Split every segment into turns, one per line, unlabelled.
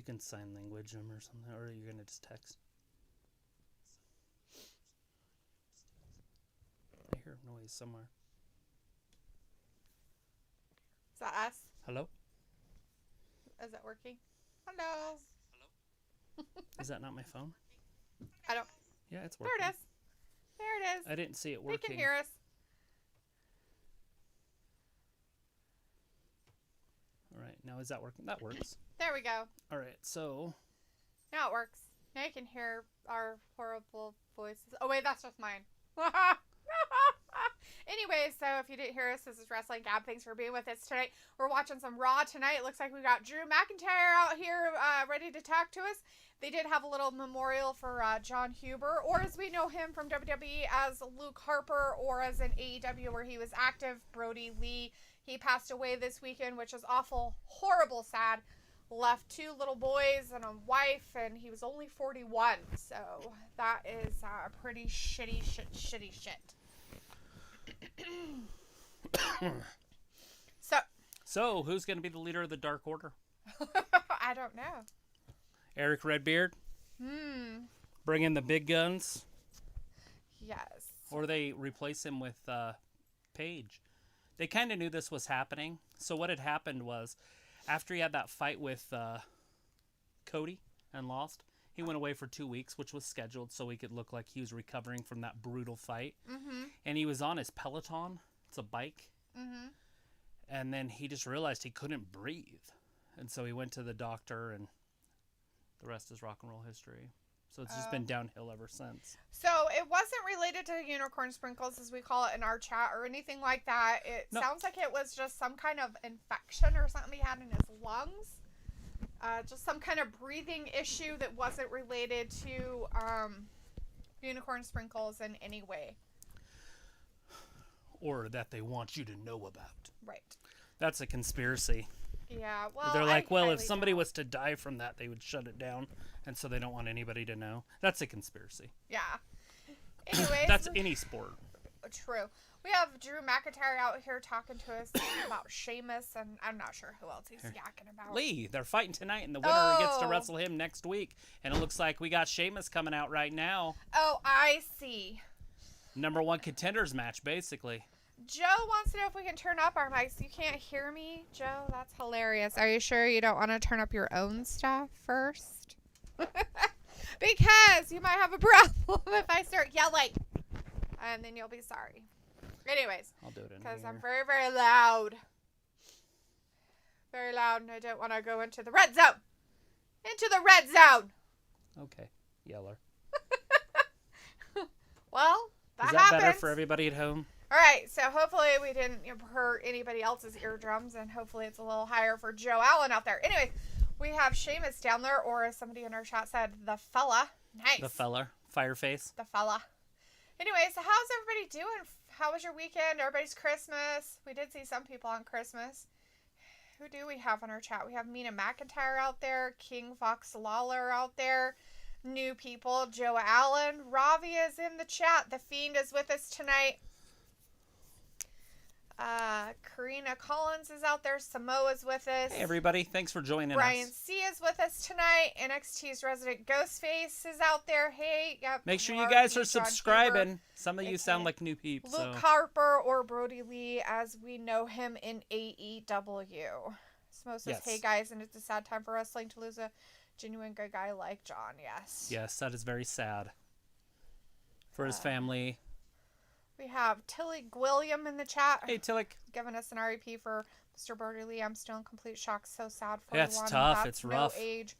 can sign language them or something, or you're going to just text. I hear noise somewhere.
Is that us?
Hello?
Is it working? Hello?
Is that not my phone?
I don't...
Yeah, it's working.
There it is. There it is.
I didn't see it working.
They can hear us.
All right, now is that working? That works.
There we go.
All right, so...
Now it works. Now you can hear our horrible voices. Oh, wait, that's just mine. Anyway, so if you didn't hear us, this is WrestlingGab. Thanks for being with us tonight. We're watching some Raw tonight. It looks like we got Drew McIntyre out here ready to talk to us. They did have a little memorial for John Huber, or as we know him from WWE as Luke Harper, or as in AEW where he was active, Brody Lee. He passed away this weekend, which is awful, horrible, sad. Left 2 little boys and a wife, and he was only 41. So that is pretty shitty shit.
So, who's going to be the leader of the Dark Order?
I don't know.
Eric Redbeard? Bring in the big guns?
Yes.
Or they replace him with Paige. They kind of knew this was happening. So what had happened was, after he had that fight with Cody and lost, he went away for 2 weeks, which was scheduled so he could look like he was recovering from that brutal fight. Mm-hmm. And he was on his Peloton. It's a bike. Mm-hmm. And then he just realized he couldn't breathe. And so he went to the doctor, and the rest is rock and roll history. So it's just been downhill ever since.
So it wasn't related to unicorn sprinkles, as we call it in our chat, or anything like that. It sounds like it was just some kind of infection or something he had in his lungs. Just some kind of breathing issue that wasn't related to unicorn sprinkles in any way.
Or that they want you to know about.
Right.
That's a conspiracy.
Yeah, well,
they're like, if somebody was to die from that, they would shut it down, and so they don't want anybody to know. That's a conspiracy.
Yeah. Anyways.
That's any sport.
True. We have Drew McIntyre out here talking to us about Sheamus, and I'm not sure who else he's yakking about.
Lee, they're fighting tonight, and the winner gets to wrestle him next week. And it looks like we got Sheamus coming out right now.
Oh, I see.
#1 contenders match, basically.
Joe wants to know if we can turn up our mics. You can't hear me, Joe? That's hilarious. Are you sure you don't want to turn up your own stuff first? Because you might have a problem if I start yelling. And then you'll be sorry. Anyways.
I'll do it in
because
here.
I'm very, very loud. Very loud, and I don't want to go into the red zone. Into the red zone.
Okay. Yeller.
Well,
Is that better for everybody at home?
All right, so hopefully we didn't hurt anybody else's eardrums, and hopefully it's a little higher for Joe Allen out there. Anyway, we have Sheamus down there, or as somebody in our chat said, the fella. Nice.
The fella. Fireface.
The fella. Anyway, so how's everybody doing? How was your weekend? Everybody's Christmas. We did see some people on Christmas. Who do we have on our chat? We have Mina McIntyre out there, King Fox Lawler out there, new people, Joe Allen. Ravi is in the chat. The Fiend is with us tonight. Karina Collins is out there. Samoa's with us.
Hey, everybody. Thanks for joining
Brian
us.
C. is with us tonight. NXT's resident Ghostface is out there. Hey. Yep,
Make sure you guys are subscribing. Some of you sound like new peeps.
Luke Harper, or Brody Lee, as we know him in AEW. Smo says, hey, guys, and it's a sad time for wrestling to lose a genuine good guy like John. Yes.
Yes, that is very sad. For his family.
We have Tilly Gwilliam in the chat.
Hey, Tilly.
Giving us an REP for Mr. Brody Lee. I'm still in complete shock. So sad for
That's tough. It's rough.
Age.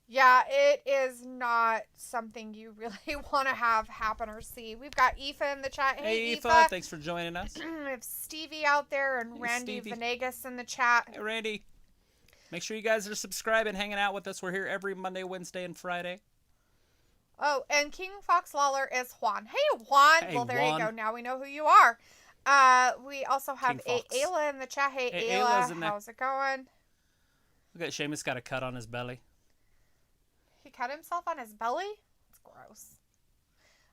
Yeah, it is not something you really want to have happen or see. We've got Aoife in the chat. Hey,
Aoife. Thanks for joining us.
We have Stevie out there and Randy Venegas in the chat.
Hey, Randy. Make sure you guys are subscribing, hanging out with us. We're here every Monday, Wednesday, and Friday.
Oh, and King Fox Lawler is Juan. Hey, Juan.
Hey,
well, there
Juan.
you go. Now we know who you are. We also have Ayla in the chat. Hey, Ayla. How's it going?
Look at Sheamus got a cut on his belly.
He cut himself on his belly? That's gross.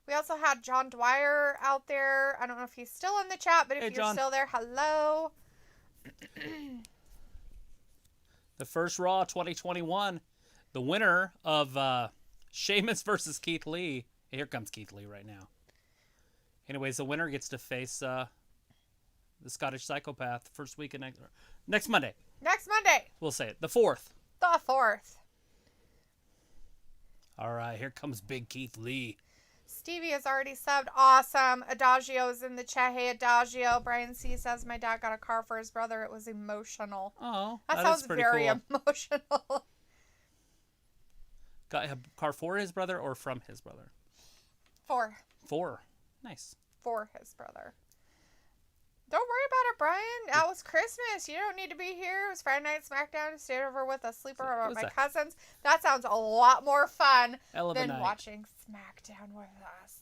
We also had John Dwyer out there. I don't know if he's still in the chat, but if you're still there, hello.
The first Raw 2021. The winner of Sheamus versus Keith Lee. Here comes Keith Lee right now. Anyways, the winner gets to face the Scottish Psychopath first week of next Monday.
Next Monday.
We'll say it. The 4th.
The 4th.
All right, here comes Big Keith Lee.
Stevie has already subbed. Awesome. Adagio is in the chat. Hey, Adagio. Brian C. says, my dad got a car for his brother. It was emotional.
Oh,
that
is
sounds
pretty
very
cool.
emotional.
Got a car for his brother or from his brother?
For
Nice.
For his brother. Don't worry about it, Brian. That was Christmas. You don't need to be here. It was Friday Night SmackDown. Stayed over with a sleeper with my cousins. That sounds a lot more fun than watching SmackDown with us.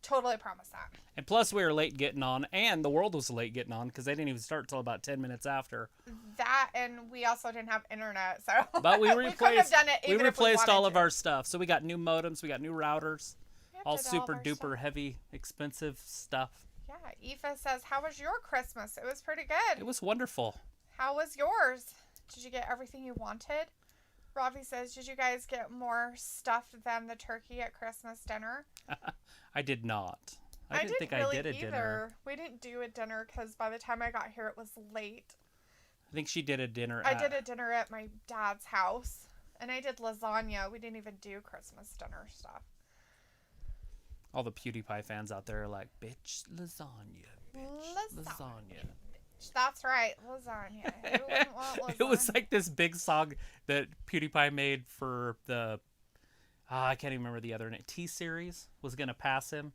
Totally promise that.
And plus, we were late getting on, and the world was late getting on because they didn't even start till about 10 minutes after.
That, and we also didn't have internet, so
but we replaced.
we couldn't have done it.
We replaced all of our stuff, so we got new modems, we got new routers, all super duper heavy, expensive stuff.
Yeah, Aoife says, how was your Christmas? It was pretty good.
It was wonderful.
How was yours? Did you get everything you wanted? Ravi says, did you guys get more stuff than the turkey at Christmas dinner?
I did not. I didn't think
really
I did a dinner.
We didn't do a dinner because by the time I got here, it was late.
I think she did a dinner.
I did a dinner at my dad's house, and I did lasagna. We didn't even do Christmas dinner stuff.
All the PewDiePie fans out there are like, bitch, lasagna, bitch, lasagna.
That's right, lasagna. Who wouldn't want lasagna?
It was like this big song that PewDiePie made for the, I can't even remember the other name. T-Series was going to pass him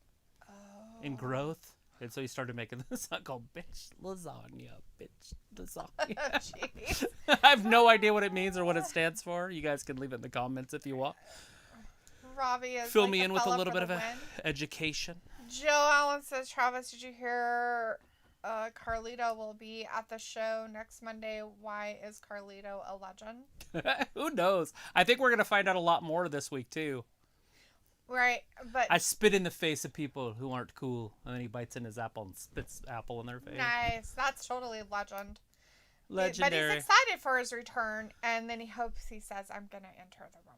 in growth. And so he started making this song called Bitch Lasagna, Bitch Lasagna. I have no idea what it means or what it stands for. You guys can leave it in the comments if you want.
Ravi is
Fill me in with a little bit of education.
Joe Allen says, Travis, did you hear Carlito will be at the show next Monday? Why is Carlito a legend?
Who knows? I think we're going to find out a lot more this week, too.
Right, but...
I spit in the face of people who aren't cool, and then he bites in his apple and spits apple in their face.
Nice. That's totally legend.
Legendary.
But he's excited for his return, and then he says, I'm going to enter the Rumble.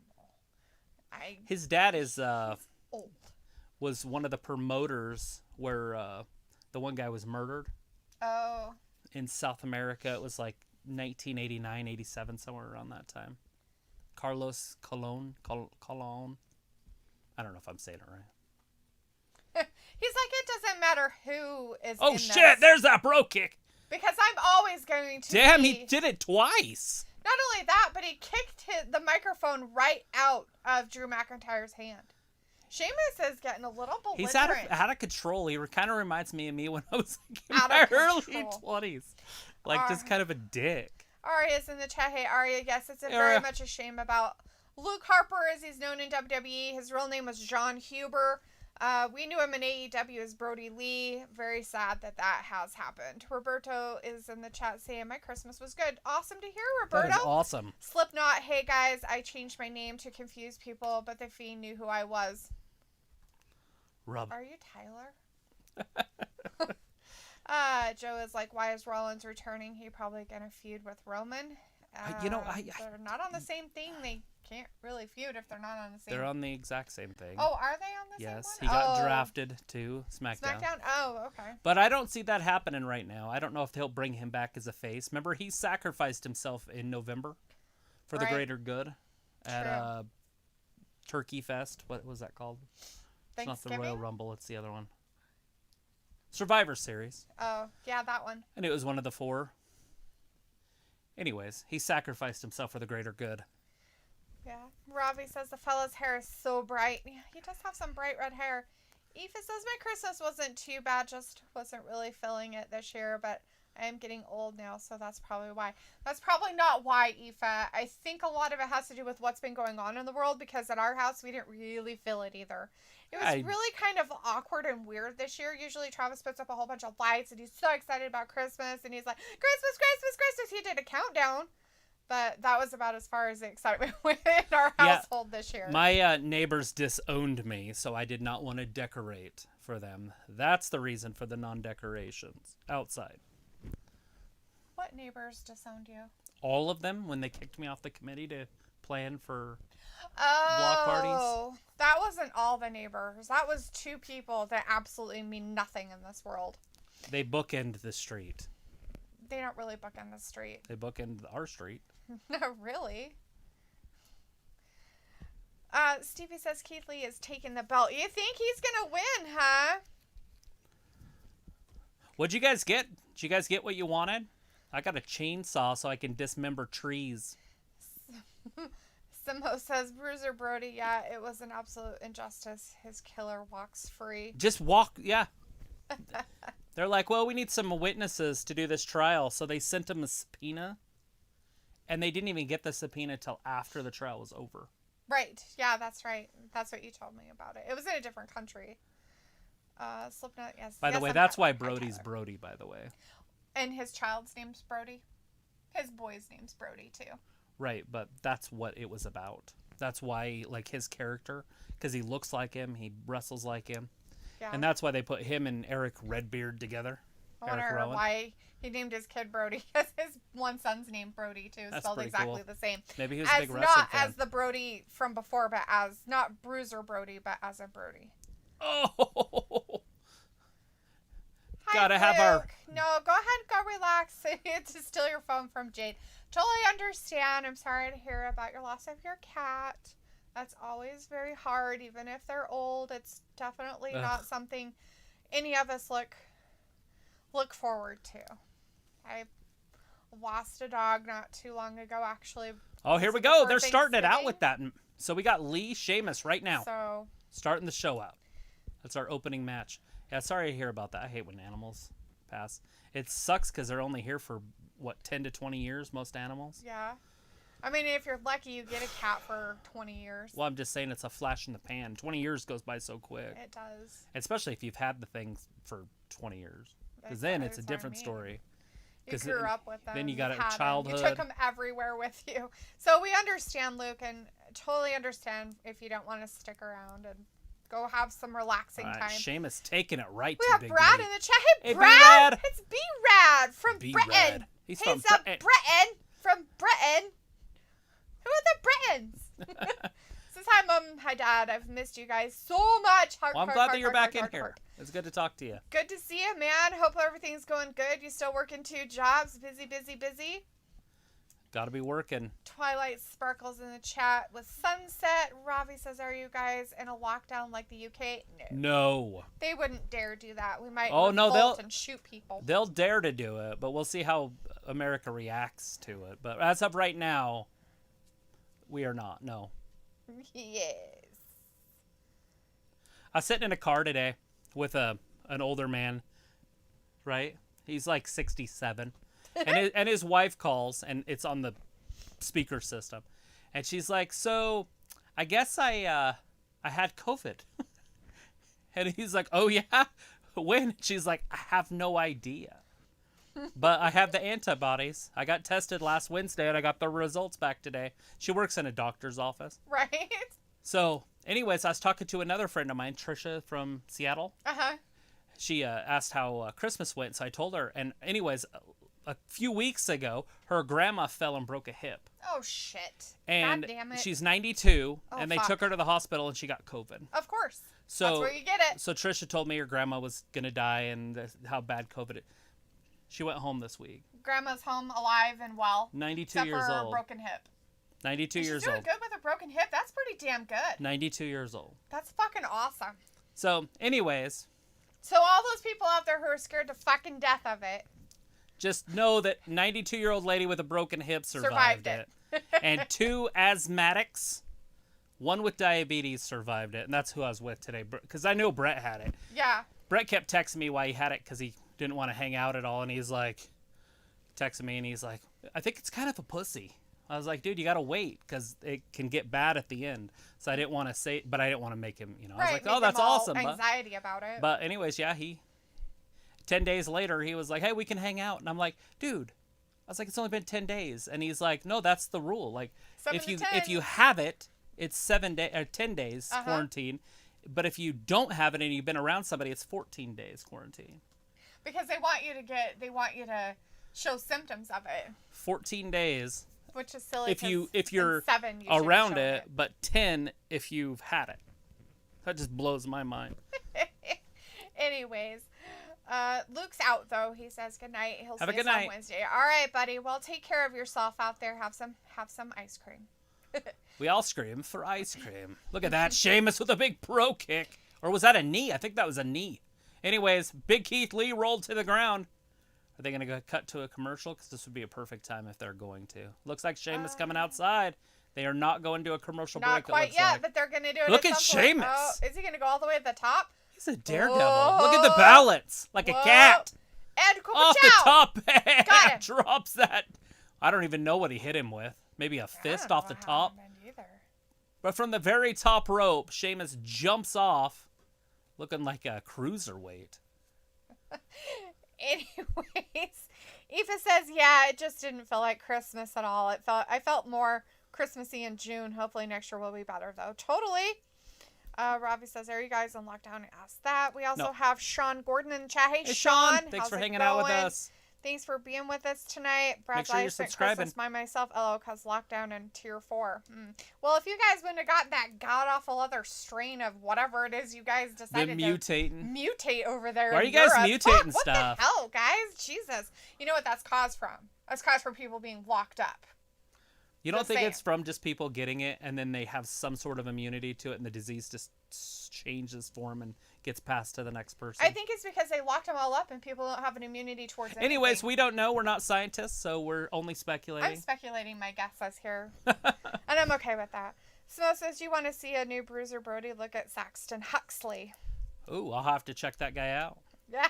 His dad is
old.
Was one of the promoters where the one guy was murdered.
Oh.
In South America, it was like 1989, 87, somewhere around that time. Carlos Colon. I don't know if I'm saying it right.
He's like, it doesn't matter who is
Oh,
in
shit,
this.
there's that bro kick.
Because I'm always going to
Damn, he did it twice.
Not only that, but he kicked the microphone right out of Drew McIntyre's hand. Sheamus is getting a little belligerent.
He's out of control. He kind of reminds me of me when I was in my early 20s. Like, just kind of a dick.
Aria's in the chat. Hey, Aria, yes, it's very much a shame about Luke Harper, as he's known in WWE. His real name was John Huber. We knew him in AEW as Brody Lee. Very sad that has happened. Roberto is in the chat saying, my Christmas was good. Awesome to hear, Roberto.
That is awesome.
Slipknot, hey guys, I changed my name to confuse people, but the Fiend knew who I was. Are you Tyler? Joe is like, why is Rollins returning? He probably gonna feud with Roman. They're not on the same thing. They can't really feud if they're not on the same.
They're on the exact same thing.
Oh, are they on the same one?
Yes, he got drafted to SmackDown.
Oh, okay.
But I don't see that happening right now. I don't know if they'll bring him back as a face. Remember, he sacrificed himself in November for the greater good at Turkey Fest. What was that called? It's not the Royal Rumble. It's the other one. Survivor Series.
Oh, yeah, that one.
And it was one of the 4. Anyways, he sacrificed himself for the greater good.
Yeah. Ravi says the fella's hair is so bright. Yeah, he does have some bright red hair. Aoife says my Christmas wasn't too bad, just wasn't really feeling it this year, but I am getting old now, so that's probably why. That's probably not why, Aoife. I think a lot of it has to do with what's been going on in the world, because at our house, we didn't really feel it either. It was really kind of awkward and weird this year. Usually Travis puts up a whole bunch of lights, and he's so excited about Christmas, and he's like, Christmas, Christmas, Christmas. He did a countdown, but that was about as far as the excitement went in our household this year.
My neighbors disowned me, so I did not want to decorate for them. That's the reason for the non-decorations outside.
What neighbors disowned you?
All of them, when they kicked me off the committee to plan for
Oh,
block parties.
that wasn't all the neighbors. That was 2 people that absolutely mean nothing in this world.
They bookend the street.
They don't really bookend the street.
They bookend our street.
No, really. Stevie says Keith Lee is taking the belt. You think he's gonna win, huh?
What'd you guys get? Did you guys get what you wanted? I got a chainsaw so I can dismember trees.
Simo says Bruiser Brody, yeah, it was an absolute injustice. His killer walks free.
Just walk, yeah. They're like, well, we need some witnesses to do this trial. So they sent him a subpoena. And they didn't even get the subpoena till after the trial was over.
Right. Yeah, that's right. That's what you told me about it. It was in a different country. Slipknot, yes.
By the way, that's why Brody's Brody, by the way.
And his child's name's Brody. His boy's name's Brody, too.
Right, but that's what it was about. That's why, like, his character, because he looks like him, he wrestles like him.
Yeah.
And that's why they put him and Eric Redbeard together.
I wonder why he named his kid Brody. Because his one son's named Brody, too.
That's
Spelled exactly
cool.
the same.
Maybe he was a big wrestling
not
fan.
as the Brody from before, but as, not Bruiser Brody, but as a Brody.
Oh!
Hi,
Gotta
Luke.
have our...
No, go ahead, go relax. It's to steal your phone from Jade. Totally understand. I'm sorry to hear about your loss of your cat. That's always very hard, even if they're old. It's definitely not something any of us look forward to. I lost a dog not too long ago, actually.
Oh, here we go. They're starting it out with that. So we got Lee Sheamus right now.
So
starting the show out. That's our opening match. Yeah, sorry to hear about that. I hate when animals pass. It sucks because they're only here for, what, 10 to 20 years, most animals?
yeah. I mean, if you're lucky, you get a cat for 20 years.
Well, I'm just saying it's a flash in the pan. 20 years goes by so quick.
It does.
Especially if you've had the thing for 20 years. Because then it's a different story.
You grew up with them.
Then you got a
had
childhood.
You took them everywhere with you. So we understand, Luke, and totally understand if you don't want to stick around and go have some relaxing time.
Sheamus taking it right
we
to
have
Big
Brad
B.
in the chat. Hey,
Hey,
Brad!
B-Rad.
It's B-Rad from
B-Rad.
Britain.
He's
Hey,
from
up,
Britain.
Britain. From Britain. Who are the Britons? Says, hi, Mom. Hi, Dad. I've missed you guys so much.
Well, I'm glad that you're back in here. It's good to talk to you.
Good to see you, man. Hope everything's going good. You still working 2 jobs? Busy, busy, busy?
Gotta be working.
Twilight sparkles in the chat with sunset. Ravi says, are you guys in a lockdown like the UK?
No.
They wouldn't dare do that. We might
they'll
and shoot people.
They'll dare to do it, but we'll see how America reacts to it. But as of right now, we are not. No.
Yes.
I was sitting in a car today with an older man, right? He's like 67. And his wife calls, and it's on the speaker system. And she's like, so I guess I had COVID. And he's like, oh, yeah? When? She's like, I have no idea. But I have the antibodies. I got tested last Wednesday, and I got the results back today. She works in a doctor's office.
Right?
So, anyways, I was talking to another friend of mine, Trisha from Seattle.
Uh-huh.
She asked how Christmas went, so I told her. And anyways, a few weeks ago, her grandma fell and broke a hip.
Oh, shit.
And
God damn it.
she's 92,
Oh,
and they
fuck.
took her to the hospital, and she got COVID.
Of course.
So,
that's where you get it.
So Trisha told me her grandma was going to die and how bad COVID is. She went home this week.
Grandma's home alive and well.
92
except
years
for
old.
a broken hip.
92 years
She's doing
old.
good with a broken hip. That's pretty damn good.
92 years old.
That's fucking awesome.
So, anyways,
So all those people out there who are scared to fucking death of it.
just know that 92-year-old lady with a broken hip survived it. And 2 asthmatics, 1 with diabetes survived it. And that's who I was with today. Because I know Brett had it.
Yeah.
Brett kept texting me why he had it because he didn't want to hang out at all. And he's like, texting me and he's like, I think it's kind of a pussy. I was like, dude, you got to wait because it can get bad at the end. So I didn't want to say, but I didn't want to make him, I was like, oh, that's awesome.
Anxiety about it.
But anyways, yeah, 10 days later, he was like, hey, we can hang out. And I'm like, dude, I was like, it's only been 10 days. And he's like, no, that's the rule. Like,
7 to 10.
if you have it, it's 10 days quarantine. But if you don't have it and you've been around somebody, it's 14 days quarantine.
Because they want you to show symptoms of it.
14 days.
Which is silly.
if you're
7, you
around it, but 10 if you've had it. That just blows my mind.
Anyways, Luke's out though. He says good night. He'll
Have a
see
good
us
night.
on Wednesday. All right, buddy. Well, take care of yourself out there. Have some ice cream.
We all scream for ice cream. Look at that. Sheamus with a big pro kick. Or was that a knee? I think that was a knee. Anyways, Big Keith Lee rolled to the ground. Are they going to go cut to a commercial? Because this would be a perfect time if they're going to. Looks like Sheamus coming outside. They are not going to a commercial break.
Not quite yet, but they're going to do it.
Look at
some point.
Sheamus.
Oh, is he going to go all the way to the top?
He's a daredevil.
Whoa.
Look at the balance. Like a cat.
And
Off the top.
Got him.
Drops that. I don't even know what he hit him with. Maybe a fist off the top. But from the very top rope, Sheamus jumps off, looking like a cruiserweight.
Anyways, Aoife says, yeah, it just didn't feel like Christmas at all. I felt more Christmassy in June. Hopefully next year will be better, though. Totally. Robbie says, are you guys on lockdown? Ask that. We also have Sean Gordon in the chat. Hey, Sean.
Thanks for hanging out with us.
Thanks for being with us tonight.
Make sure you're subscribing.
Christmas myself, cause lockdown in tier 4. Well, if you guys wouldn't have gotten that god-awful other strain of whatever it is you guys decided to mutate over there.
Why are you guys mutating
what
stuff?
What the hell, guys? Jesus. You know what that's caused from? That's caused from people being locked up.
You don't think it's from just people getting it and then they have some sort of immunity to it and the disease just changes form and gets passed to the next person?
I think it's because they locked them all up and people don't have an immunity towards it.
Anyways, we don't know. We're not scientists, so we're only speculating.
I'm speculating my guesses here. And I'm okay with that. Snow says, you want to see a new Bruiser Brody? Look at Saxton Huxley.
Ooh, I'll have to check that guy out.
Yeah.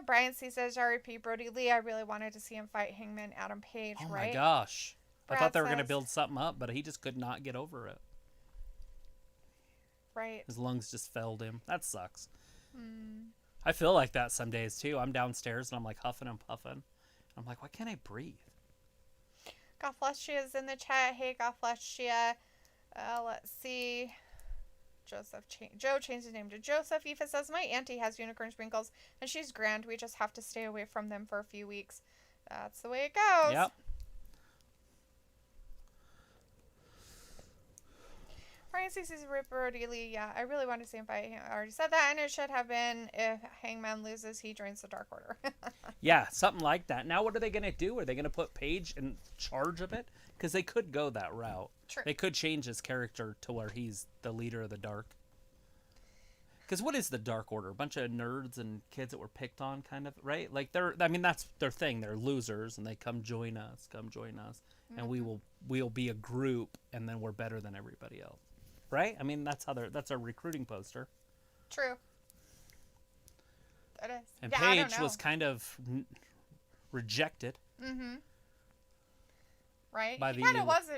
Brian C says, R.I.P. Brody Lee. I really wanted to see him fight Hangman Adam Page, right?
Oh my gosh.
Brad
I thought they were
says,
going to build something up, but he just could not get over it.
Right.
His lungs just failed him. That sucks. I feel like that some days too. I'm downstairs and I'm like huffing and puffing. I'm like, why can't I breathe?
Gothfleshia is in the chat. Hey, Gothfleshia. Let's see. Joe changed his name to Joseph. Aoife says, my auntie has unicorn sprinkles and she's grand. We just have to stay away from them for a few weeks. That's the way it goes.
Yep.
Ryan CC's Ripper Lee. Yeah, I really want to see him fight. I already said that, and it should have been if Hangman loses, he joins the Dark Order.
Yeah, something like that. Now, what are they going to do? Are they going to put Paige in charge of it? Because they could go that route.
True.
They could change his character to where he's the leader of the Dark. Because what is the Dark Order? A bunch of nerds and kids that were picked on, kind of, right? Like that's their thing. They're losers, and they come join us, and we'll be a group, and then we're better than everybody else. Right? I mean, that's a recruiting poster.
True. That is.
And
yeah,
Paige was kind of rejected.
Mm-hmm. Right?
By
he kind of was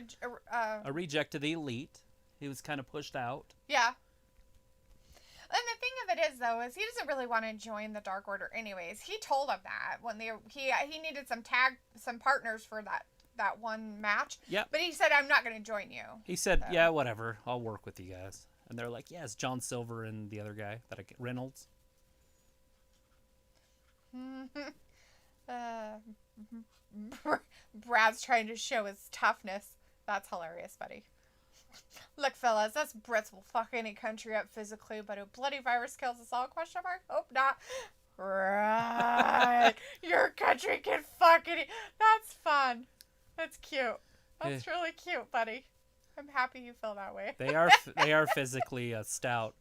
a reject of the elite. He was kind of pushed out.
Yeah. And the thing of it is, though, is he doesn't really want to join the Dark Order anyways. He told them that when he needed some partners for that one match.
Yep.
But he said, I'm not going to join you.
He said, yeah, whatever. I'll work with you guys. And they're like, yes, John Silver and the other guy, Reynolds.
Brad's trying to show his toughness. That's hilarious, buddy. Look, fellas, us Brits will fuck any country up physically, but a bloody virus kills us all? Question mark? Hope not. Right. Your country can fuck any... That's fun. That's cute. That's really cute, buddy. I'm happy you feel that way.
They are physically stout.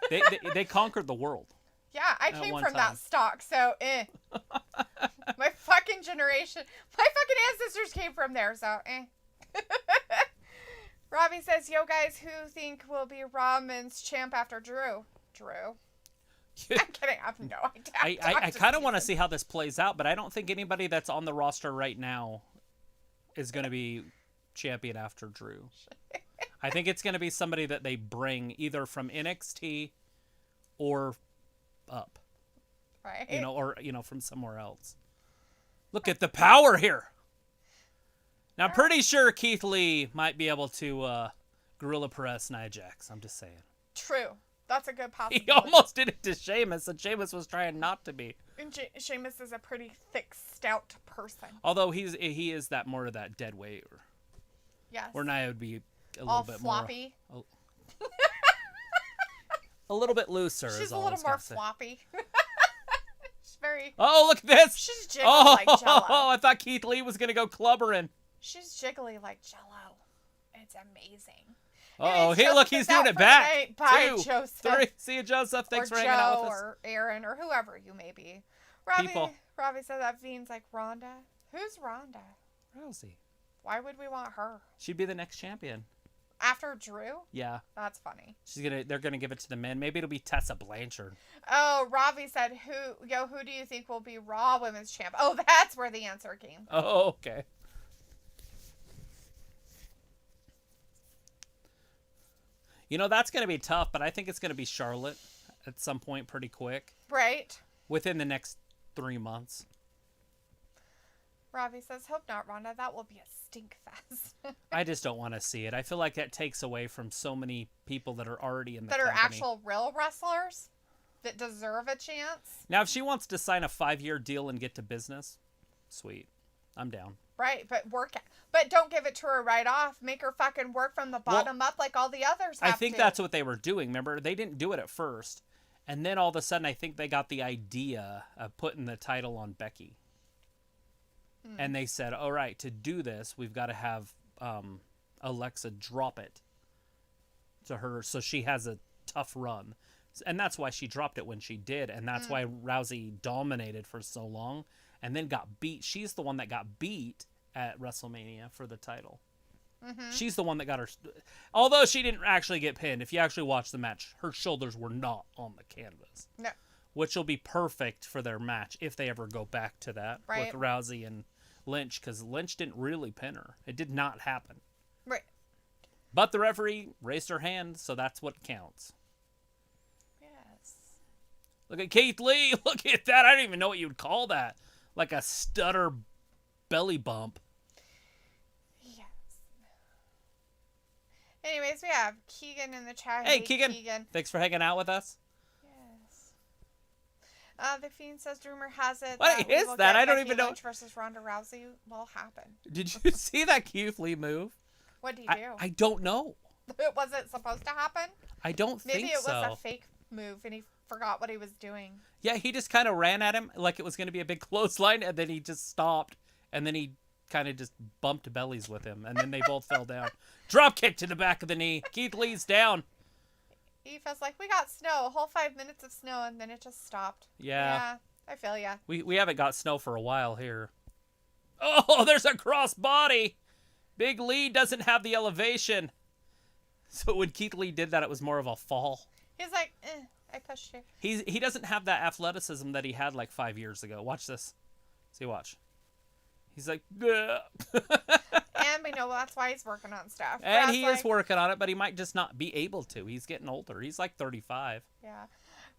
They conquered the world.
Yeah, I came from that stock, so my fucking generation, my fucking ancestors came from there, so Robbie says, yo guys, who think will be Raw Men's champ after Drew? Drew. I'm kidding. I have no idea.
I kind of want to see how this plays out, but I don't think anybody that's on the roster right now is going to be champion after Drew. I think it's going to be somebody that they bring either from NXT or up.
Right.
Or from somewhere else. Look at the power here. Now, I'm pretty sure Keith Lee might be able to Gorilla Press Nia Jax. I'm just saying.
True. That's a good possibility.
He almost did it to Sheamus, and Sheamus was trying not to be.
And Sheamus is a pretty thick, stout person.
Although he is that more of that dead weight.
Yes.
Or Nia would be a little
all
bit
floppy.
more. A little bit looser.
She's a little more floppy. She's very.
Oh, look at this!
She's jiggly like Jello.
Oh, I thought Keith Lee was gonna go clubbering.
She's jiggly like Jello. It's amazing.
Oh, hey, look, he's doing it back. Bye, Joseph. 3. See you, Joseph. Thanks for hanging out with us.
Or Aaron, or whoever you may be. Robbie said that Fiend's like Ronda. Who's Ronda?
Rousey.
Why would we want her?
She'd be the next champion.
After Drew?
Yeah.
That's funny.
They're gonna give it to the men. Maybe it'll be Tessa Blanchard.
Oh, Robbie said, who do you think will be Raw Women's Champ? Oh, that's where the answer came.
Oh, okay. You know, that's going to be tough, but I think it's going to be Charlotte at some point pretty quick.
Right.
Within the next 3 months.
Robbie says, hope not, Ronda. That will be a stink fest.
I just don't want to see it. I feel like that takes away from so many people that are already in the
company.
That are
actual real wrestlers that deserve a chance.
Now, if she wants to sign a 5-year deal and get to business, sweet. I'm down.
Right, but but don't give it to her right off. Make her fucking work from the bottom up like all the others have
I think that's what they were doing. Remember, they didn't do it at first. And then all of a sudden, I think they got the idea of putting the title on Becky. And they said, all right, to do this, we've got to have Alexa drop it to her so she has a tough run. And that's why she dropped it when she did. And that's why Rousey dominated for so long and then got beat. She's the one that got beat at WrestleMania for the title. Mm-hmm. She's the one that got her. Although she didn't actually get pinned. If you actually watch the match, her shoulders were not on the canvas.
No.
Which will be perfect for their match if they ever go back to that with Rousey and Lynch, because Lynch didn't really pin her. It did not happen.
Right.
But the referee raised her hand, so that's what counts.
Yes.
Look at Keith Lee. Look at that. I don't even know what you would call that. Like a stutter belly bump.
Yes. Anyways, we have Keegan in the chat.
Hey, Keegan. Thanks for hanging out with us.
The Fiend says, rumor has it.
What is that? I don't even know.
Lynch versus Ronda Rousey will happen.
Did you see that Keith Lee move?
What did he do?
I don't know.
Was it supposed to happen?
I don't think so.
Maybe it was a fake move and he forgot what he was doing.
Yeah, he just kind of ran at him like it was going to be a big clothesline, and then he just stopped, and then he kind of just bumped bellies with him, and then they both fell down. Drop kick to the back of the knee. Keith Lee's down.
Aoife's like, we got snow, a whole 5 minutes of snow, and then it just stopped.
Yeah,
I feel ya.
We haven't got snow for a while here. Oh, there's a cross body. Big Lee doesn't have the elevation. So when Keith Lee did that, it was more of a fall.
He's like, I pushed you.
He doesn't have that athleticism that he had like 5 years ago. Watch this. See, watch. He's like,
and we know that's why he's working on stuff.
And he is working on it, but he might just not be able to. He's getting older. He's like 35.
Yeah.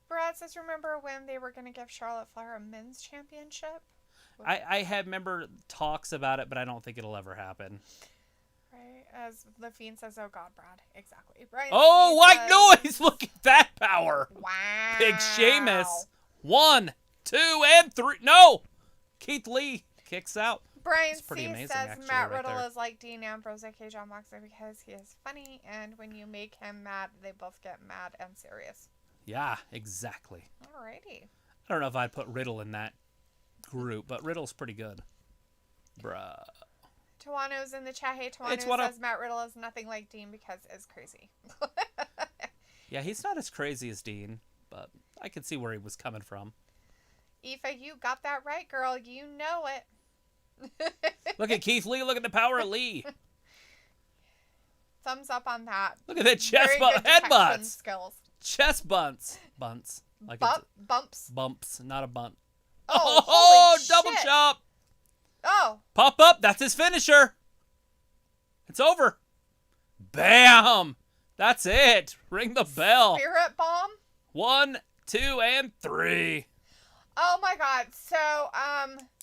Brad says, remember when they were going to give Charlotte Flair a men's championship?
I have remember talks about it, but I don't think it'll ever happen.
Right. As the Fiend says, oh God, Brad. Exactly. Right.
Oh, white noise. Look at that power.
Wow.
Big Sheamus. 1, 2, and 3. No. Keith Lee kicks out.
Brian
C amazing,
says
actually,
Matt
right
Riddle
there.
is like Dean Ambrose, aka John Moxley, because he is funny, and when you make him mad, they both get mad and serious.
Yeah, exactly.
Alrighty.
I don't know if I'd put Riddle in that group, but Riddle's pretty good. Bruh.
Tawano's in the chat. Hey, Tawano says Matt Riddle is nothing like Dean because it's crazy.
Yeah, he's not as crazy as Dean, but I can see where he was coming from.
Aoife, you got that right, girl. You know it.
Look at Keith Lee. Look at the power of Lee.
Thumbs up on that.
Look at the chest headbutts.
Skills.
Chest bunts. Like
Bumps.
Bumps, not a bunt.
Oh,
double chop.
Oh.
Pop up. That's his finisher. It's over. Bam. That's it. Ring the bell.
Spirit bomb.
1, 2, and 3.
Oh my God. So,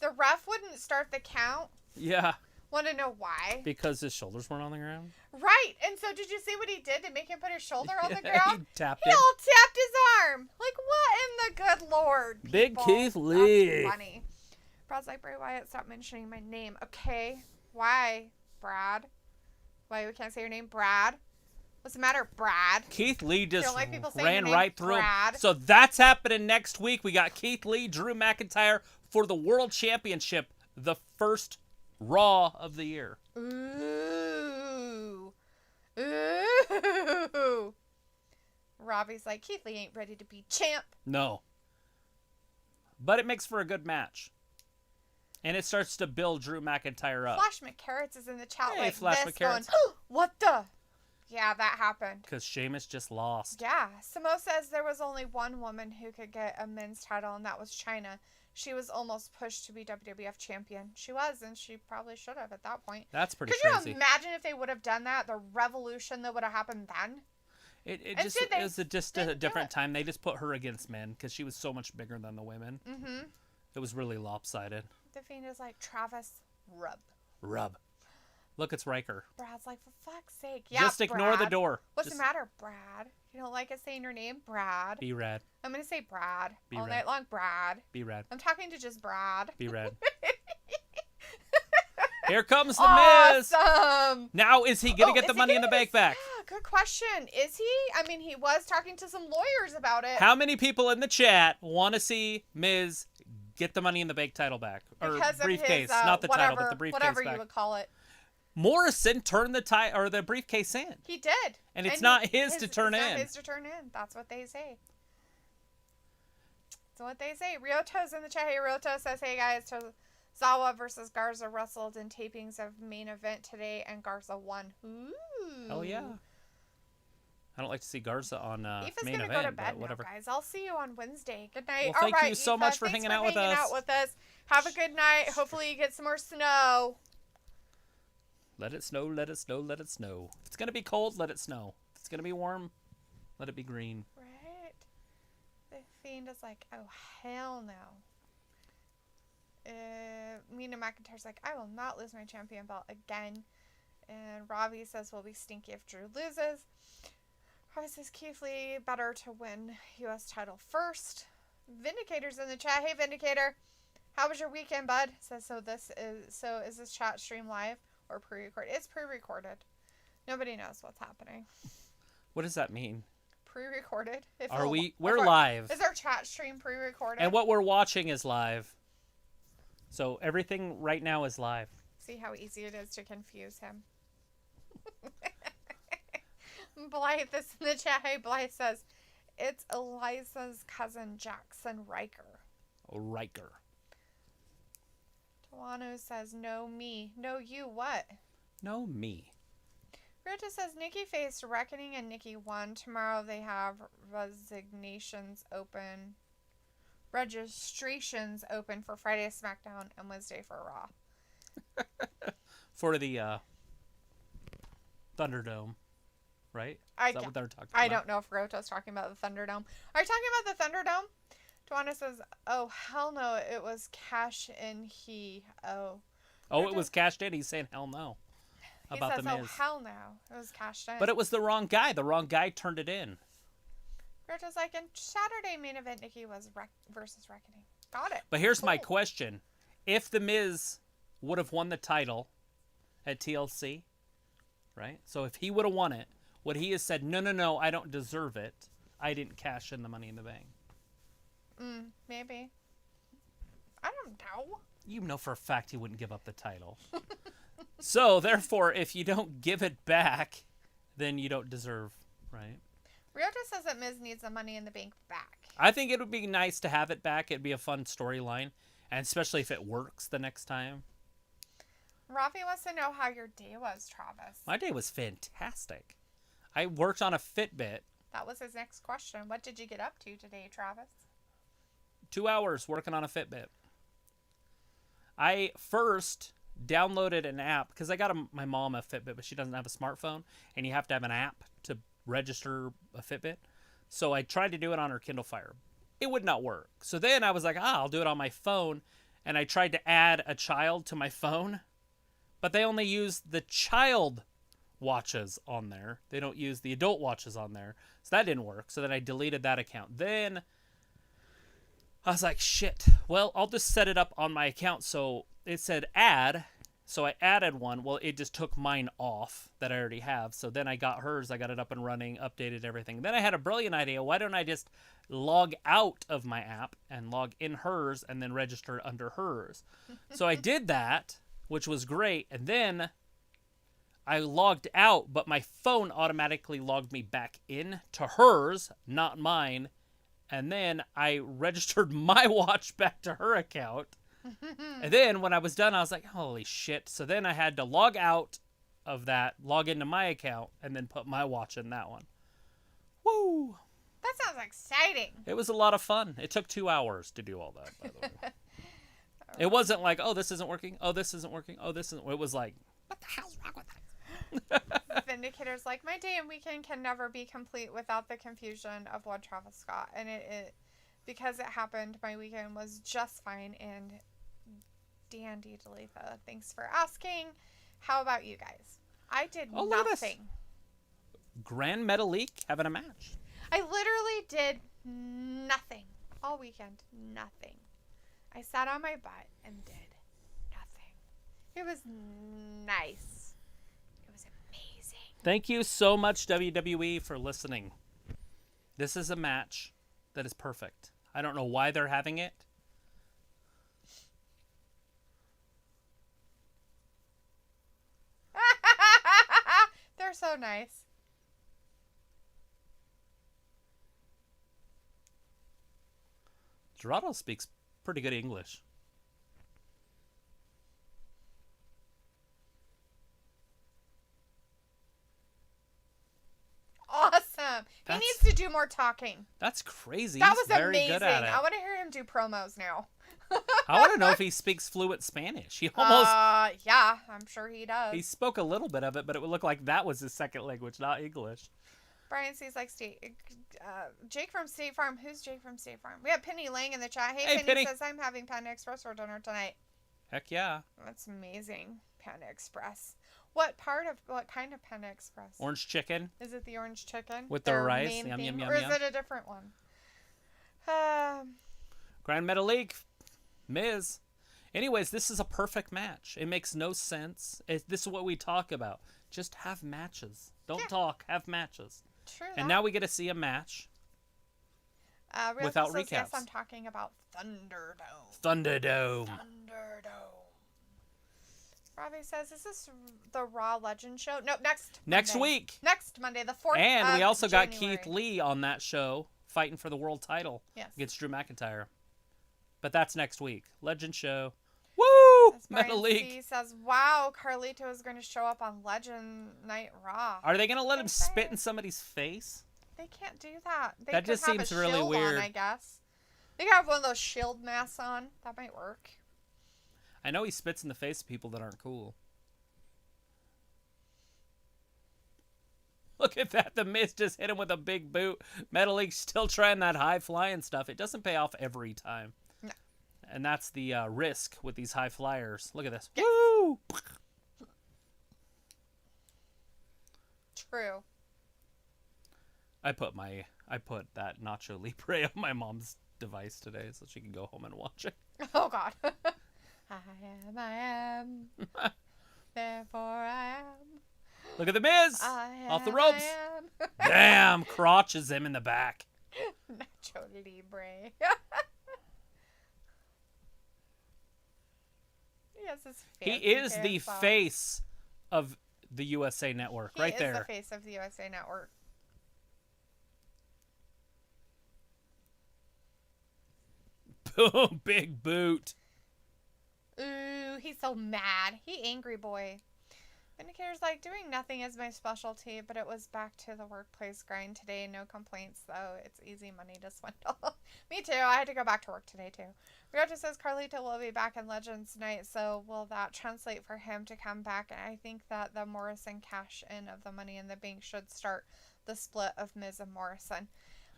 the ref wouldn't start the count.
Yeah.
Want to know why?
Because his shoulders weren't on the ground.
Right. And so did you see what he did to make him put his shoulder on the ground?
He tapped
He all tapped his arm. Like, what in the Good Lord.
Big
people.
Keith Lee.
That's funny. Brad's like, Bray Wyatt, stop mentioning my name. Okay. Why, Brad? Why we can't say your name, Brad? What's the matter, Brad?
Keith Lee just
Don't like people saying
ran
your name,
right through him.
Brad.
So that's happening next week. We got Keith Lee, Drew McIntyre for the World Championship, the first Raw of the year.
Ooh. Ooh. Robbie's like, Keith Lee ain't ready to be champ.
No. But it makes for a good match. And it starts to build Drew McIntyre up.
Flash McCarrots is in the chat
Hey,
like
Flash
this
McCarrots.
going, what the? Yeah, that happened.
Because Sheamus just lost.
Yeah. Samo says there was only one woman who could get a men's title, and that was Chyna. She was almost pushed to be WWF champion. She was, and she probably should have at that point.
That's pretty
Could
crazy.
you imagine if they would have done that? The revolution that would have happened then?
It was just a different time. They just put her against men because she was so much bigger than the women.
Mm-hmm.
It was really lopsided.
The Fiend is like, Travis,
Rub. Look, it's Riker.
Brad's like, for fuck's sake. Yeah,
just ignore the
Brad.
door.
What's the matter, Brad? You don't like us saying your name? Brad.
Be rad.
I'm going to say Brad.
Be
all
rad.
night long, Brad.
Be rad.
I'm talking to just Brad.
Be rad. Here comes the Miz.
Awesome.
Now, is he going to get the Money in the Bank back?
Yeah, good question. Is he? I mean, he was talking to some lawyers about it.
How many people in the chat want to see Miz get the Money in the Bank title back? Or
because
briefcase.
Of his,
Not the
whatever,
title, but the briefcase
whatever
back.
you would call it.
Morrison turned the briefcase in.
He did.
And it's not his to turn in.
It's not his to turn in. That's what they say. That's what they say. Ryoto's in the chat. Hey, Ryoto says, hey guys, Zawa versus Garza wrestled in tapings of main event today, and Garza won. Ooh.
Oh, yeah. I don't like to see Garza on
Aoife's
main
gonna
event,
go to bed
but whatever.
Now, guys. I'll see you on Wednesday. Good night.
Well, thank
All right,
you so
Aoife,
much for
thanks
hanging out with us.
Have a good night. Hopefully you get some more snow.
Let it snow, let it snow, let it snow. If it's going to be cold, let it snow. If it's going to be warm, let it be green.
Right? The Fiend is like, oh, hell no. Mina McIntyre's like, I will not lose my champion belt again. And Robbie says, we'll be stinky if Drew loses. Robbie says, Keith Lee, better to win U.S. title first. Vindicator's in the chat. Hey, Vindicator. How was your weekend, bud? Says, is this chat stream live or pre-recorded? It's pre-recorded. Nobody knows what's happening.
What does that mean?
Pre-recorded.
We're live.
Is our chat stream pre-recorded?
And what we're watching is live. So everything right now is live.
See how easy it is to confuse him. Blythe is in the chat. Hey, Blythe says, it's Eliza's cousin Jackson Riker.
Riker.
Tawano says, no me. No you what?
No me.
Rita says, Nikki faced Reckoning and Nikki won. Tomorrow they have registrations open for Friday SmackDown and Wednesday for Raw.
For the Thunderdome, right? Is that what they're talking about?
I don't know if Roto's talking about the Thunderdome. Are you talking about the Thunderdome? Tawana says, oh, hell no, it was cash in he. Oh,
it was cashed in. He's saying hell no. About
he says,
the Miz.
oh, hell no. It was cashed in.
But it was the wrong guy. The wrong guy turned it in.
Roto's like, in Saturday main event, Nikki was versus Reckoning. Got it.
But here's my question. If the Miz would have won the title at TLC, right? So if he would have won it, would he have said, no, I don't deserve it. I didn't cash in the Money in the Bank.
Maybe. I don't know.
You know for a fact he wouldn't give up the title. So, therefore, if you don't give it back, then you don't deserve, right?
Ryota says that Miz needs the Money in the Bank back.
I think it would be nice to have it back. It'd be a fun storyline, and especially if it works the next time.
Rafi wants to know how your day was, Travis.
My day was fantastic. I worked on a Fitbit.
That was his next question. What did you get up to today, Travis?
2 hours working on a Fitbit. I first downloaded an app because I got my mom a Fitbit, but she doesn't have a smartphone, and you have to have an app to register a Fitbit. So I tried to do it on her Kindle Fire. It would not work. So then I was like, I'll do it on my phone, and I tried to add a child to my phone, but they only use the child watches on there. They don't use the adult watches on there. So that didn't work. So then I deleted that account. Then I was like, shit. Well, I'll just set it up on my account. So it said add. So I added one. Well, it just took mine off that I already have. So then I got hers. I got it up and running, updated everything. Then I had a brilliant idea. Why don't I just log out of my app and log in hers and then register under hers? So I did that, which was great. And then I logged out, but my phone automatically logged me back in to hers, not mine. And then I registered my watch back to her account. And then when I was done, I was like, holy shit. So then I had to log out of that, log into my account, and then put my watch in that one. Woo!
That sounds exciting.
It was a lot of fun. It took 2 hours to do all that, by the way. It wasn't like, oh, this isn't working. Oh, this isn't working. Oh, this isn't. It was like, what the hell's wrong with that?
Vindicator's like, my day and weekend can never be complete without the confusion of one Travis Scott. And it because it happened, my weekend was just fine and dandy, Dalethea. Thanks for asking. How about you guys? I did nothing.
Grand Metalik having a match.
I literally did nothing all weekend. Nothing. I sat on my butt and did nothing. It was nice. It was amazing.
Thank you so much, WWE, for listening. This is a match that is perfect. I don't know why they're having it.
They're so nice.
Gerardo speaks pretty good English.
Awesome. He needs to do more talking.
That's crazy.
That was
very
amazing.
Good at it.
I want to hear him do promos now.
I want to know if he speaks fluent Spanish. He almost.
Yeah, I'm sure he does.
He spoke a little bit of it, but it would look like that was his second language, not English.
Brian sees like Jake from State Farm. Who's Jake from State Farm? We have Penny Lang in the chat. Hey Penny says, I'm having Panda Express for dinner tonight.
Heck yeah.
That's amazing. Panda Express. What kind of Panda Express?
Orange chicken.
Is it the orange chicken?
With the rice? Yum, yum, yum,
or is
yum.
it a different one?
Grand Metalik. Miz. Anyways, this is a perfect match. It makes no sense. This is what we talk about. Just have matches. Don't talk. Have matches.
True.
And now we get to see a match without recaps.
Yes, I'm talking about Thunderdome.
Thunderdome.
Robbie says, is this the Raw Legend show? Nope,
next week.
Next Monday, the 4th
And we also got
January.
Keith Lee on that show fighting for the world title against Drew McIntyre. But that's next week. Legend show. Woo! Metalik.
He says, wow, Carlito is going to show up on Legend Night Raw.
Are they going to let him spit in somebody's face?
They can't do that.
That just seems really weird.
I guess. They could have one of those shield masks on. That might work.
I know he spits in the face of people that aren't cool. Look at that. The Miz just hit him with a big boot. Metalik's still trying that high flying stuff. It doesn't pay off every time.
No.
And that's the risk with these high flyers. Look at this.
Yeah.
Woo!
True.
I put that Nacho Libre on my mom's device today so she can go home and watch it.
Oh, God. I am. Therefore I am.
Look at the Miz! Off the ropes. Damn! Crotches him in the back.
Nacho Libre.
He is the face of the USA Network. Right there.
He is the face of the USA Network.
Boom! Big boot.
Ooh, he's so mad. He angry boy. Vindicator's like, doing nothing is my specialty, but it was back to the workplace grind today. No complaints, though. It's easy money to swindle. Me too. I had to go back to work today, too. Riota says Carlito will be back in Legends Night, so will that translate for him to come back? And I think that the Morrison cash-in of the Money in the Bank should start the split of Miz and Morrison.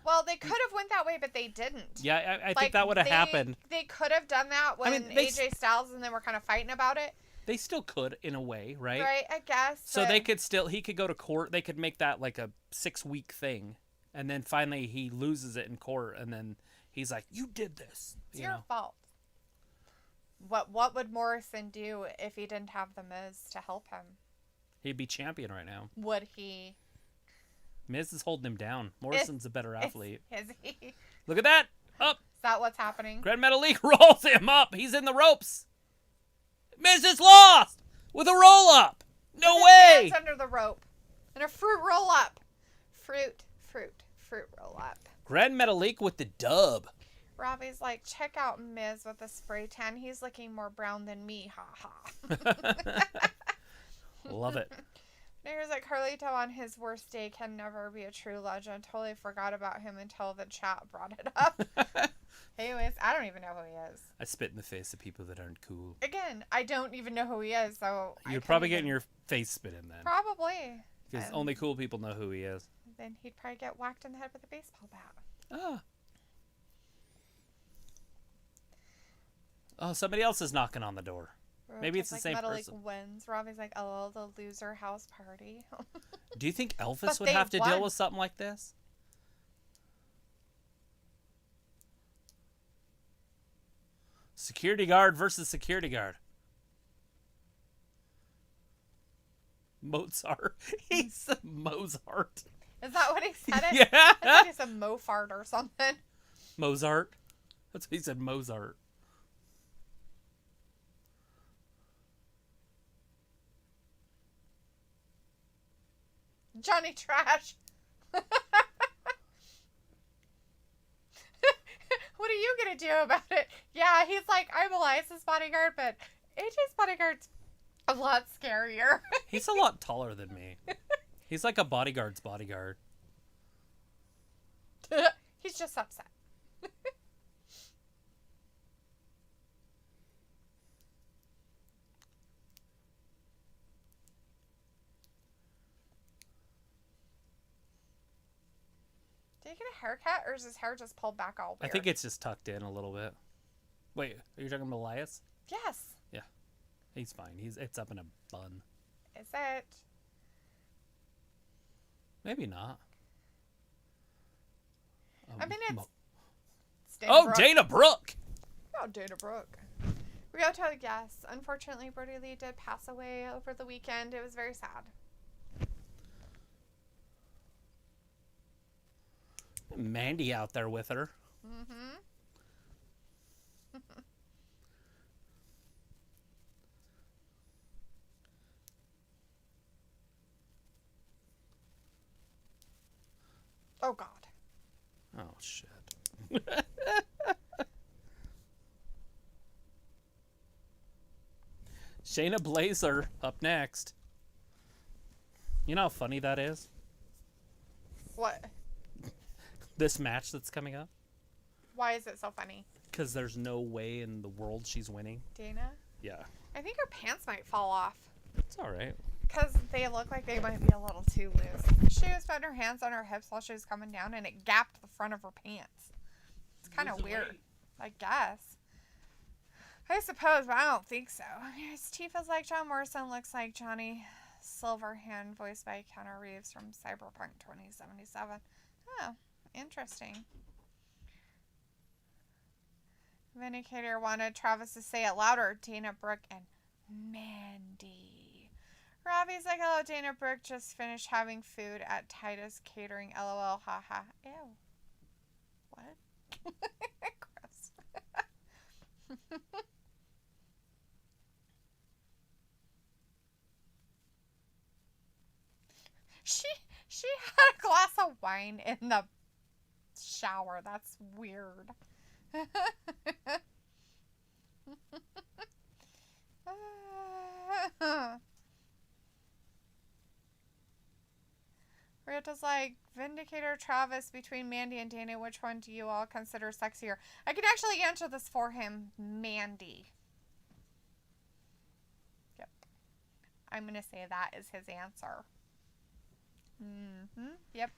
Well, they could have went that way, but they didn't.
Yeah, I think that would have happened.
They could have done that when AJ Styles and they were kind of fighting about it.
They still could, in a way, right?
Right, I guess.
So he could go to court. They could make that like a 6-week thing, And then finally he loses it in court, and then he's like, "You did this."
It's your fault. What would Morrison do if he didn't have the Miz to help him?
He'd be champion right now.
Would he?
Miz is holding him down. Morrison's a better athlete.
Is he?
Look at that. Up.
Is that what's happening?
Grand Metalik rolls him up. He's in the ropes. Miz is lost with a roll up. No way.
Hands under the rope. And a fruit roll up. Fruit roll up.
Grand Metalik with the dub.
Robbie's like, check out Miz with the spray tan. He's looking more brown than me. Ha ha.
Love it.
Here's like, Carlito on his worst day can never be a true legend. Totally forgot about him until the chat brought it up. Anyways, I don't even know who he is.
I spit in the face of people that aren't cool.
Again, I don't even know who he is, so
You're probably getting your face spit in then.
Probably.
Because only cool people know who he is.
Then he'd probably get whacked in the head with a baseball bat.
Ah. Oh, somebody else is knocking on the door. Maybe it's the same person.
Wins. Robbie's like, oh, the loser house party.
Do you think Elvis would have to deal with something like this? Security guard versus security guard. Mozart. He said Mozart.
Is that what he said?
Yeah.
I thought he said Mofart or something.
Mozart. That's what he said, Mozart.
Johnny Trash. What are you going to do about it? Yeah, he's like, I'm Elias's bodyguard, but AJ's bodyguard's a lot scarier.
He's a lot taller than me. He's like a bodyguard's bodyguard.
He's just upset. Did he get a haircut, or is his hair just pulled back all weird?
I think it's just tucked in a little bit. Wait, are you talking about Elias?
Yes.
Yeah. He's fine. It's up in a bun.
Is it?
Maybe not.
I mean, it's
Dana Brooke.
Oh, Dana Brooke. We got to guess. Unfortunately, Brody Lee did pass away over the weekend. It was very sad.
Mandy out there with her.
Mm-hmm. Oh, God.
Oh, shit. Shayna Baszler up next. You know how funny that is?
What?
This match that's coming up?
Why is it so funny?
Because there's no way in the world she's winning.
Dana?
Yeah.
I think her pants might fall off.
It's all right.
Because they look like they might be a little too loose. She was putting her hands on her hips while she was coming down, and it gapped the front of her pants. It's kind of weird. I guess. I suppose, but I don't think so. Tifa's like, John Morrison looks like Johnny Silverhand, voiced by Keanu Reeves from Cyberpunk 2077. Oh, interesting. Vindicator wanted Travis to say it louder. Dana Brooke and Mandy. Robbie's like, hello, Dana Brooke just finished having food at Titus Catering. LOL, haha. Ew. What? Gross. She had a glass of wine in the shower. That's weird. Rita's like, Vindicator, Travis, between Mandy and Dana, which one do you all consider sexier? I can actually answer this for him. Mandy. Yep. I'm going to say that is his answer. Yep.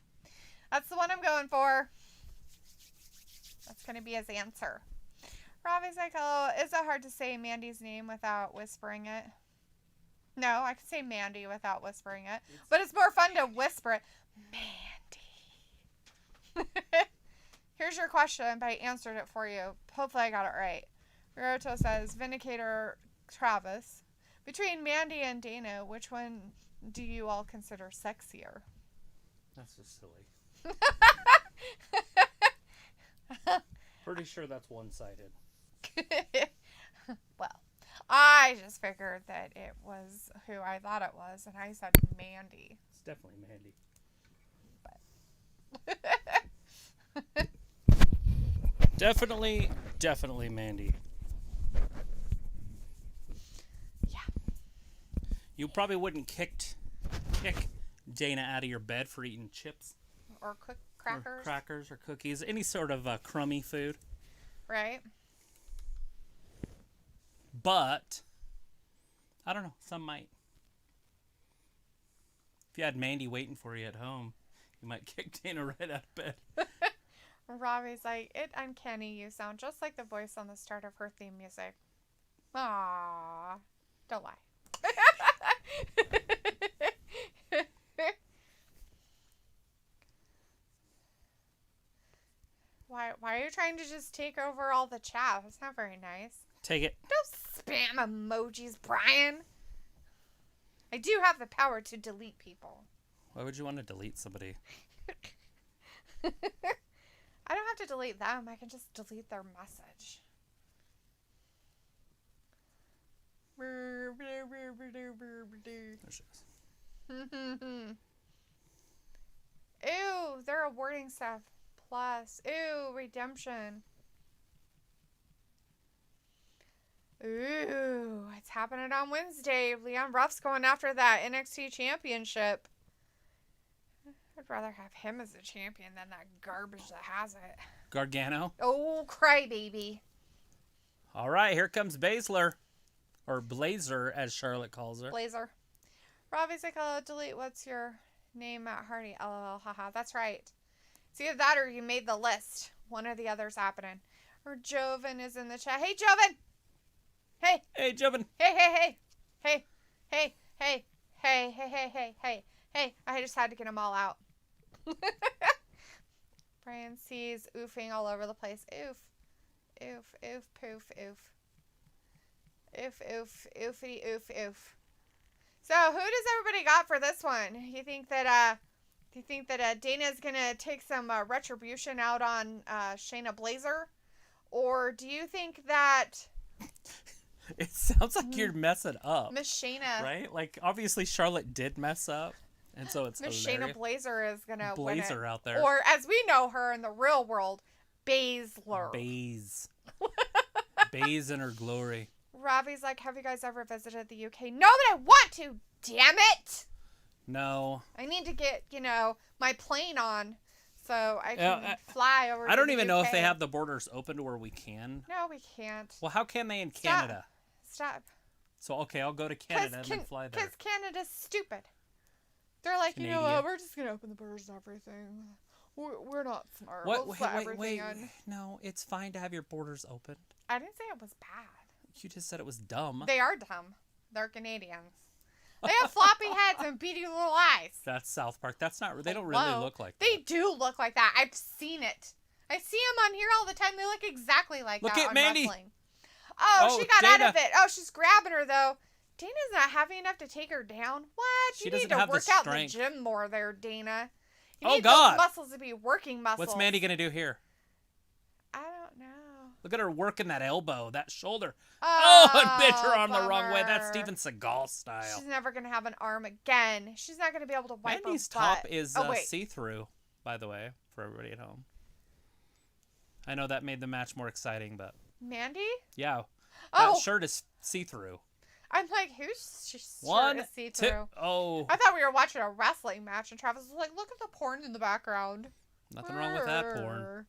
That's the one I'm going for. That's going to be his answer. Robbie's like, oh, is it hard to say Mandy's name without whispering it? No, I can say Mandy without whispering it. But it's more fun to whisper it. Mandy. Here's your question, but I answered it for you. Hopefully I got it right. Roto says, Vindicator Travis. Between Mandy and Dana, which one do you all consider sexier?
That's just silly. Pretty sure that's one-sided.
Well, I just figured that it was who I thought it was, and I said Mandy.
It's definitely Mandy. Definitely Mandy.
Yeah.
You probably wouldn't kick Dana out of your bed for eating chips.
Or crackers.
Or crackers or cookies. Any sort of crummy food.
Right.
But, I don't know. Some might. If you had Mandy waiting for you at home, you might kick Dana right out of bed.
Robbie's like, it uncanny you sound just like the voice on the start of her theme music. Aww. Don't lie. Why are you trying to just take over all the chat? It's not very nice.
Take it.
Don't spam emojis, Brian. I do have the power to delete people.
Why would you want to delete somebody?
I don't have to delete them. I can just delete their message.
There she is.
Ew, they're awarding stuff. Plus. Ew, redemption. Ooh, it's happening on Wednesday. Leon Ruff's going after that NXT championship. I'd rather have him as a champion than that garbage that has it.
Gargano.
Oh, crybaby.
All right, here comes Baszler. Or Blazer, as Charlotte calls her.
Blazer. Robbie's like, oh, delete what's your name, Matt Hardy. LOL, haha. That's right. It's either that or you made the list. One or the other's happening. Or Joven is in the chat. Hey, Joven! Hey!
Hey, Joven!
Hey, hey, hey! Hey, hey, hey, hey, hey, hey, hey, hey, hey. I just had to get them all out. Brian sees oofing all over the place. Oof. Oof, oof, poof, oof. Oof, oof, oofy, oof, oof. So, who does everybody got for this one? You think that Dana's gonna take some retribution out on Shayna Blazer, or do you think that
It sounds like you're messing up,
Miss Shayna,
right? Like obviously Charlotte did mess up, and so it's
Miss
hilarious.
Shayna Blazer is gonna win it.
Blazer out there,
Or as we know her in the real world, Baszler.
Baze in her glory.
Robbie's like, have you guys ever visited the UK? No, but I want to. Damn it!
No.
I need to get, my plane on so I can fly over to
I don't
the
even know if
UK.
they have the borders open to where we can.
No, we can't.
Well, how can they in Canada?
Stop.
So, okay, I'll go to Canada and then fly there.
Because Canada's stupid. They're like, you know what, we're just going to open the borders and everything. We're not smart.
What?
We'll let everything in.
No, it's fine to have your borders open.
I didn't say it was bad.
You just said it was dumb.
They are dumb. They're Canadians. They have floppy heads and beady little eyes.
That's South Park. That's not. They don't really look like that.
They do look like that. I've seen it. I see them on here all the time. They look exactly like
look
that
at
on
Mandy.
wrestling. Oh, she got
Dana.
out of it. Oh, she's grabbing her though. Dana's not having enough to take her down. What?
She
You
doesn't
need to
have the
work out in the
strength.
gym more there, Dana. You
Oh,
need
God.
those muscles to be working muscles.
What's Mandy gonna do here?
I don't know.
Look at her working that elbow, that shoulder.
Oh,
and bit her arm the wrong way.
bummer.
That's Steven Seagal style.
She's never going to have an arm again. She's not going to be able to wipe
Mandy's
her butt.
top is
wait.
see-through, by the way, for everybody at home. I know that made the match more exciting, but
Mandy?
yeah.
Oh.
That shirt is see-through.
I'm like, who's shirt
One,
is see-through?
two, oh.
I thought we were watching a wrestling match, and Travis was like, look at the porn in the background.
Nothing wrong with that porn.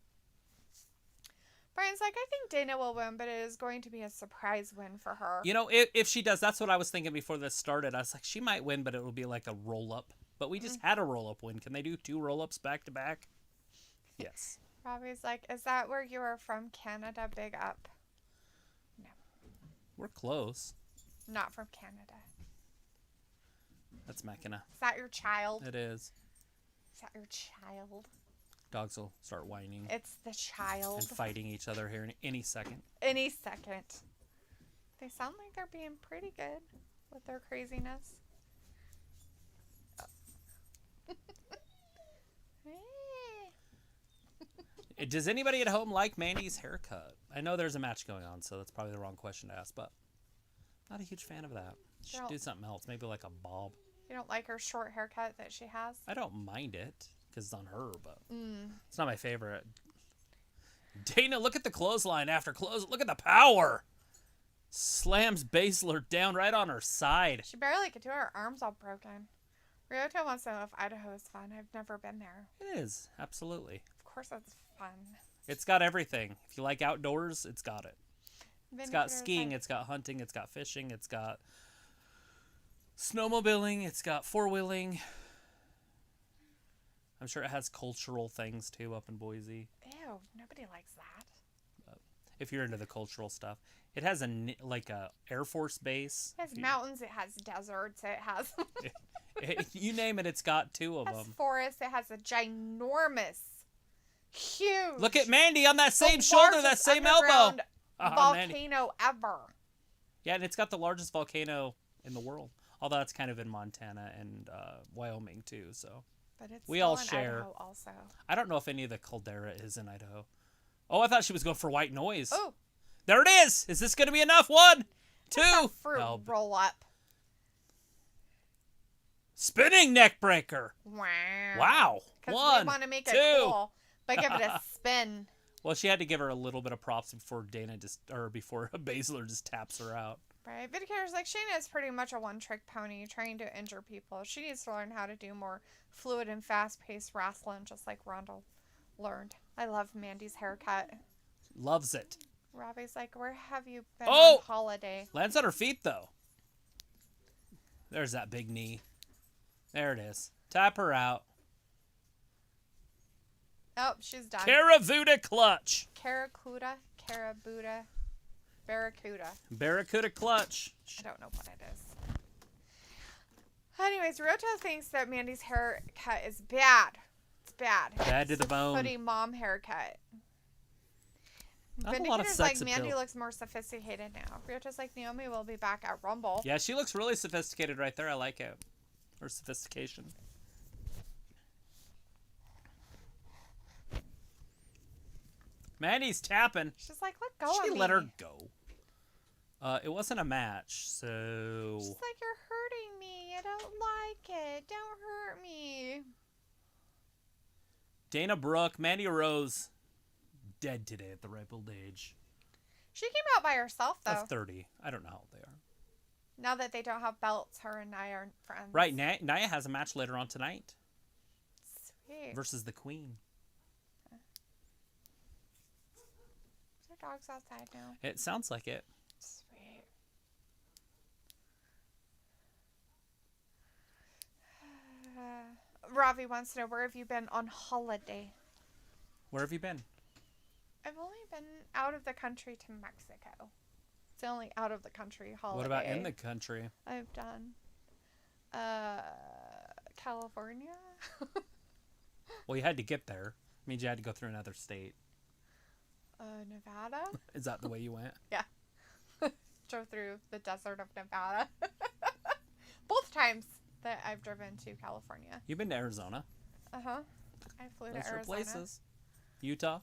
Brian's like, I think Dana will win, but it is going to be a surprise win for her.
You know, if she does, that's what I was thinking before this started. I was like, she might win, but it will be like a roll-up. But we just had a roll-up win. Can they do 2 roll-ups back-to-back? Yes.
Robbie's like, is that where you are from, Canada? Big up. No.
We're close.
Not from Canada.
That's Mechana.
Is that your child?
It is.
Is that your child?
Dogs will start whining
It's the child.
and fighting each other here in any second.
Any second. They sound like they're being pretty good with their craziness.
Does anybody at home like Mandy's haircut? I know there's a match going on, so that's probably the wrong question to ask, but not a huge fan of that. She should do something else, maybe like a bob.
You don't like her short haircut that she has?
I don't mind it because it's on her, but it's not my favorite. Dana, look at the clothesline after close. Look at the power. Slams Baszler down right on her side.
She barely could do her arms all broken. Ryota wants to know if Idaho is fun. I've never been there.
It is, absolutely.
Of course it's fun.
It's got everything. If you like outdoors, it's got it. It's got skiing, it's got hunting, it's got fishing, it's got snowmobiling, it's got four-wheeling. I'm sure it has cultural things, too, up in Boise.
Ew, nobody likes that.
If you're into the cultural stuff. It has a Air Force base.
It has mountains, it has deserts, it has...
You name it, it's got two of them.
It has forests, it has a ginormous, huge...
Look at Mandy on that same shoulder, that same elbow.
Volcano ever.
Yeah, and it's got the largest volcano in the world. Although that's kind of in Montana and Wyoming, too, so...
But it's
we all share.
Idaho also.
I don't know if any of the caldera is in Idaho. Oh, I thought she was going for white noise.
Oh.
There it is. Is this going to be enough? 1, 2.
That's a fruit roll up.
Spinning neck breaker.
Wow. Because
1,
we want to make
2.
it cool by giving it a spin.
Well, she had to give her a little bit of props before before Baszler just taps her out.
Right. Vindicator's like, Shayna is pretty much a one-trick pony trying to injure people. She needs to learn how to do more fluid and fast-paced wrestling, just like Ronda learned. I love Mandy's haircut.
Loves it.
Robbie's like, where have you been on holiday?
Lands on her feet, though. There's that big knee. There it is. Tap her out.
Oh, she's done.
Caravuda clutch. Barracuda clutch.
I don't know what it is. Anyways, Ryota thinks that Mandy's haircut is bad. It's bad.
Bad to the bone.
Putty mom haircut.
Not a lot of
Vindicator's
sex
like, Mandy
appeal.
looks more sophisticated now. Ryota's like, Naomi will be back at Rumble.
Yeah, she looks really sophisticated right there. I like it. Her sophistication. Mandy's tapping.
She's like, let go of me.
She let her go. It wasn't a match, so...
She's like, you're hurting me. I don't like it. Don't hurt me.
Dana Brooke, Mandy Rose, dead today at the ripe old age.
She came out by herself, though.
Of 30. I don't know how old they are.
Now that they don't have belts, her and Nia are friends.
Right, Nia has a match later on tonight.
Sweet.
Versus the Queen.
Is there dogs outside now?
It sounds like it.
Sweet. Ravi wants to know, where have you been on holiday?
Where have you been?
I've only been out of the country to Mexico. It's the only out of the country holiday.
What about in the country?
I've done California.
Well, you had to get there. It means you had to go through another state.
Nevada?
Is that the way you went?
Yeah. Drove through the desert of Nevada. Both times that I've driven to California.
You've been to Arizona.
Uh-huh. I flew to
Those are
Arizona.
places. Utah.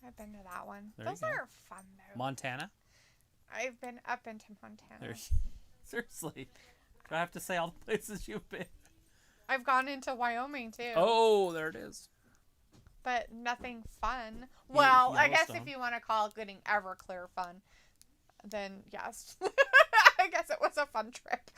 I've been to that one.
There
Those
you go.
are fun, though.
Montana.
I've been up into Montana.
Seriously. Do I have to say all the places you've been?
I've gone into Wyoming, too.
Oh, there it is.
But nothing fun. Well, I guess
Yellowstone.
if you want to call Getting Everclear fun, then yes. I guess it was a fun trip.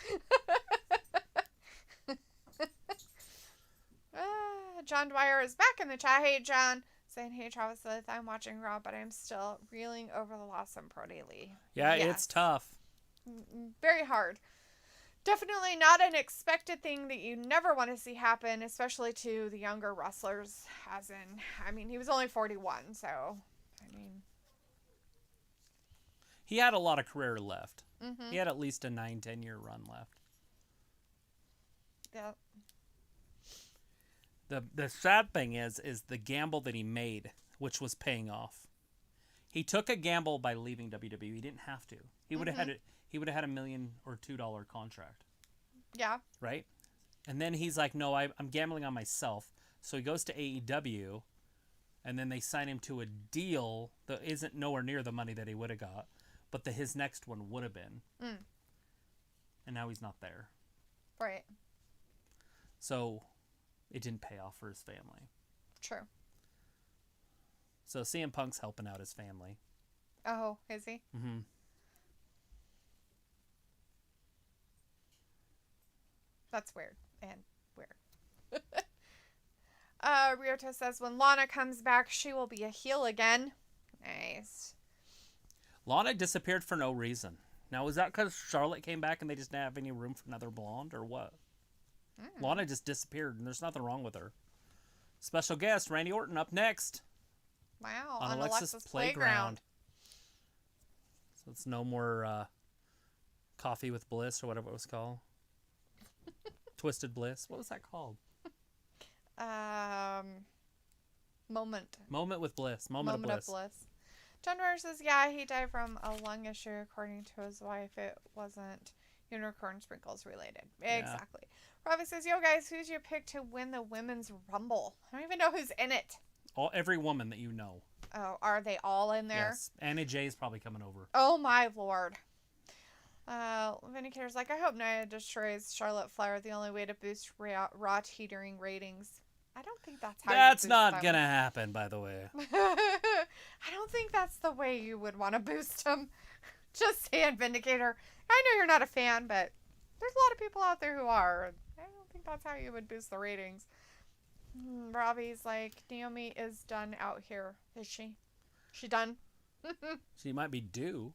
John Dwyer is back in the chat. Hey, John. Saying, hey, Travis Smith, I'm watching Raw, but I'm still reeling over the loss of Brody Lee.
Yeah,
Yes.
it's tough.
Very hard. Definitely not an expected thing that you never want to see happen, especially to the younger wrestlers. As in, I mean, he was only 41, so, I mean.
He had a lot of career left.
Mm-hmm.
He had at least a 9-10 year run left.
Yeah.
The sad thing is the gamble that he made, which was paying off. He took a gamble by leaving WWE. He didn't have to. He would have had it. He would have had $1 million or $2 contract.
Yeah.
Right. And then he's like, no, I'm gambling on myself. So he goes to AEW, and then they sign him to a deal that isn't nowhere near the money that he would have got, but his next one would have been. And now he's not there.
Right.
So it didn't pay off for his family.
True.
So CM Punk's helping out his family.
Oh, is he?
Mm-hmm.
That's weird. And weird. Ryota says, when Lana comes back, she will be a heel again. Nice.
Lana disappeared for no reason. Now, was that because Charlotte came back and they just didn't have any room for another blonde, or what? Lana just disappeared, and there's nothing wrong with her. Special guest, Randy Orton, up next.
Wow,
on Alexa's Playground. So it's no more Coffee with Bliss, or whatever it was called. Twisted Bliss. What was that called?
Moment.
Moment with Bliss. Moment of Bliss.
John Ware says, yeah, he died from a lung issue. According to his wife, it wasn't unicorn sprinkles related.
Yeah.
Exactly. Robbie says, yo, guys, who's your pick to win the Women's Rumble? I don't even know who's in it.
Every woman that you know.
Oh, are they all in there?
Yes. Anna Jay's probably coming over.
Oh, my Lord. Vindicator's like, I hope Nia destroys Charlotte Flair. The only way to boost Raw teetering ratings. I don't think that's how
That's
you boost
not
them.
gonna happen, by the way.
I don't think that's the way you would want to boost them. Just saying, Vindicator. I know you're not a fan, but there's a lot of people out there who are. I don't think that's how you would boost the ratings. Robbie's like, Naomi is done out here. Is she? She done?
She might be due.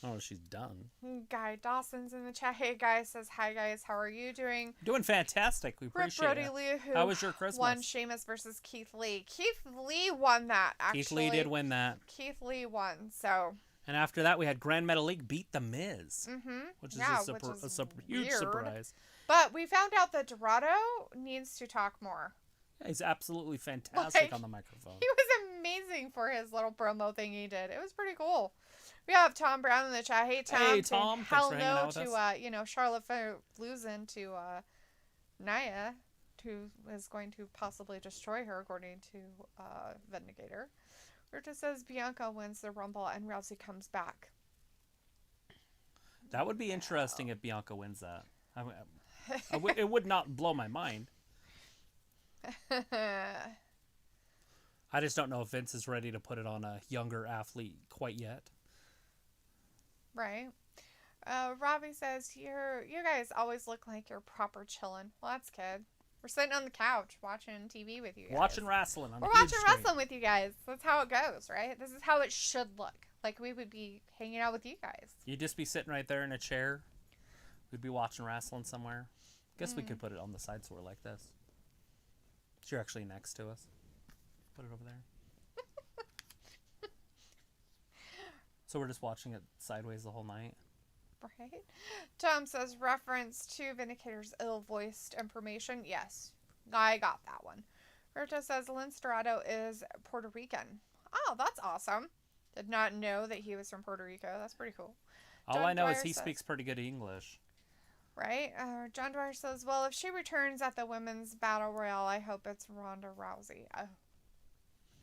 Oh, she's done.
Guy Dawson's in the chat. Hey, guys. Says, hi, guys. How are you doing?
Doing fantastic. We
Rip
appreciate
Brody
it.
Lee, who
How was your Christmas?
won Sheamus versus Keith Lee. Keith Lee won that, actually.
Keith Lee did win that.
Keith Lee won, so.
And after that, we had Grand Metalik beat The Miz. Which is a huge
weird.
surprise.
But we found out that Dorado needs to talk more.
Yeah, he's absolutely fantastic
Like,
on the microphone.
He was amazing for his little promo thing he did. It was pretty cool. We have Tom Brown in the chat. Hey, Tom.
Hey, Tom. Thanks
Hell
for hanging
no
out with us.
Charlotte Flair losing to Nia, who is going to possibly destroy her, according to Vindicator. It just says Bianca wins the Rumble and Rousey comes back.
That would be interesting if Bianca wins that. It would not blow my mind. I just don't know if Vince is ready to put it on a younger athlete quite yet.
Right. Robbie says, you guys always look like you're proper chilling. Well, that's good. We're sitting on the couch watching TV with you guys.
Watching wrestling.
We're watching wrestling with you guys. That's how it goes, right? This is how it should look. Like we would be hanging out with you guys.
You'd just be sitting right there in a chair. We'd be watching wrestling somewhere. Guess we could put it on the side so we're like this. You're actually next to us. Put it over there. So we're just watching it sideways the whole night.
Right. Tom says, reference to Vindicator's ill-voiced information. Yes, I got that one. Berta says, Lynn Storado is Puerto Rican. Oh, that's awesome. Did not know that he was from Puerto Rico. That's pretty cool.
All I know is he speaks pretty good English.
Right? John Dwyer says, well, if she returns at the Women's Battle Royale, I hope it's Ronda Rousey. Oh.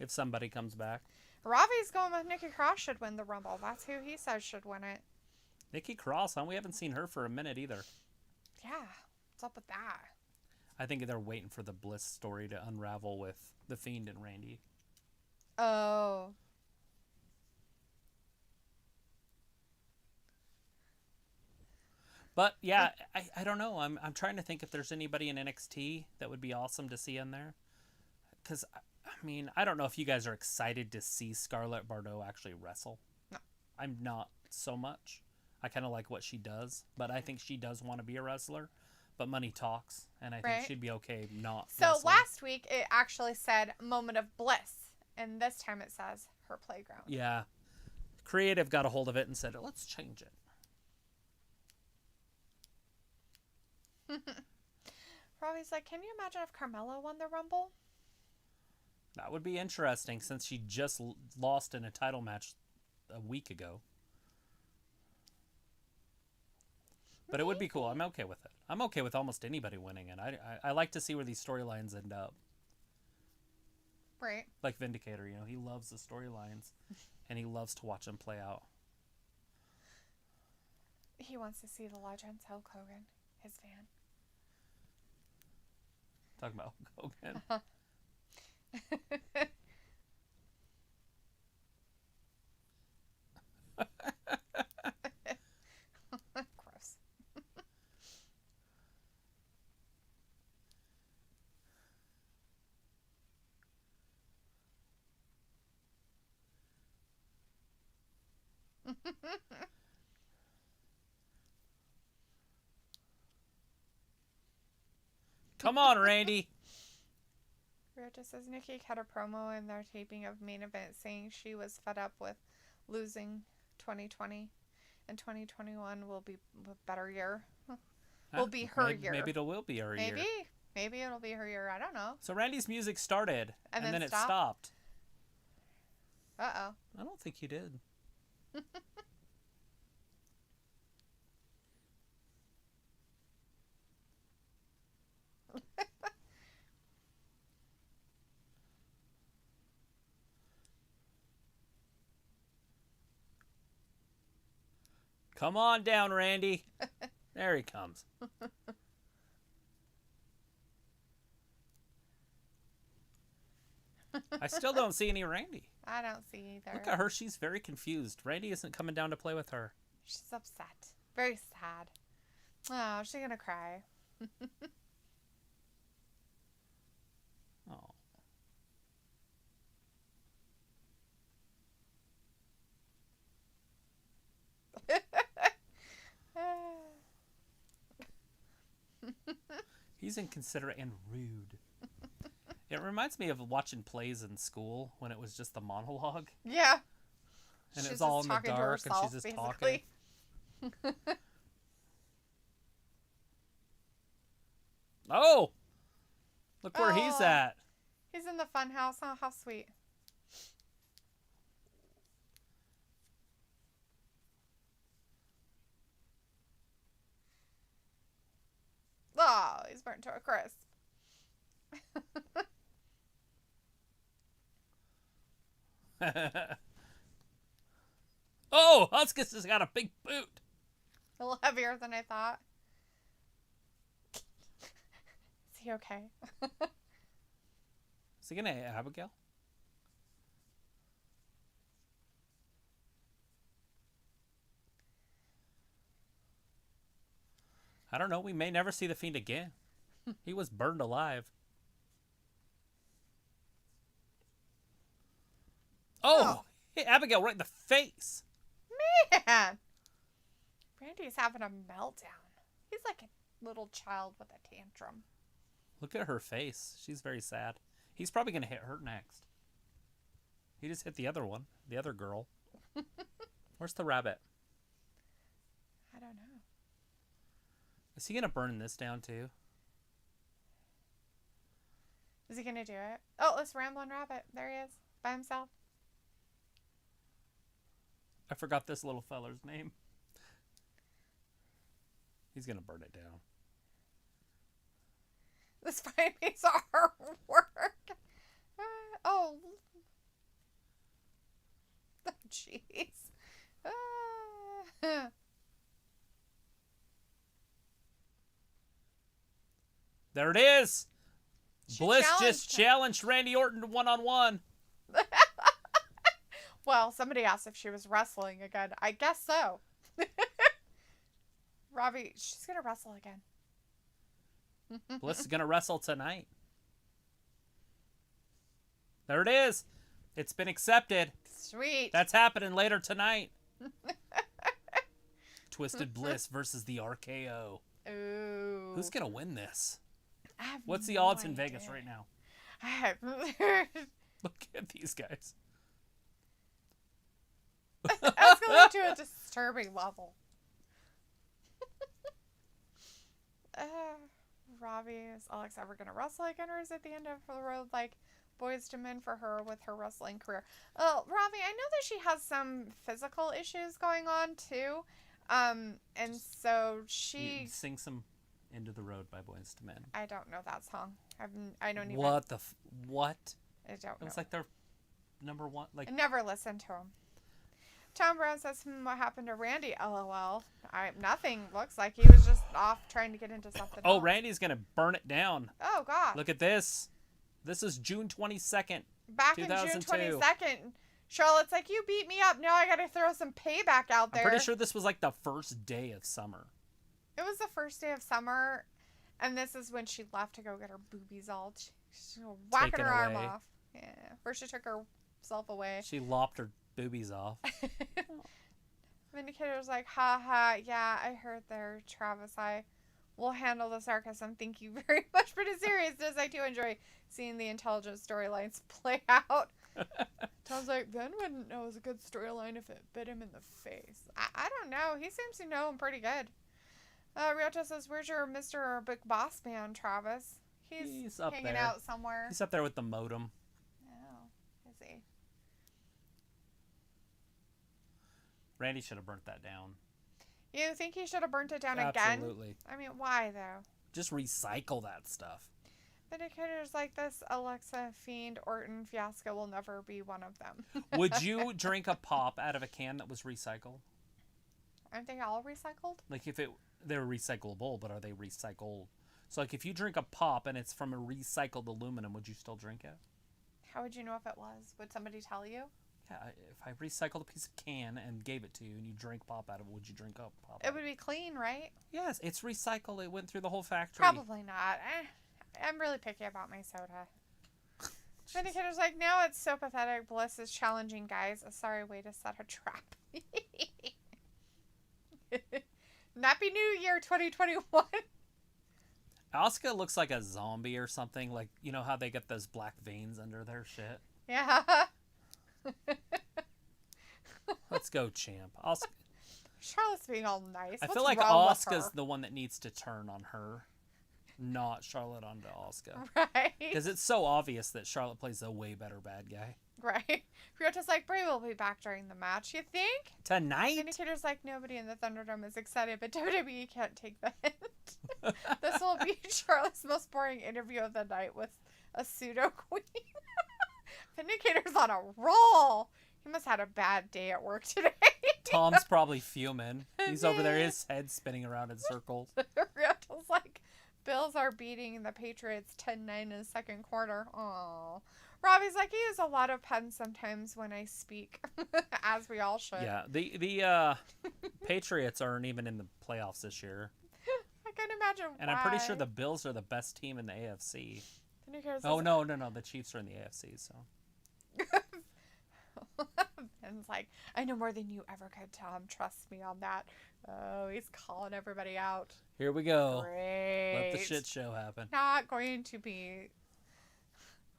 If somebody comes back.
Ravi's going with Nikki Cross should win the Rumble. That's who he says should win it.
Nikki Cross, huh? We haven't seen her for a minute either.
Yeah. What's up with that?
I think they're waiting for the Bliss story to unravel with The Fiend and Randy.
Oh.
But yeah, I don't know. I'm trying to think if there's anybody in NXT that would be awesome to see in there. Because, I mean, I don't know if you guys are excited to see Scarlett Bordeaux actually wrestle.
No.
I'm not so much. I kind of like what she does, but I think she does want to be a wrestler. But money talks, and I think she'd be okay not wrestling.
Last week it actually said Moment of Bliss, and this time it says Her Playground.
Yeah. Creative got a hold of it and said, let's change it.
Robbie's like, can you imagine if Carmella won the Rumble?
That would be interesting since she just lost in a title match a week ago. But it would be cool. I'm okay with it. I'm okay with almost anybody winning it. I like to see where these storylines end up.
Right.
Like Vindicator, you know, he loves the storylines and he loves to watch them play out.
He wants to see the legends, Hulk Hogan, his fan.
Talking about Hulk Hogan.
Gross.
Come on, Randy.
Rita says Nikki cut a promo in their taping of Main Event saying she was fed up with losing 2020 and 2021 will be a better year. Will be her year.
Maybe it will be her year.
Maybe it'll be her year. I don't know.
So Randy's music started and then it stopped.
Uh-oh.
I don't think he did. Come on down, Randy. There he comes. I still don't see any Randy.
I don't see either.
Look at her. She's very confused. Randy isn't coming down to play with her.
She's upset. Very sad. Oh, she's going to cry.
Oh. He's inconsiderate and rude. It reminds me of watching plays in school when it was just the monologue.
Yeah.
And it was all in the dark and she's just
basically
talking. Oh! Look where he's at.
He's in the fun house. Oh, how sweet. Oh, he's burnt to a crisp.
Oh, Huskus has got a big boot.
A little heavier than I thought. Is he okay?
Is he going to hit Abigail? I don't know. We may never see the Fiend again. He was burned alive. Oh! Hit Abigail right in the face.
Man! Randy's having a meltdown. He's like a little child with a tantrum.
Look at her face. She's very sad. He's probably going to hit her next. He just hit the other one. The other girl. Where's the rabbit?
I don't know.
Is he going to burn this down too?
Is he going to do it? Oh, it's Ramblin' Rabbit. There he is. By himself.
I forgot this little feller's name. He's going to burn it down.
This fight makes our work. Oh. Jeez.
There it is. Bliss just
him.
challenged Randy Orton one-on-one.
Well, somebody asked if she was wrestling again. I guess so. Robbie, she's going to wrestle again.
Bliss is going to wrestle tonight. There it is. It's been accepted.
Sweet.
That's happening later tonight. Twisted Bliss versus the RKO.
Ooh.
Who's going to win this? What's
no
the odds
idea.
in Vegas right now? Look at these guys.
Escalate to a disturbing level. Robbie, is Alex ever going to wrestle again, or is it the end of the road like Boys to Men for her with her wrestling career? Oh, Robbie, I know that she has some physical issues going on too. And so she...
Sing some Into the Road by Boys to Men.
I don't know that song. I don't even...
What?
I don't know.
It was like their number one. Like
I never listened to him. Tom Brown says, what happened to Randy? LOL. Nothing. Looks like he was just off trying to get into something else.
Randy's going to burn it down.
Oh, God.
Look at this. This is June 22nd,
Back
2002.
in June 22nd, Charlotte's like, you beat me up. Now I got to throw some payback out there.
I'm pretty sure this was like the first day of summer.
It was the first day of summer, and this is when she left to go get her boobies all. She's whacking
Taken
her arm
away.
off. Yeah. First she took herself away.
She lopped her boobies off.
Vindicator's like, ha ha, yeah, I heard there, Travis. I will handle the sarcasm. Thank you very much for the seriousness. I do enjoy seeing the intelligent storylines play out. Tom's like, Ben wouldn't know it was a good storyline if it bit him in the face. I don't know. He seems to know him pretty good. Ryota says, where's your Mr. Big Boss Man, Travis? He's
up
hanging
there.
out somewhere.
He's up there with the modem.
Oh, is he?
Randy should have burnt that down.
You think he should have burnt it down again?
Absolutely.
I mean, why, though?
Just recycle that stuff.
Vindicator's like, this Alexa Fiend Orton fiasco will never be one of them.
Would you drink a pop out of a can that was recycled?
Aren't they all recycled?
Like if they're recyclable, but are they recycled? So like if you drink a pop and it's from a recycled aluminum, would you still drink it?
How would you know if it was? Would somebody tell you?
Yeah, if I recycled a piece of can and gave it to you and you drink pop out of it, would you drink a pop?
It would be clean, right?
Yes, it's recycled. It went through the whole factory.
Probably not. I'm really picky about my soda. Vindicator's like, now it's so pathetic. Bliss is challenging guys. A sorry way to set a trap. Happy New Year 2021.
Asuka looks like a zombie or something. Like, you know how they get those black veins under their shit?
Yeah.
Let's go, champ. Asuka.
Charlotte's being all nice.
I
What's
feel like
wrong with
Asuka's
her?
the one that needs to turn on her, not Charlotte onto Asuka.
Right.
Because it's so obvious that Charlotte plays a way better bad guy.
Right. Ryota's like, Bray will be back during the match. You think?
Tonight?
Vindicator's like, nobody in the Thunderdome is excited, but WWE can't take the hint. This will be Charlotte's most boring interview of the night with a pseudo queen. Vindicator's on a roll. He must have had a bad day at work today.
Tom's probably fuming. He's over there, his head spinning around in circles.
Ryota's like, Bills are beating the Patriots 10-9 in the second quarter. Aww. Robbie's like, I use a lot of puns sometimes when I speak, as we all should.
Yeah, the Patriots aren't even in the playoffs this year.
I can imagine why.
And I'm pretty sure the Bills are the best team in the AFC. Oh, no, the Chiefs are in the AFC, so.
Ben's like, I know more than you ever could, Tom. Trust me on that. Oh, he's calling everybody out.
Here we go.
Great.
Let the shit show happen.
Not going to be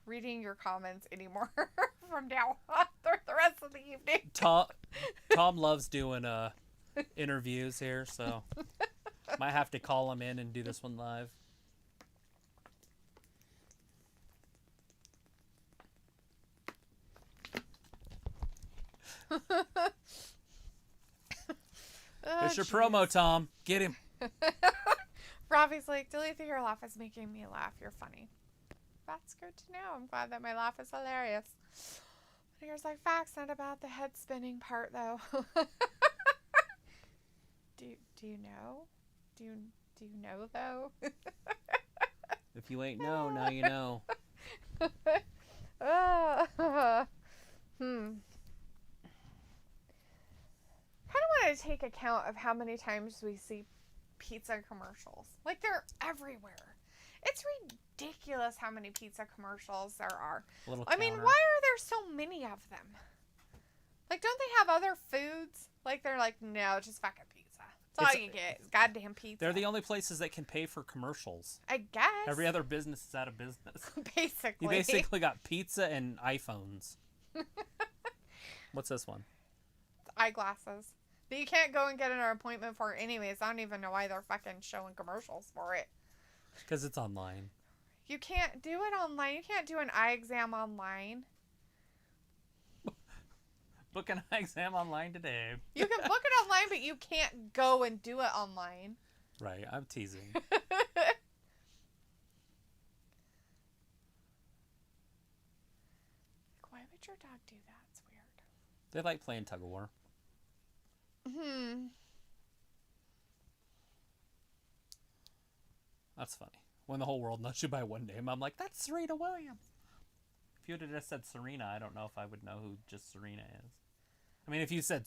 reading your comments anymore from now on for the rest of the evening.
Tom loves doing interviews here, so might have to call him in and do this one live. Here's your promo, Tom. Get him.
Robbie's like, Dalethea, your laugh is making me laugh. You're funny. That's good to know. I'm glad that my laugh is hilarious. Here's like, facts, not about the head spinning part, though. Do you know? Do you know, though?
If you ain't know, now you know.
Kind of want to take account of how many times we see pizza commercials. Like, they're everywhere. It's ridiculous how many pizza commercials there are. I mean, why are there so many of them? Like, don't they have other foods? Like, they're like, no, just fucking pizza. That's all you get is goddamn pizza.
They're the only places that can pay for commercials.
I guess.
Every other business is out of business.
Basically.
You basically got pizza and iPhones. What's this one?
It's eyeglasses. But you can't go and get an appointment for it anyways. I don't even know why they're fucking showing commercials for it.
Because it's online.
You can't do it online. You can't do an eye exam online.
Book an eye exam online today.
You can book it online, but you can't go and do it online.
Right, I'm teasing.
Why would your dog do that? It's weird.
They like playing tug of war. That's funny. When the whole world knows you by one name, I'm like, that's Serena Williams. If you would have just said Serena, I don't know if I would know who just Serena is. I mean, if you said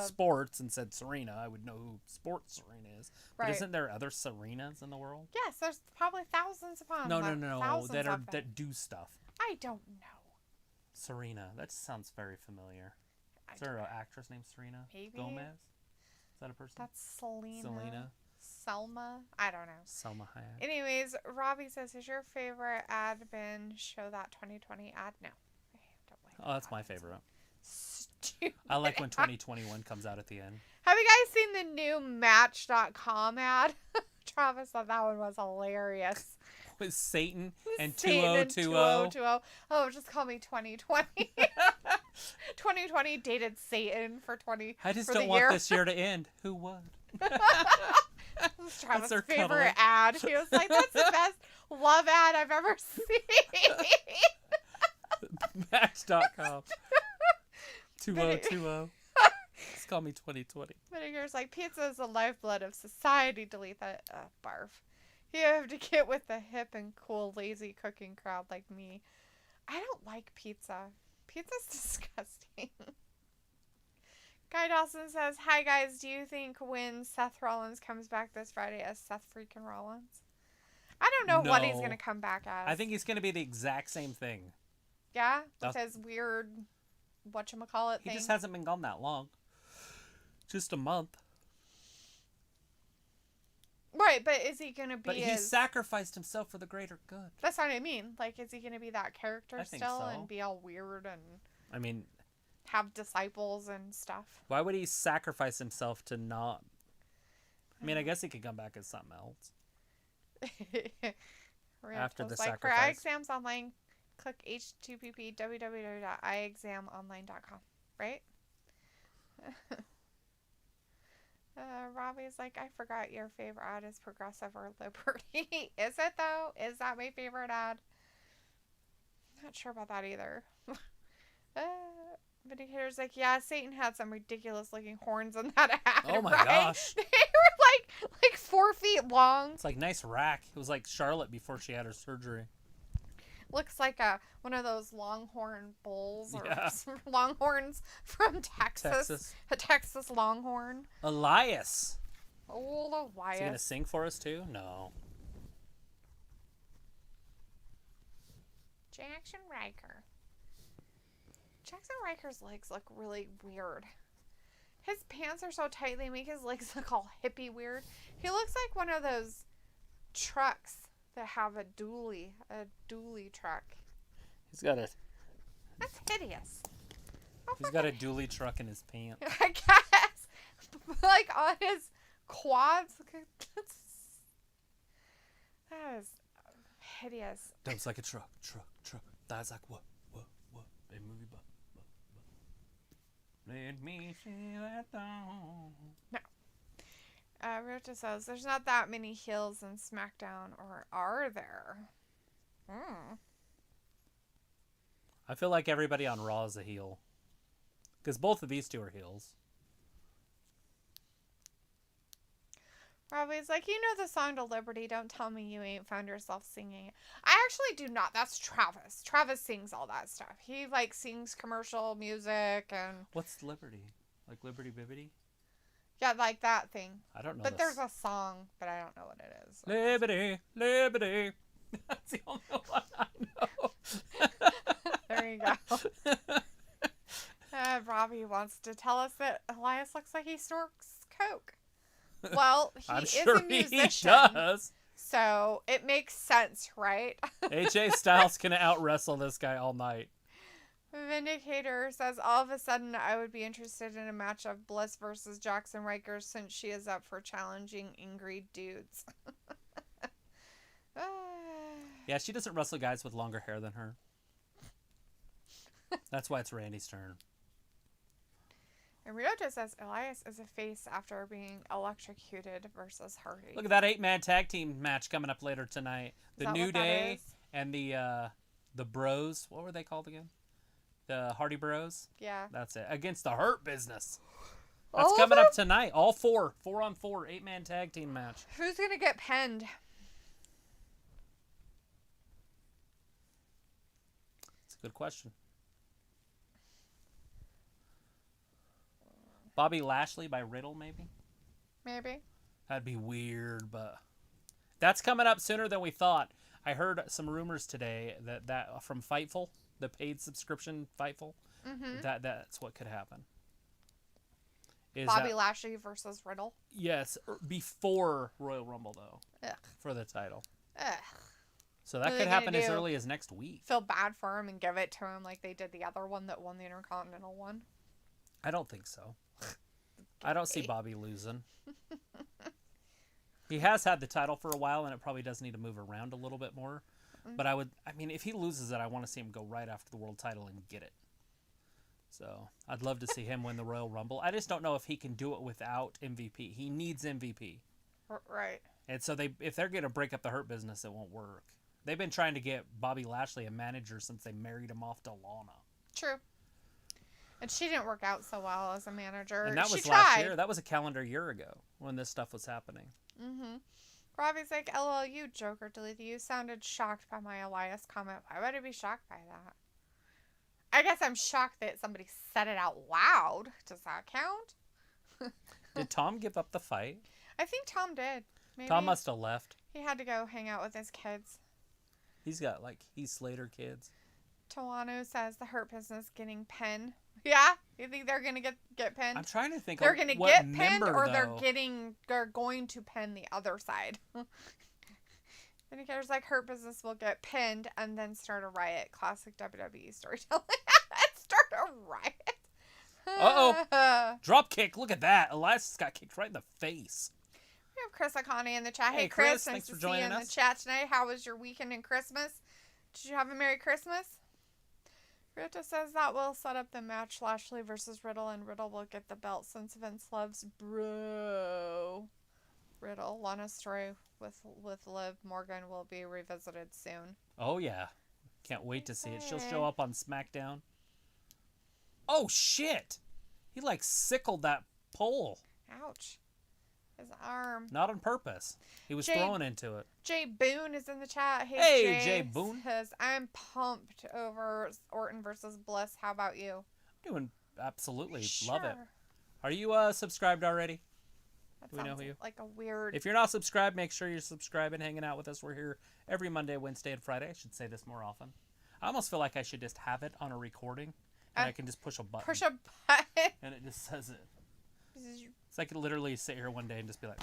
sports and said Serena, I would know who sports Serena is. But isn't there other Serenas in the world?
Yes, there's probably thousands of them.
No. That do stuff.
I don't know.
Serena. That just sounds very familiar. Is there an actress named Serena Gomez? Is that a person?
That's Selena. Selma? I don't know.
Selma Hayek.
Anyways, Robbie says, has your favorite ad been Show That 2020 ad? No. I don't like
Oh, that's my favorite.
Stupid.
I like when 2021 comes out at the end.
Have you guys seen the new Match.com ad? Travis thought that one was hilarious.
With Satan and
Satan
2020.
Oh, just call me 2020. 2020 dated Satan for 20.
I just
for
don't want this year to end. Who would?
That's Travis' favorite ad. He was like, that's the best love ad I've ever seen.
Match.com. 2020. Just call me 2020.
Vinegar's like, pizza is the lifeblood of society. Dalethea. Barf. You have to get with the hip and cool, lazy cooking crowd like me. I don't like pizza. Pizza's disgusting. Guy Dawson says, hi guys, do you think when Seth Rollins comes back this Friday as Seth freaking Rollins? I don't know what he's going to come back as.
I think he's going to be the exact same thing.
Yeah? With his weird whatchamacallit thing?
He just hasn't been gone that long. Just a month.
Right, but is he going to be
But he sacrificed himself for the greater good.
That's what I mean. Like, is he going to be that character
I think
still
so.
and be all weird and...
I mean...
have disciples and stuff?
Why would he sacrifice himself to not... I mean, I guess he could come back as something else. After the sacrifice.
For eye exams online, click http www.eyeexamonline.com. Right? Robbie's like, I forgot your favorite ad is Progressive or Liberty. Is it though? Is that my favorite ad? Not sure about that either. Vindicator's like, yeah, Satan had some ridiculous looking horns in that ad.
Oh my
right?
gosh.
They were like 4 feet long.
It's like nice rack. It was like Charlotte before she had her surgery.
Looks like one of those longhorn bulls or
Yeah.
longhorns from Texas. A Texas longhorn.
Elias.
Old Elias.
Is he going to sing for us too? No.
Jackson Riker. Jackson Riker's legs look really weird. His pants are so tight they make his legs look all hippie weird. He looks like one of those trucks that have a dually truck.
He's got a...
That's hideous.
He's got a dually truck in his pants.
I guess. Like on his quads. That is hideous.
Dumps like a truck. Thighs like what? A movie butt. Let me see that down.
No. Rota says, there's not that many heels in SmackDown, or are there?
I feel like everybody on Raw is a heel. Because both of these two are heels.
Robbie's like, you know the song to Liberty. Don't tell me you ain't found yourself singing it. I actually do not. That's Travis. Travis sings all that stuff. He, sings commercial music and...
What's Liberty? Like Liberty Bibbity?
Yeah, like that thing.
I don't know.
But there's a song, but I don't know what it is.
Liberty. That's the only one I know.
There you go. Robbie wants to tell us that Elias looks like he snorts coke. Well, he is a musician.
He does.
So it makes sense, right?
AJ Styles can out-wrestle this guy all night.
Vindicator says, all of a sudden I would be interested in a match of Bliss versus Jackson Riker since she is up for challenging angry dudes.
Yeah, she doesn't wrestle guys with longer hair than her. That's why it's Randy's turn.
And Ryota says Elias is a face after being electrocuted versus Hardy.
Look at that 8-man tag team match coming up later tonight. The New Day and the Bros. What were they called again? The Hardy Bros?
Yeah.
That's it. Against the Hurt Business. That's coming up tonight. All 4. 4-on-4. 8-man tag team match.
Who's going to get pinned?
That's a good question. Bobby Lashley by Riddle, maybe?
Maybe.
That'd be weird, but that's coming up sooner than we thought. I heard some rumors today that from Fightful, the paid subscription Fightful, that's what could happen.
Bobby Lashley versus Riddle?
Yes, before Royal Rumble, though.
Ugh.
For the title.
Ugh.
So that could happen as early as next week.
Feel bad for him and give it to him like they did the other one that won the Intercontinental one?
I don't think so. I don't see Bobby losing. He has had the title for a while, and it probably does need to move around a little bit more. But if he loses it, I want to see him go right after the world title and get it. So I'd love to see him win the Royal Rumble. I just don't know if he can do it without MVP. He needs MVP.
Right.
And so if they're going to break up the Hurt Business, it won't work. They've been trying to get Bobby Lashley a manager since they married him off to Lana.
True. And she didn't work out so well as a manager.
And that was last year. That was a calendar year ago when this stuff was happening.
Mm-hmm. Robbie's like, LOL, you joker, Dalethea. You sounded shocked by my Elias comment. Why would I be shocked by that? I guess I'm shocked that somebody said it out loud. Does that count?
Did Tom give up the fight?
I think Tom did. Maybe
Tom must have left.
He had to go hang out with his kids.
He's got, Heath Slater kids.
Tawanu says the Hurt Business getting pinned. Yeah? You think they're going to get pinned?
I'm trying to think
they're
of
gonna
what
get
member,
pinned or
though.
they're going to pin the other side. And he cares like Hurt Business will get pinned and then start a riot. Classic WWE storytelling. Start a riot.
Uh-oh. Drop kick. Look at that. Elias just got kicked right in the face.
We have Chris Akane in the chat. Hey,
Chris,
nice
thanks
to
for
see you
joining
in
us.
the chat tonight. How was your weekend and Christmas? Did you have a Merry Christmas? Rita says that will set up the match Lashley versus Riddle, and Riddle will get the belt since Vince loves bro. Riddle. Lana's story with Liv Morgan will be revisited soon.
Oh, yeah. Can't wait to see it. She'll show up on SmackDown. Oh, shit. He, sickled that pole.
Ouch. His arm.
Not on purpose. He was thrown into it.
Jay Boone is in the chat.
Hey, Jay Boone.
Says, I'm pumped over Orton versus Bliss. How about you?
Doing absolutely.
Sure.
Love it. Are you subscribed already?
That
Do we know
sounds
who you?
like a weird...
If you're not subscribed, make sure you're subscribing, hanging out with us. We're here every Monday, Wednesday, and Friday. I should say this more often. I almost feel like I should just have it on a recording, and I can just push a button.
Push a button.
And it just says it. So I could literally sit here one day and just be like...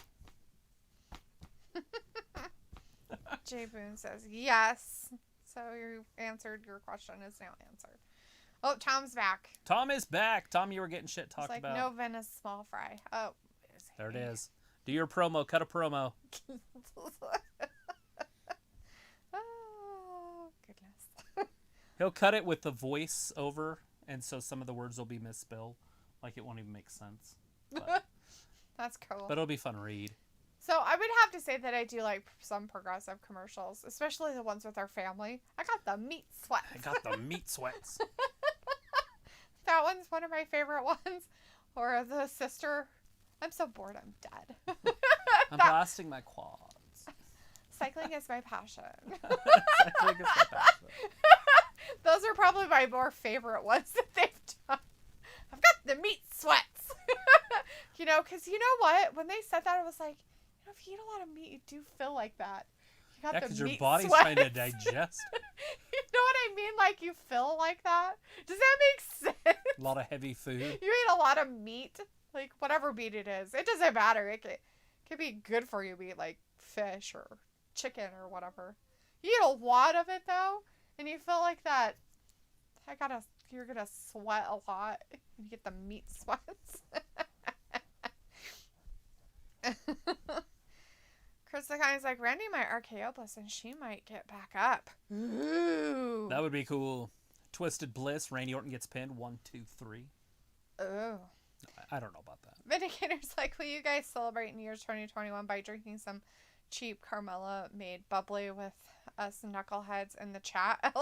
Jay Boone says, yes. So you answered. Your question is now answered. Oh, Tom's back.
Tom is back. Tom, you were getting shit talked
It's like
about.
no Venice small fry. Oh.
There it is. Do your promo. Cut a promo.
Oh, goodness.
He'll cut it with the voice over, and so some of the words will be misspelled. It won't even make sense. But,
that's cool.
But it'll be fun to read.
So I would have to say that I do like some progressive commercials, especially the ones with our family. I got the meat sweats.
I got the meat sweats.
That one's one of my favorite ones. Or the sister. I'm so bored, I'm dead.
I'm blasting my quads.
Cycling is my passion.
Cycling is my passion.
Those are probably my more favorite ones that they've done. I've got the meat sweats. Because you know what? When they said that, I was like, if you eat a lot of meat, you do feel like that. You got the
because your
meat
body's
sweats.
trying to digest.
You know what I mean? You feel like that? Does that make sense?
A lot of heavy food.
You eat a lot of meat. Whatever meat it is. It doesn't matter. It can be good for you to eat, fish or chicken or whatever. You eat a lot of it, though, and you feel like that. You're gonna sweat a lot. You get the meat sweats. Chris the guy's like, Randy might RKO Bliss and she might get back up. Ooh.
That would be cool. Twisted Bliss. Randy Orton gets pinned. 1, 2, 3.
Oh.
I don't know about that.
Vindicator's like, will you guys celebrate New Year's 2021 by drinking some cheap Carmella made bubbly with us knuckleheads in the chat?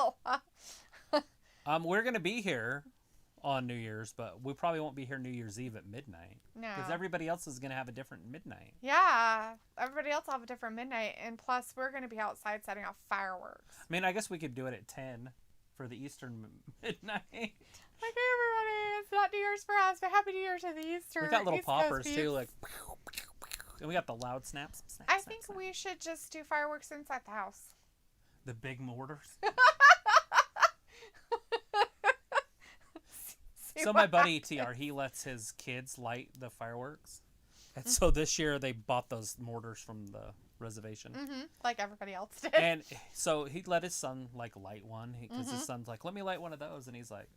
We're going to be here on New Year's, but we probably won't be here New Year's Eve at midnight.
No.
Because everybody else is going to have a different midnight.
Yeah. Everybody else will have a different midnight. And plus, we're going to be outside setting off fireworks.
I mean, I guess we could do it at 10 for the Eastern midnight.
Like, hey, everybody, it's not New Year's for us, but Happy New Year to the Eastern.
We got little
East Coast
poppers,
peeps.
too, like... And we got the loud snaps.
I think we should just do fireworks inside the house.
The big mortars. So my buddy TR, he lets his kids light the fireworks. And so this year they bought those mortars from the reservation.
Mm-hmm. Like everybody else did.
And so he let his son like light one because his son's like, let me light one of those. And he's like,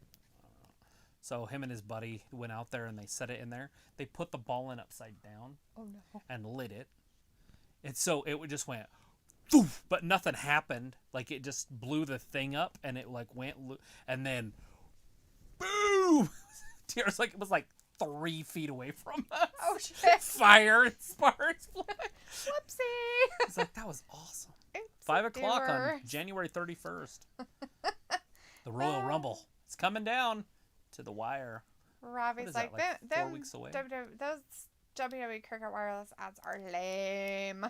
so him and his buddy went out there and they set it in there. They put the ball in upside down and lit it. And so it just went, poof, but nothing happened. Like it just blew the thing up and it like went, and then boom! Tears like it was like 3 feet away from us.
Oh shit!
Fire and sparks flying.
Whoopsie!
It's like that was awesome.
It's
5 o'clock on
doers.
January 31st. The Royal Rumble. It's coming down to the wire.
Robbie's
is
like,
that, 4
them
weeks away?
those WWE Cricket Wireless ads are lame.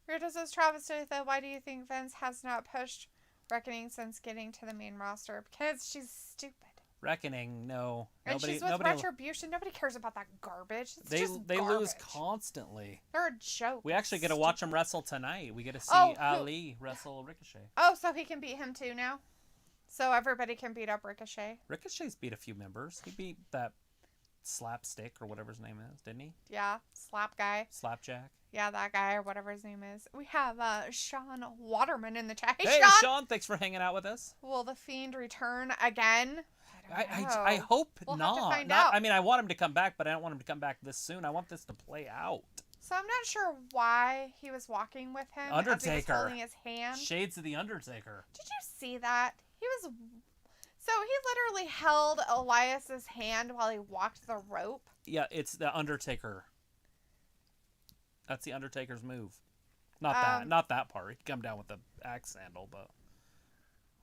Rita says, Travis Dalethea, why do you think Vince has not pushed Reckoning since getting to the main roster? Because she's stupid.
Reckoning, no.
And she's with Retribution. Nobody cares about that garbage. It's
They
just
lose
garbage.
Constantly.
They're a joke.
We actually get to watch them wrestle tonight. We get to see Ali wrestle Ricochet.
Oh, so he can beat him too now? So everybody can beat up Ricochet?
Ricochet's beat a few members. He beat that Slapstick or whatever his name is, didn't he?
Yeah, Slap Guy.
Slapjack.
Yeah, that guy or whatever his name is. We have Sean Waterman in the chat.
Hey,
Sean!
Sean, thanks for hanging out with us.
Will the Fiend return again?
I hope
we'll
not.
Have to find out.
I mean, I want him to come back, but I don't want him to come back this soon. I want this to play out.
So I'm not sure why he was walking with him.
Undertaker.
As he was holding his hand.
Shades of the Undertaker.
Did you see that? So he literally held Elias's hand while he walked the rope.
Yeah, it's the Undertaker. That's the Undertaker's move. Not that part. He come down with the axe handle, but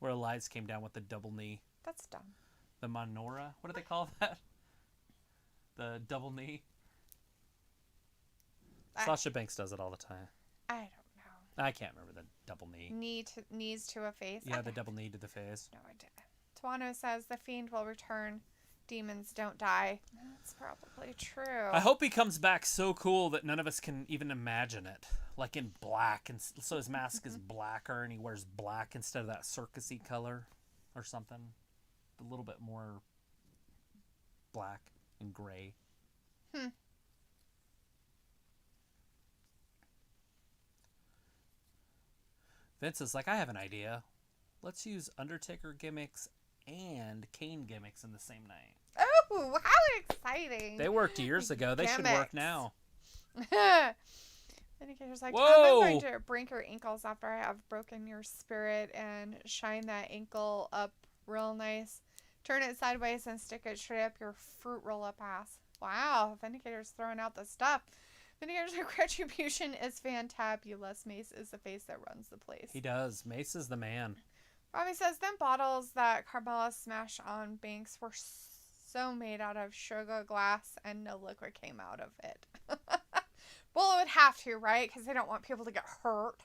where Elias came down with the double knee.
That's dumb.
The Menorah? What do they call that? The double knee? Sasha Banks does it all the time.
I don't know.
I can't remember the double knee.
Knees to a face?
Yeah, the double knee to the face.
No idea. Tuano says the Fiend will return. Demons don't die. That's probably true.
I hope he comes back so cool that none of us can even imagine it. Like in black. And so his mask is blacker and he wears black instead of that circusy color or something. A little bit more black and gray. Vince is like, I have an idea. Let's use Undertaker gimmicks and Kane gimmicks in the same night.
Oh, how exciting.
They worked years ago. They should work now.
Indicator's like,
whoa!
I'm going to break your ankles after I have broken your spirit and shine that ankle up real nice. Turn it sideways and stick it straight up your fruit roll-up ass. Wow, Vindicator's throwing out the stuff. Vindicator's like, Retribution is fantabulous. Mace is the face that runs the place.
He does. Mace is the man.
Robbie says, them bottles that Carmella smashed on Banks were so made out of sugar glass and no liquid came out of it. Well, it would have to, right? Because they don't want people to get hurt.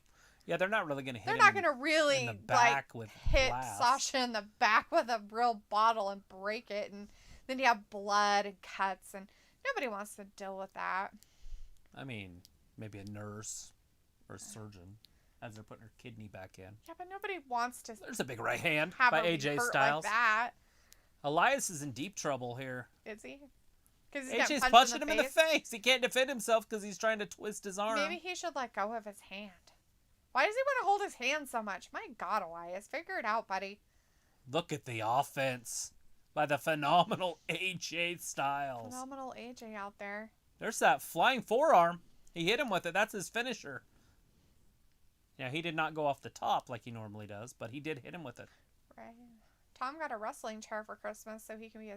Yeah, they're not really going to hit him.
They're not going to really
in the back with
hit
glass.
Sasha in the back with a real bottle and break it. And then you have blood and cuts. And nobody wants to deal with that.
I mean, maybe a nurse or a surgeon as they're putting her kidney back in.
Yeah, but nobody wants to.
There's a big right hand
have
by
her be
AJ
hurt
Styles.
Like that.
Elias is in deep trouble here.
Is he? Because
AJ's punching him in the face. He can't defend himself because he's trying to twist his arm.
Maybe he should let go of his hand. Why does he want to hold his hand so much? My God, Elias, figure it out, buddy.
Look at the offense by the phenomenal AJ Styles.
Phenomenal AJ out there.
There's that flying forearm. He hit him with it. That's his finisher. Yeah, he did not go off the top like he normally does, but he did hit him with it.
Right. Tom got a wrestling chair for Christmas, so he can be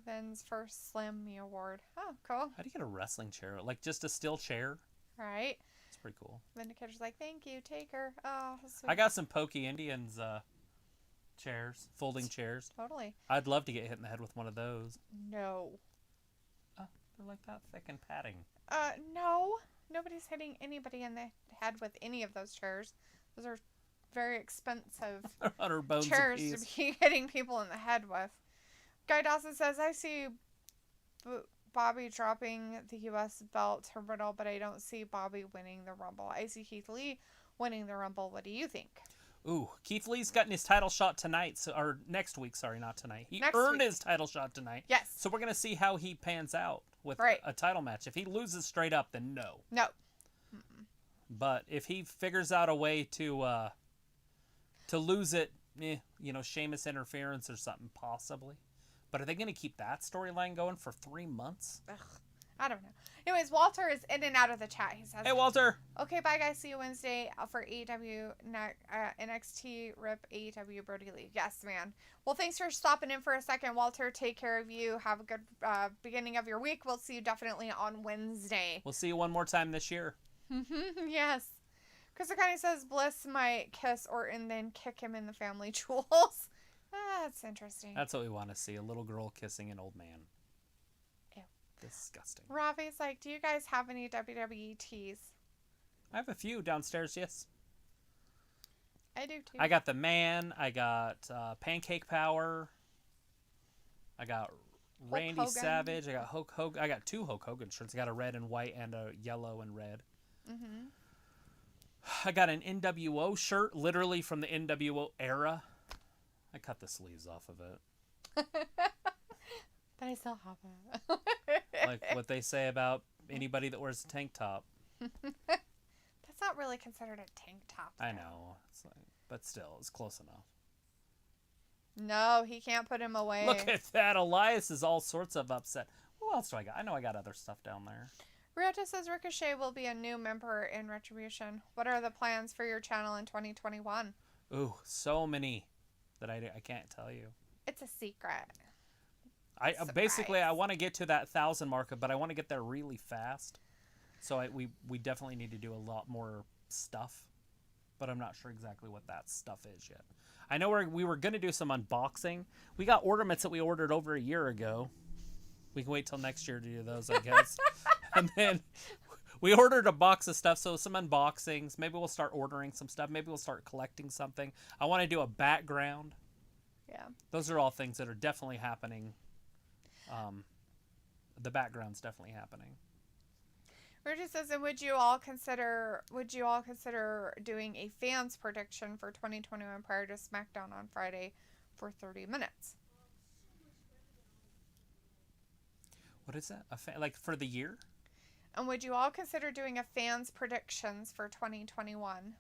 Vin's first Slam Me award. Oh, cool.
How do you get a wrestling chair? Like just a steel chair?
Right.
It's pretty cool.
Vindicator's like, thank you, take her. Oh, sweet.
I got some Pokey Indians chairs, folding chairs.
Totally.
I'd love to get hit in the head with one of those.
No.
They're like that thick and padding.
No. Nobody's hitting anybody in the head with any of those chairs. Those are very expensive
100 bones
chairs
apiece.
to be hitting people in the head with. Guy Dawson says, I see Bobby dropping the U.S. belt to Riddle, but I don't see Bobby winning the Rumble. I see Keith Lee winning the Rumble. What do you think?
Ooh, Keith Lee's gotten his title shot tonight, or next week, sorry, not tonight. He
Next
earned
week.
his title shot tonight.
Yes.
So we're going to see how he pans out with
Right.
a title match. If he loses straight up, then no.
No.
But if he figures out a way to lose it, Sheamus interference or something, possibly. But are they going to keep that storyline going for 3 months?
Ugh, I don't know. Anyways, Walter is in and out of the chat. He says,
Hey, Walter.
okay, bye, guys. See you Wednesday for AEW NXT Rip AEW Brody Lee. Yes, man. Well, thanks for stopping in for a second, Walter. Take care of you. Have a good beginning of your week. We'll see you definitely on Wednesday.
We'll see you one more time this year.
Yes. Krista Connie says Bliss might kiss Orton, then kick him in the family jewels. That's interesting.
That's what we want to see. A little girl kissing an old man.
Ew.
Disgusting.
Ravi's like, do you guys have any WWE teas?
I have a few downstairs, yes.
I do too.
I got the Man. I got Pancake Power. I got Randy
Hogan.
Savage. I got Hulk Hogan. I got 2 Hulk Hogan shirts. I got a red and white and a yellow and red.
Mm-hmm.
I got an NWO shirt, literally from the NWO era. I cut the sleeves off of it.
But I still have it.
Like what they say about anybody that wears a tank top.
That's not really considered a tank top.
I
though.
know. It's like, but still, it's close enough.
No, he can't put him away.
Look at that. Elias is all sorts of upset. Who else do I got? I know I got other stuff down there.
Ryota says Ricochet will be a new member in Retribution. What are the plans for your channel in 2021?
Ooh, so many that I can't tell you.
It's a secret.
I
Surprise.
basically I want to get to that 1,000 marker, but I want to get there really fast. So we definitely need to do a lot more stuff, but I'm not sure exactly what that stuff is yet. I know we were gonna do some unboxing. We got ornaments that we ordered over a year ago. We can wait till next year to do those, I guess. And then we ordered a box of stuff, so some unboxings. Maybe we'll start ordering some stuff. Maybe we'll start collecting something. I want to do a background.
Yeah.
Those are all things that are definitely happening. The background's definitely happening.
Richard says, and would you all consider doing a fans prediction for 2021 prior to SmackDown on Friday for 30 minutes?
What is that? Like for the year?
And would you all consider doing a fans predictions for 2021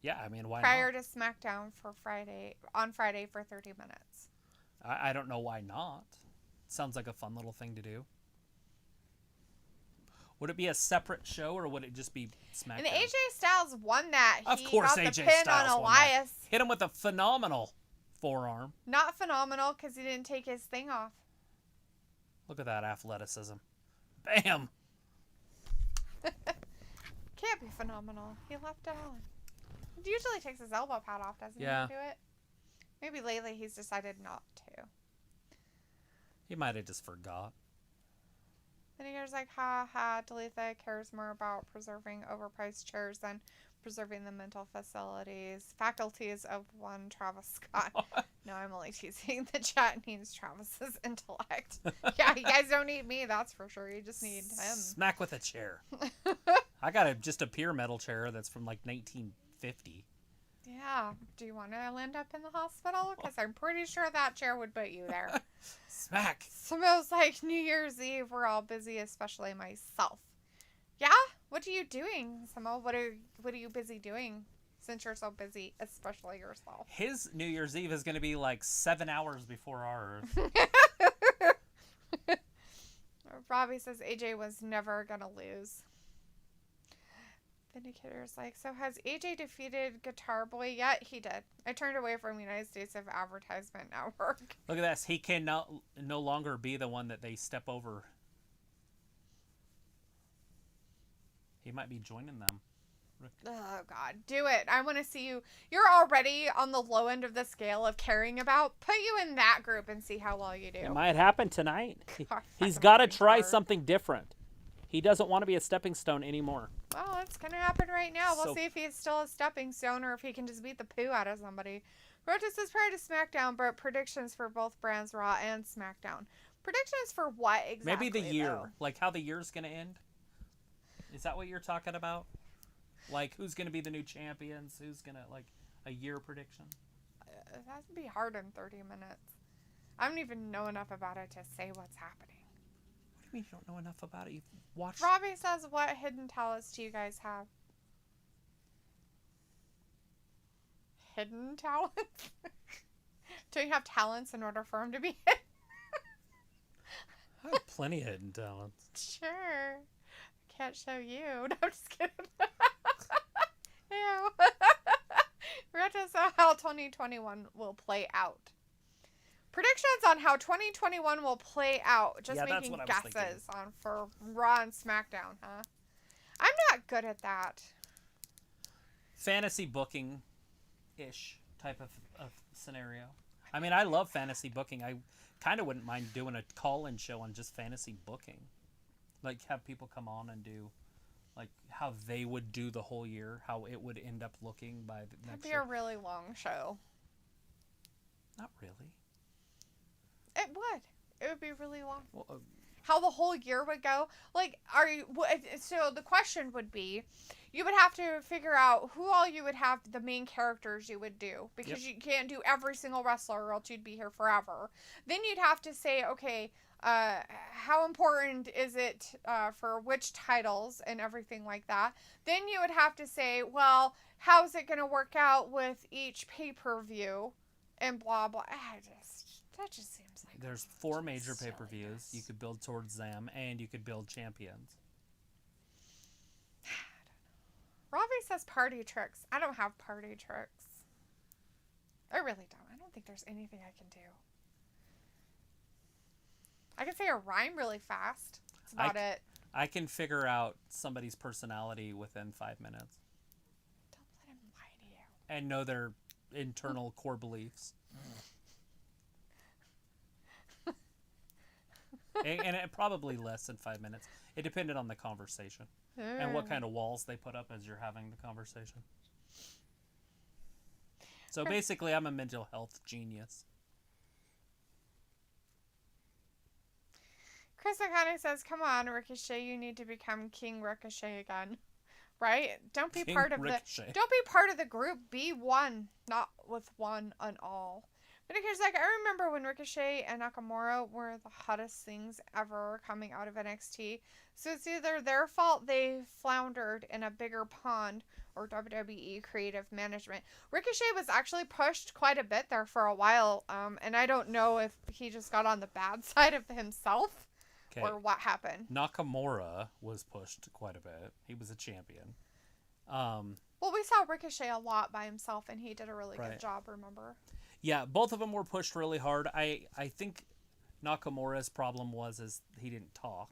Yeah, I mean, why
prior
not?
to SmackDown for Friday for 30 minutes?
I don't know why not. Sounds like a fun little thing to do. Would it be a separate show or would it just be SmackDown?
And AJ Styles won that.
Of
He
course,
got
AJ
the pin
Styles
on
won that.
Elias.
Hit him with a phenomenal forearm.
Not phenomenal because he didn't take his thing off.
Look at that athleticism. Bam!
Can't be phenomenal. He left it on. He usually takes his elbow pad off, doesn't
Yeah.
he, to do it? Maybe lately he's decided not to.
He might have just forgot.
Then he goes like, ha ha, Dalethea cares more about preserving overpriced chairs than preserving the mental faculties of one Travis Scott. No, I'm only teasing. The chat needs Travis's intellect. Yeah, you guys don't need me, that's for sure. You just need him.
Smack with a chair. I got just a pure metal chair that's from like 1950.
Yeah. Do you want to end up in the hospital? Because I'm pretty sure that chair would put you there.
Smack.
Smells like New Year's Eve. We're all busy, especially myself. Yeah? What are you doing, Samo? What are you busy doing since you're so busy, especially yourself?
His New Year's Eve is going to be like 7 hours before ours.
Robbie says AJ was never going to lose. Vindicator's like, so has AJ defeated Guitar Boy yet? He did. I turned away from United States of Advertisement Network.
Look at this. He can no longer be the one that they step over. He might be joining them.
Oh, God. Do it. I want to see you. You're already on the low end of the scale of caring about. Put you in that group and see how well you do.
It might happen tonight.
God,
He's got to
fucking
try
hard.
something different. He doesn't want to be a stepping stone anymore.
Well, it's going to happen right now. We'll
So-
see if he's still a stepping stone or if he can just beat the poo out of somebody. Rotus is prior to SmackDown, but predictions for both brands, Raw and SmackDown. Predictions for what exactly?
Maybe the year.
though?
Like how the year's going to end. Is that what you're talking about? Like who's going to be the new champions? Who's going to, like, a year prediction?
That'd be hard in 30 minutes. I don't even know enough about it to say what's happening.
What do you mean you don't know enough about it? You've watched...
Robbie says, what hidden talents do you guys have? Hidden talents? Do you have talents in order for them to be hidden?
I have plenty of hidden talents.
Sure. Can't show you. No, I'm just kidding. Ew. Retro saw how 2021 will play out. Predictions on how 2021 will play out. Just
Yeah, that's
making
what I was
guesses
thinking.
on for Raw and SmackDown, huh? I'm not good at that.
Fantasy booking-ish type of scenario. I mean, I love fantasy booking. I kind of wouldn't mind doing a call-in show on just fantasy booking. Like, have people come on and do, like, how they would do the whole year, how it would end up looking by the
That'd
next
be
year.
a really long show.
Not really.
It would. It would be really long.
Well,
How the whole year would go. Like, are you? So the question would be, you would have to figure out who all you would have the main characters you would do because you can't do every single wrestler or else you'd be here forever. Then you'd have to say, okay, how important is it for which titles and everything like that. Then you would have to say, well, how's it going to work out with each pay-per-view and blah blah. That just seems like
there's 4 major
silliness.
pay-per-views. You could build towards them, and you could build champions.
Robbie says party tricks. I don't have party tricks. I really don't. I don't think there's anything I can do. I can say a rhyme really fast. That's about it.
I can figure out somebody's personality within 5 minutes
Don't let him lie to you.
and know their internal core beliefs. and it probably less than 5 minutes. It depended on the conversation and what kind of walls they put up as you're having the conversation. So basically, I'm a mental health genius.
Chris Akane says, come on, Ricochet, you need to become King Ricochet again. Right? Don't be
King
part of
Ricochet.
Don't be part of the group. Be one, not with one and all. But it's like, I remember when Ricochet and Nakamura were the hottest things ever coming out of NXT. So it's either their fault they floundered in a bigger pond or WWE creative management. Ricochet was actually pushed quite a bit there for a while. And I don't know if he just got on the bad side of himself or what happened.
Nakamura was pushed quite a bit. He was a champion.
Well, we saw Ricochet a lot by himself, and he did a really
Right.
good job, remember?
Yeah, both of them were pushed really hard. I think Nakamura's problem is he didn't talk.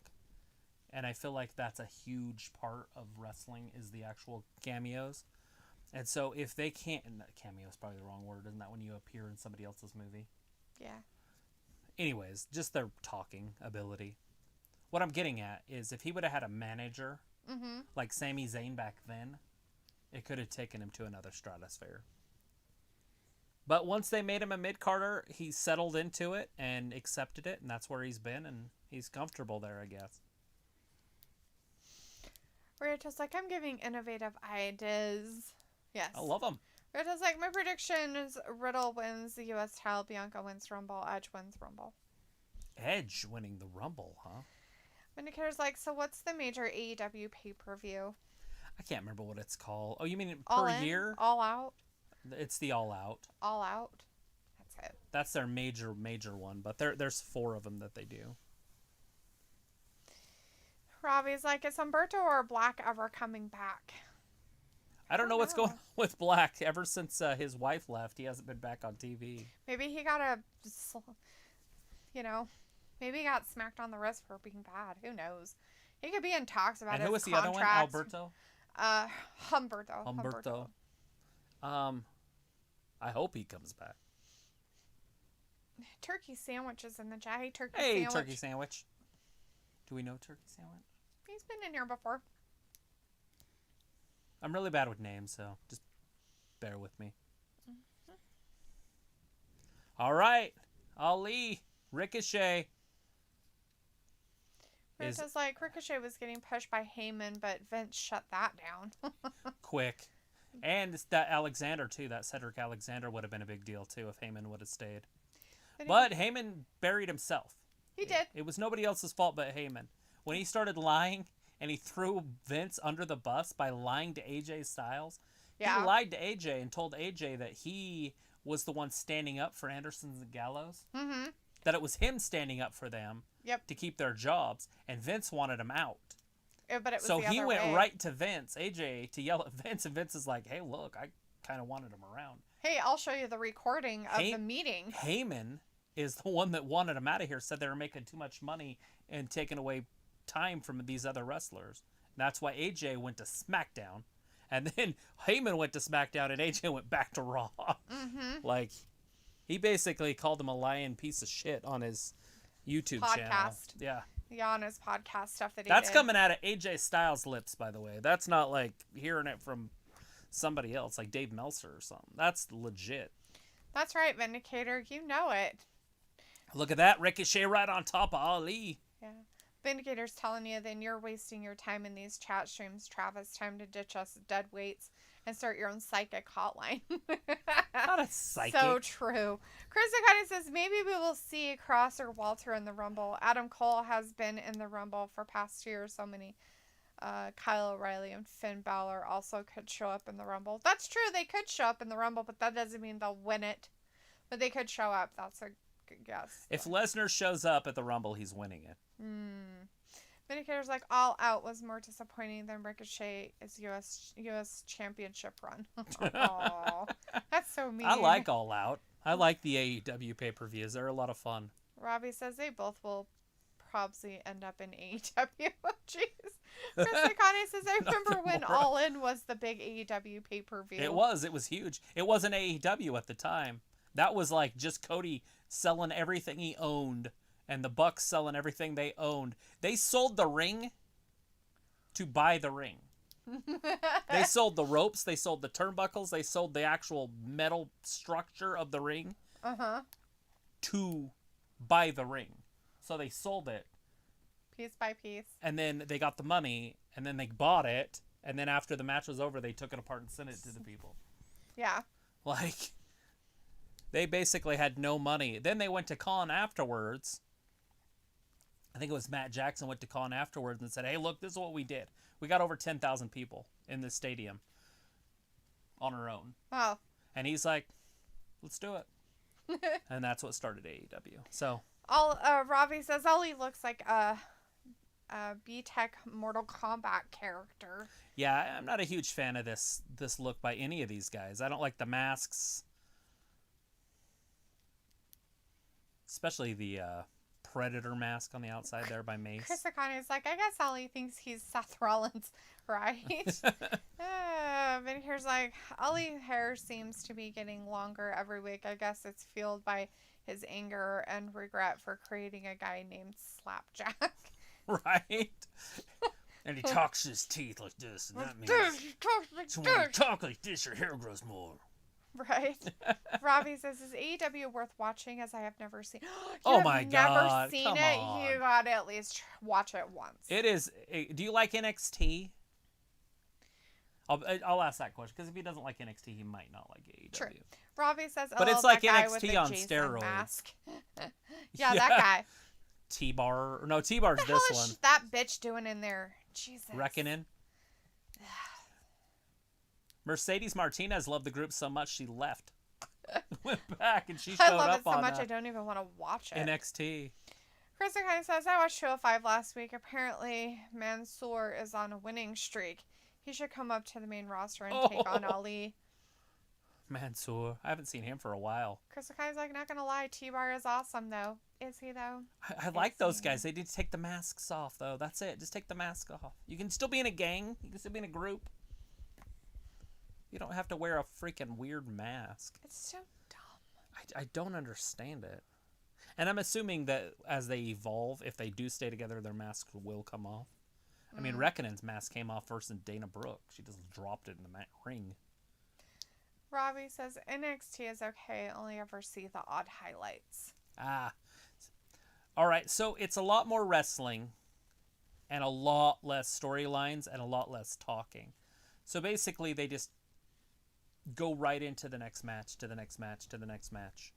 And I feel like that's a huge part of wrestling is the actual cameos. And so if they can't... Cameo is probably the wrong word. Isn't that when you appear in somebody else's movie?
Yeah.
Anyways, just their talking ability. What I'm getting at is if he would have had a manager, like Sami Zayn back then, it could have taken him to another stratosphere. But once they made him a mid-carder, he settled into it and accepted it, and that's where he's been, and he's comfortable there, I guess.
Rita's like, I'm giving innovative ideas. Yes.
I love him.
Rita's like, my prediction is Riddle wins the U.S. title, Bianca wins Rumble, Edge wins Rumble.
Edge winning the Rumble, huh?
Vindicator's like, so what's the major AEW pay-per-view?
I can't remember what it's called. Oh, you mean
All
per
in?
year?
All out?
It's the All Out.
All out? That's it.
That's their major one, but there's 4 of them that they do.
Robbie's like, is Humberto or Black ever coming back?
I don't know what's going on with Black. Ever since his wife left, he hasn't been back on TV.
Maybe he got maybe he got smacked on the wrist for being bad. Who knows? He could be in talks about
and
his
who was the
contracts.
other one? Alberto?
Humberto.
I hope he comes back.
Turkey sandwiches in the chat. Hey,
Hey, turkey sandwich. Do we know turkey sandwich?
He's been in here before.
I'm really bad with names, so just bear with me.
Mm-hmm.
All right. Ali, Ricochet.
It's like Ricochet was getting pushed by Heyman, but Vince shut that down.
Quick. And it's that Alexander, too. That Cedric Alexander would have been a big deal, too, if Heyman would have stayed. But Heyman buried himself.
He did.
It was nobody else's fault but Heyman. When he started lying and he threw Vince under the bus by lying to AJ Styles, he lied to AJ and told AJ that he was the one standing up for Anderson and Gallows.
Mm-hmm.
That it was him standing up for them to keep their jobs, and Vince wanted him out.
But it was
so
the
he
other
went
way.
right to Vince, AJ, to yell at Vince, and Vince is like, hey, look, I kind of wanted him around.
Hey, I'll show you the recording of the meeting.
Heyman is the one that wanted him out of here, said they were making too much money and taking away time from these other wrestlers. And that's why AJ went to SmackDown. And then Heyman went to SmackDown and AJ went back to Raw.
Mm-hmm.
Like, he basically called him a lying piece of shit on his YouTube channel. Yeah.
Yeah, on his podcast stuff that he
That's
did.
coming out of AJ Styles' lips, by the way. That's not like hearing it from somebody else, like Dave Meltzer or something. That's legit.
That's right, Vindicator. You know it.
Look at that. Ricochet right on top of Ali.
Yeah. Vindicator's telling you, then you're wasting your time in these chat streams, Travis. Time to ditch us dead weights and start your own psychic hotline.
Not a psychic.
So true. Chris Akane says, maybe we will see Cross or Walter in the Rumble. Adam Cole has been in the Rumble for past 2 years. So many. Kyle O'Reilly and Finn Balor also could show up in the Rumble. That's true. They could show up in the Rumble, but that doesn't mean they'll win it. But they could show up. That's a good guess.
If Lesnar shows up at the Rumble, he's winning it.
Vindicator's like, All Out was more disappointing than Ricochet's U.S. Championship run. Oh, that's so mean.
I like All Out. I like the AEW pay-per-views. They're a lot of fun.
Robbie says they both will probably end up in AEW. Jeez. Chris Akane says, I remember when All In was the big AEW pay-per-view.
It was huge. It wasn't AEW at the time. That was like just Cody selling everything he owned and the Bucks selling everything they owned. They sold the ring to buy the ring. They sold the ropes, they sold the turnbuckles, they sold the actual metal structure of the ring to buy the ring. So they sold it
piece by piece.
And then they got the money, and then they bought it, and then after the match was over, they took it apart and sent it to the people.
Yeah.
Like, they basically had no money. Then they went to Khan afterwards. I think it was Matt Jackson went to Khan afterwards and said, hey, look, this is what we did. We got over 10,000 people in this stadium on our own.
Wow.
And he's like, let's do it. And that's what started AEW. So
Ravi says Ollie looks like a B-Tech Mortal Kombat character.
Yeah, I'm not a huge fan of this look by any of these guys. I don't like the masks. Especially the Predator mask on the outside there by Mace.
Chris Akane is like, I guess Ollie thinks he's Seth Rollins, right? But here's like, Ollie hair seems to be getting longer every week. I guess it's fueled by his anger and regret for creating a guy named Slapjack.
Right? And he talks his teeth like this, and that means so when you talk like this, your hair grows more.
Right. Robbie says, is AEW worth watching as I have never seen?
Oh my God.
Never seen
Come
it?
on.
You gotta at least watch it once.
It is. Do you like NXT? I'll ask that question because if he doesn't like NXT, he might not like AEW.
True. Robbie says,
but it's like NXT on steroids.
Mask. yeah, that guy.
T-Bar. No, T-Bar's
What the
this
hell
one.
is that bitch doing in there? Jesus.
Reckoning. Mercedes Martinez loved the group so much she left. Went back and she showed
I love
up
it so
on
much I don't even want to watch it.
NXT.
Chris kind of says, I watched 205 last week. Apparently, Mansoor is on a winning streak. He should come up to the main roster and
Oh.
take on Ali.
Mansoor. I haven't seen him for a while.
Chris Sakai's like, not gonna lie, T-Bar is awesome though. Is he though?
I like those
he?
guys. They need to take the masks off, though. That's it. Just take the mask off. You can still be in a gang. You can still be in a group. You don't have to wear a freaking weird mask.
It's so dumb.
I don't understand it. And I'm assuming that as they evolve, if they do stay together, their masks will come off. I mean, Reckoning's mask came off first than Dana Brooke. She just dropped it in the ring.
Robbie says NXT is okay. Only ever see the odd highlights.
All right, so it's a lot more wrestling and a lot less storylines and a lot less talking. So basically, they just go right into the next match, to the next match, to the next match.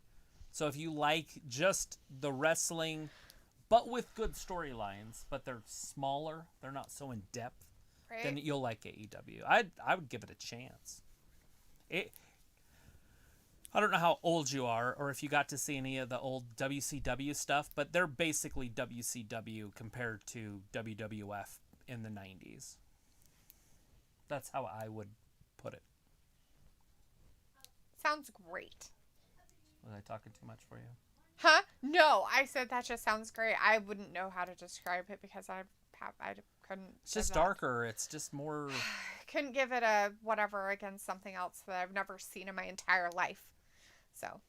So if you like just the wrestling, but with good storylines, but they're smaller, they're not so in depth,
Right?
then you'll like AEW. I would give it a chance. I don't know how old you are or if you got to see any of the old WCW stuff, but they're basically WCW compared to WWF in the 90s. That's how I would put it.
Sounds great.
Was I talking too much for you?
Huh? No, I said that just sounds great. I wouldn't know how to describe it because I couldn't.
It's just darker. It's just more...
Couldn't give it a whatever against something else that I've never seen in my entire life. So.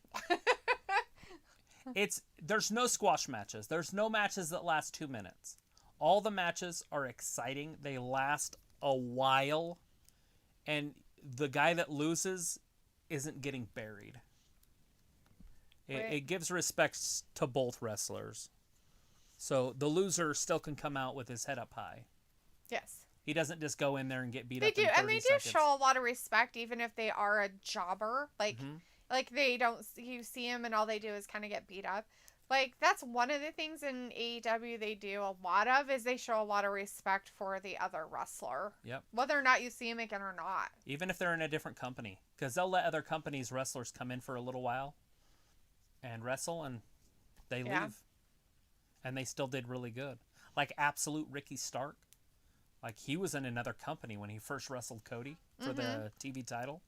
There's no squash matches. There's no matches that last 2 minutes. All the matches are exciting. They last a while. And the guy that loses isn't getting buried. It gives respect to both wrestlers. So the loser still can come out with his head up high.
Yes.
He doesn't just go in there and get beat
They
up
do,
in 30
and they
seconds.
do show a lot of respect, even if they are a jobber. Like,
Mm-hmm.
like they don't. You see them, and all they do is kind of get beat up. Like, that's one of the things in AEW they do a lot of, is they show a lot of respect for the other wrestler.
Yep.
Whether or not you see him again or not.
Even if they're in a different company. Because they'll let other companies' wrestlers come in for a little while and wrestle, and they leave. And they still did really good. Like Absolute Ricky Stark. Like, he was in another company when he first wrestled Cody for the TV title.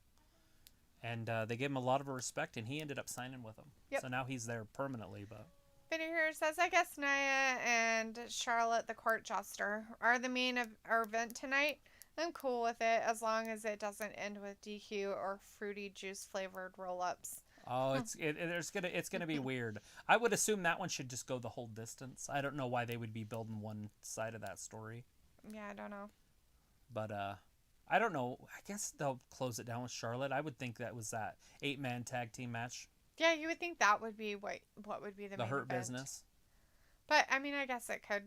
And they gave him a lot of respect, and he ended up signing with them.
Yep.
So now he's there permanently. But
Vinny here says, I guess Nia and Charlotte, the court jester, are the main event tonight. I'm cool with it as long as it doesn't end with DQ or fruity juice flavored roll-ups.
oh, it's gonna be weird. I would assume that one should just go the whole distance. I don't know why they would be building one side of that story.
Yeah, I don't know.
But I don't know. I guess they'll close it down with Charlotte. I would think that was that 8-man tag team match.
Yeah, you would think that would be what would be the main
Hurt
event.
Business.
But I mean, I guess it could.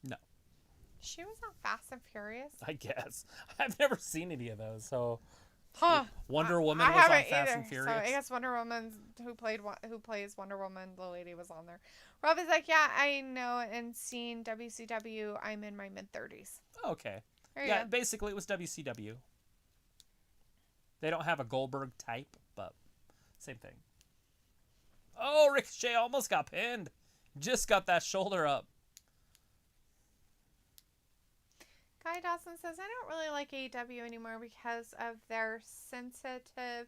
No.
She was on Fast and Furious.
I guess. I've never seen any of those. So
Huh.
Wonder Woman
I
was on
haven't
Fast
either.
and Furious.
So I guess Wonder Woman, who plays Wonder Woman, the lady was on there. Rob is like, yeah, I know, and seen WCW. I'm in my mid-30s.
Okay.
There you
Yeah,
go.
basically it was WCW. They don't have a Goldberg type, but same thing. Oh, Ricochet almost got pinned. Just got that shoulder up.
Guy Dawson says, I don't really like AEW anymore because of their sensitive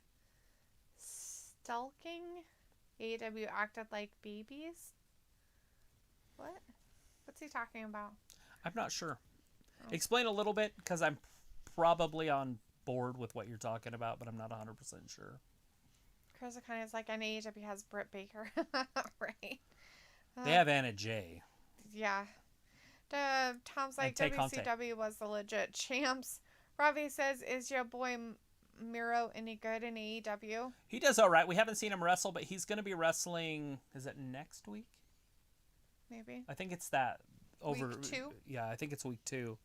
stalking. AEW acted like babies. What? What's he talking about?
I'm not sure.
Oh.
Explain a little bit, because I'm probably on board with what you're talking about, but I'm not 100% sure.
Chris kind of is like, and AEW has Britt Baker. Right.
They have Anna Jay.
Yeah. Tom's like,
Tay Conte.
WCW was the legit champs. Ravi says, is your boy Miro any good in AEW?
He does all right. We haven't seen him wrestle, but he's going to be wrestling, is it next week?
Maybe.
I think it's that.
Week 2?
Yeah, I think it's week 2.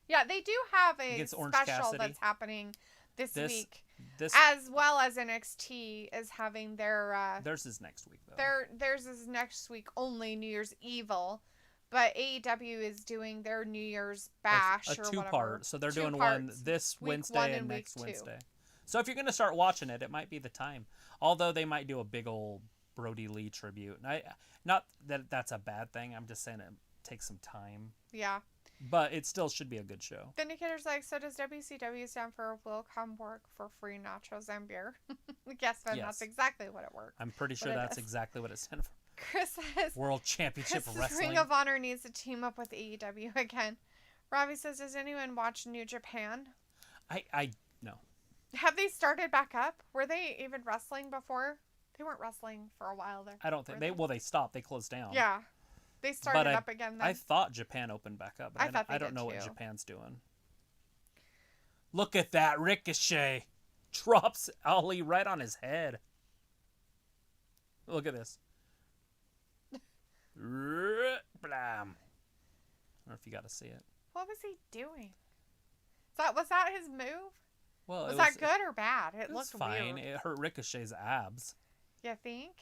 Yeah, they do have a
Against Orange
special
Cassidy.
that's happening this week.
This
As well as NXT is having their...
theirs is next week, though.
Theirs is next week only, New Year's Evil. But AEW is doing their New Year's Bash
a
or whatever.
two-part. So they're doing
Two-parts.
one this
Week
Wednesday
1
and
week
next
2.
Wednesday. So if you're going to start watching it, it might be the time. Although they might do a big old Brody Lee tribute. And not that that's a bad thing. I'm just saying it takes some time.
Yeah.
But it still should be a good show.
Vindicator's like, so does WCW stand for will come work for free nachos and beer? Guess then
Yes.
that's exactly what it works.
I'm pretty sure that's exactly what it stands for.
Chris says
World Championship
Chris
Wrestling.
Ring of Honor needs to team up with AEW again. Ravi says, does anyone watch New Japan?
I no.
Have they started back up? Were they even wrestling before? They weren't wrestling for a while there.
I don't think they stopped. They closed down.
Yeah. They started up again then.
I thought Japan opened back up.
I thought they
I don't
did
know what
too.
Japan's doing. Look at that Ricochet. Drops Ali right on his head. Look at this. Blam. I don't know if you got to see it.
What was he doing? Was that his move?
Well,
Was that good or bad? It
It was
looked
fine.
weird.
It hurt Ricochet's abs.
You think?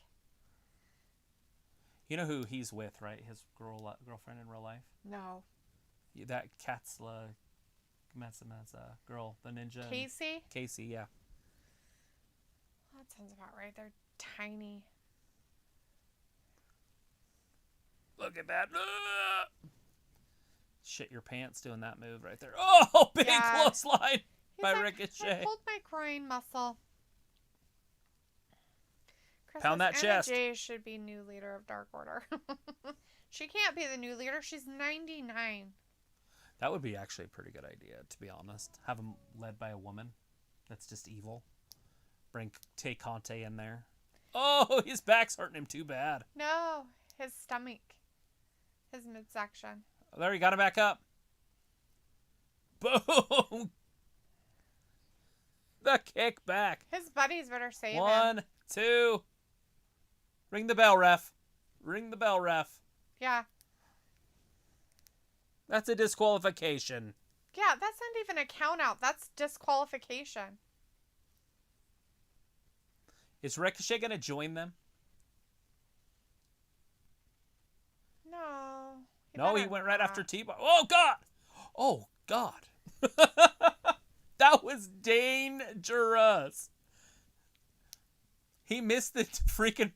You know who he's with, right? His girlfriend in real life?
No.
That Katsula girl, the ninja.
Casey?
Casey, yeah.
That sounds about right. They're tiny.
Look at that. Shit your pants doing that move right there. Oh, big clothesline by Ricochet.
I pulled my groin muscle. Chris
Pound
says
that chest.
Anna Jay should be new leader of Dark Order. She can't be the new leader. She's 99.
That would be actually a pretty good idea, to be honest. Have him led by a woman that's just evil. Bring Tay Conte in there. Oh, his back's hurting him too bad.
No, his stomach. His midsection.
Oh, there, he got him back up. Boom! The kick back.
His buddies better save him.
1, 2. Ring the bell, ref. Ring the bell, ref.
Yeah.
That's a disqualification.
Yeah, that's not even a count out. That's disqualification.
Is Ricochet going to join them?
No.
No, he went right after T-Bar. Oh, God! Oh, God. That was dangerous. He missed the freaking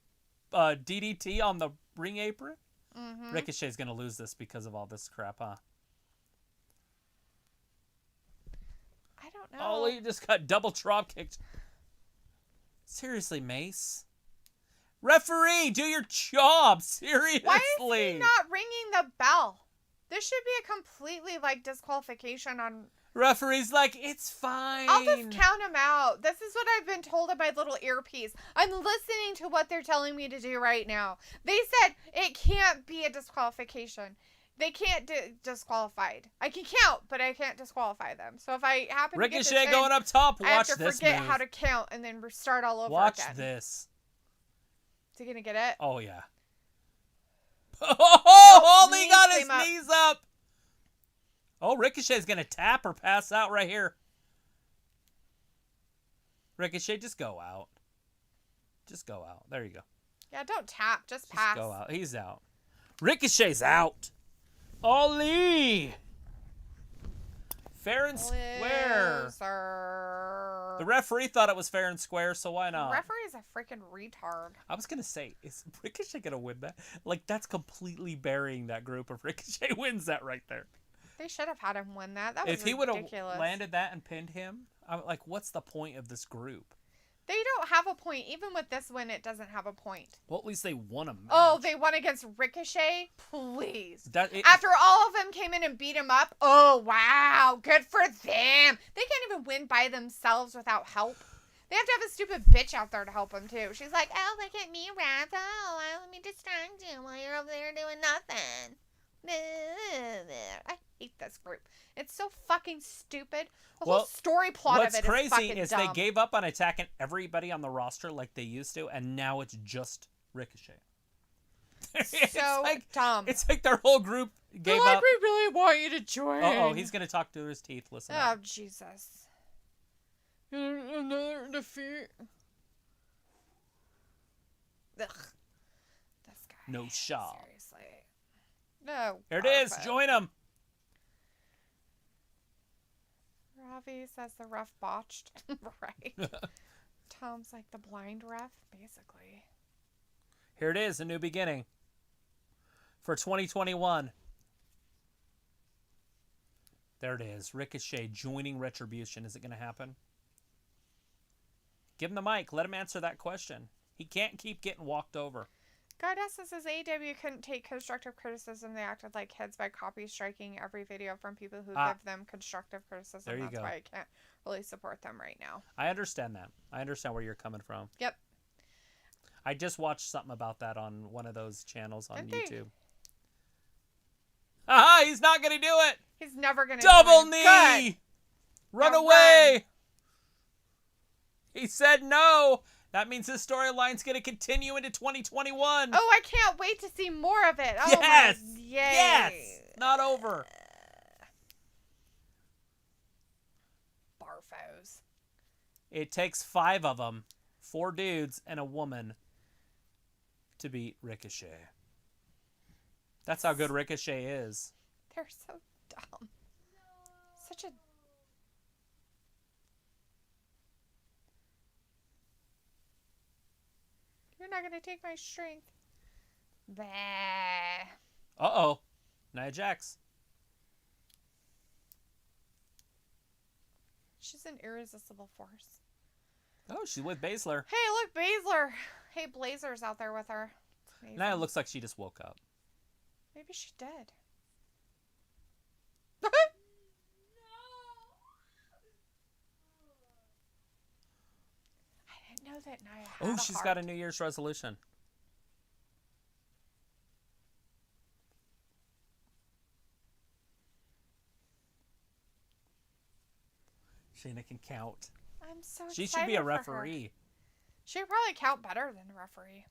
DDT on the ring apron.
Mm-hmm.
Ricochet's going to lose this because of all this crap, huh?
I don't know.
Oh, he just got double drop kicked. Seriously, Mace? Referee, do your job. Seriously.
Why is he not ringing the bell? This should be a completely, disqualification on...
Referee's like, it's fine.
I'll just count him out. This is what I've been told in my little earpiece. I'm listening to what they're telling me to do right now. They said it can't be a disqualification. They can't disqualified. I can count, but I can't disqualify them. So if I happen to get this
Ricochet going up top.
I have
Watch
to
this
forget
move.
how to count and then start all over
Watch
again.
this.
Is he going to get it?
Oh, yeah. Oh, he got his knees up. Oh, Ricochet's going to tap or pass out right here. Ricochet, just go out. Just go out. There you go.
Yeah, don't tap. Just pass.
Just go out. He's out. Ricochet's out. Ali. Fair and square.
Loser.
The referee thought it was fair and square, so why
The
not?
referee's a freaking retard.
I was going to say, is Ricochet going to win that? That's completely burying that group if Ricochet wins that right there.
They should have had him win that. That was
If he would have
ridiculous.
landed that and pinned him, I'm like, what's the point of this group?
They don't have a point. Even with this win, it doesn't have a point.
Well, at least they won a match.
Oh, they won against Ricochet? Please.
After
After all of them came in and beat him up? Oh, wow. Good for them. They can't even win by themselves without help. They have to have a stupid bitch out there to help them, too. She's like, oh, look at me, Raph. Oh, let me distract you while you're over there doing nothing. I hate this group. It's so fucking stupid. The whole story plot of it is fucking
What's crazy is they
dumb.
gave up on attacking everybody on the roster like they used to, and now it's just Ricochet.
So dumb.
It's like their whole group gave
They're like,
up.
we really want you to join.
Oh, he's going to talk through his teeth. Listen
Oh,
up.
Jesus. Another defeat. Ugh. This guy.
No shot.
Seriously. No.
Here it is.
Garfield.
Join him.
Ravi says the ref botched. Right. Tom's like the blind ref, basically.
Here it is, a new beginning for 2021. There it is. Ricochet joining Retribution. Is it going to happen? Give him the mic. Let him answer that question. He can't keep getting walked over.
Goddessa says AEW couldn't take constructive criticism. They acted like kids by copy striking every video from people who give them constructive criticism.
There you
That's
go.
why I can't really support them right now.
I understand that. I understand where you're coming from.
Yep.
I just watched something about that on one of those channels on YouTube. Aha! He's not going to do it!
He's never going to
Double
do
knee!
Good.
Run
Now
away!
run.
He said no! That means his storyline's going to continue into 2021.
Oh, I can't wait to see more of it. Oh,
Yes!
Yay.
Yes! Not over.
Barfos.
It takes 5 of them, 4 dudes and a woman, to beat Ricochet. That's how good Ricochet is.
They're so dumb. Such a... You're not going to take my strength. Bah.
Uh-oh. Nia Jax.
She's an irresistible force.
Oh, she's with Baszler.
Hey, look, Baszler. Hey, Blazer's out there with her. It's amazing.
Nia looks like she just woke up.
Maybe she did. I didn't know that Nia had
Oh,
a
she's
heart.
got a New Year's resolution. Shayna can count.
I'm so excited
She should be a
for her.
referee.
She could probably count better than a referee.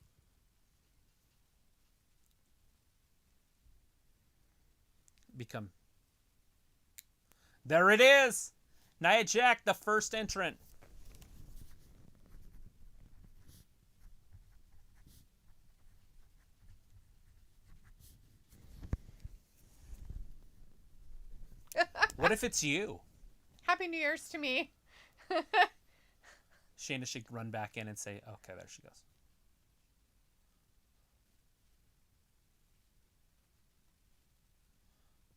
Become. There it is! Nia Jax, the first entrant. What if it's you?
Happy New Year's to me.
Shayna should run back in and say, okay, there she goes.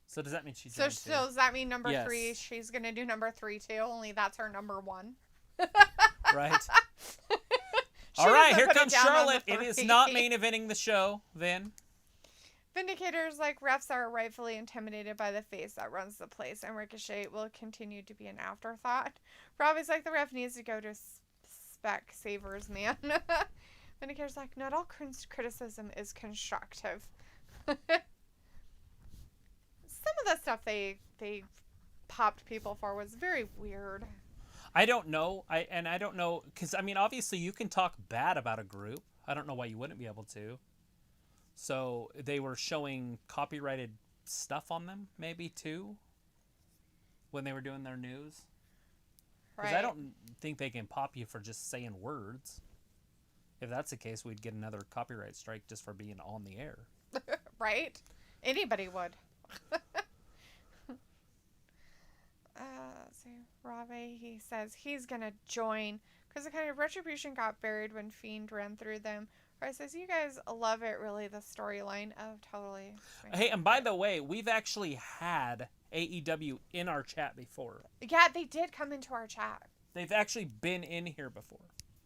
So does that mean she
So
joined too?
does that mean number
Yes.
3? She's going to do number 3 too, only that's her number 1.
Right.
She
All right,
doesn't
here
put it
comes
down on
Charlotte.
the
It is
3.
not main eventing the show, Vin.
Vindicators like refs are rightfully intimidated by the face that runs the place, and Ricochet will continue to be an afterthought. Robbie's like, the ref needs to go to Spec Savers, man. Vindicator's like, not all criticism is constructive. Some of the stuff they popped people for was very weird.
I don't know. I don't know because I mean, obviously, you can talk bad about a group. I don't know why you wouldn't be able to. So they were showing copyrighted stuff on them, maybe too, when they were doing their news. Because I don't think they can pop you for just saying words. If that's the case, we'd get another copyright strike just for being on the air.
Right? Anybody would. Let's see. Ravi, he says he's going to join because the kind of retribution got buried when Fiend ran through them. Ravi says, you guys love it, really, the storyline of totally.
Hey, and by the way, we've actually had AEW in our chat before.
Yeah, they did come into our chat.
They've actually been in here before.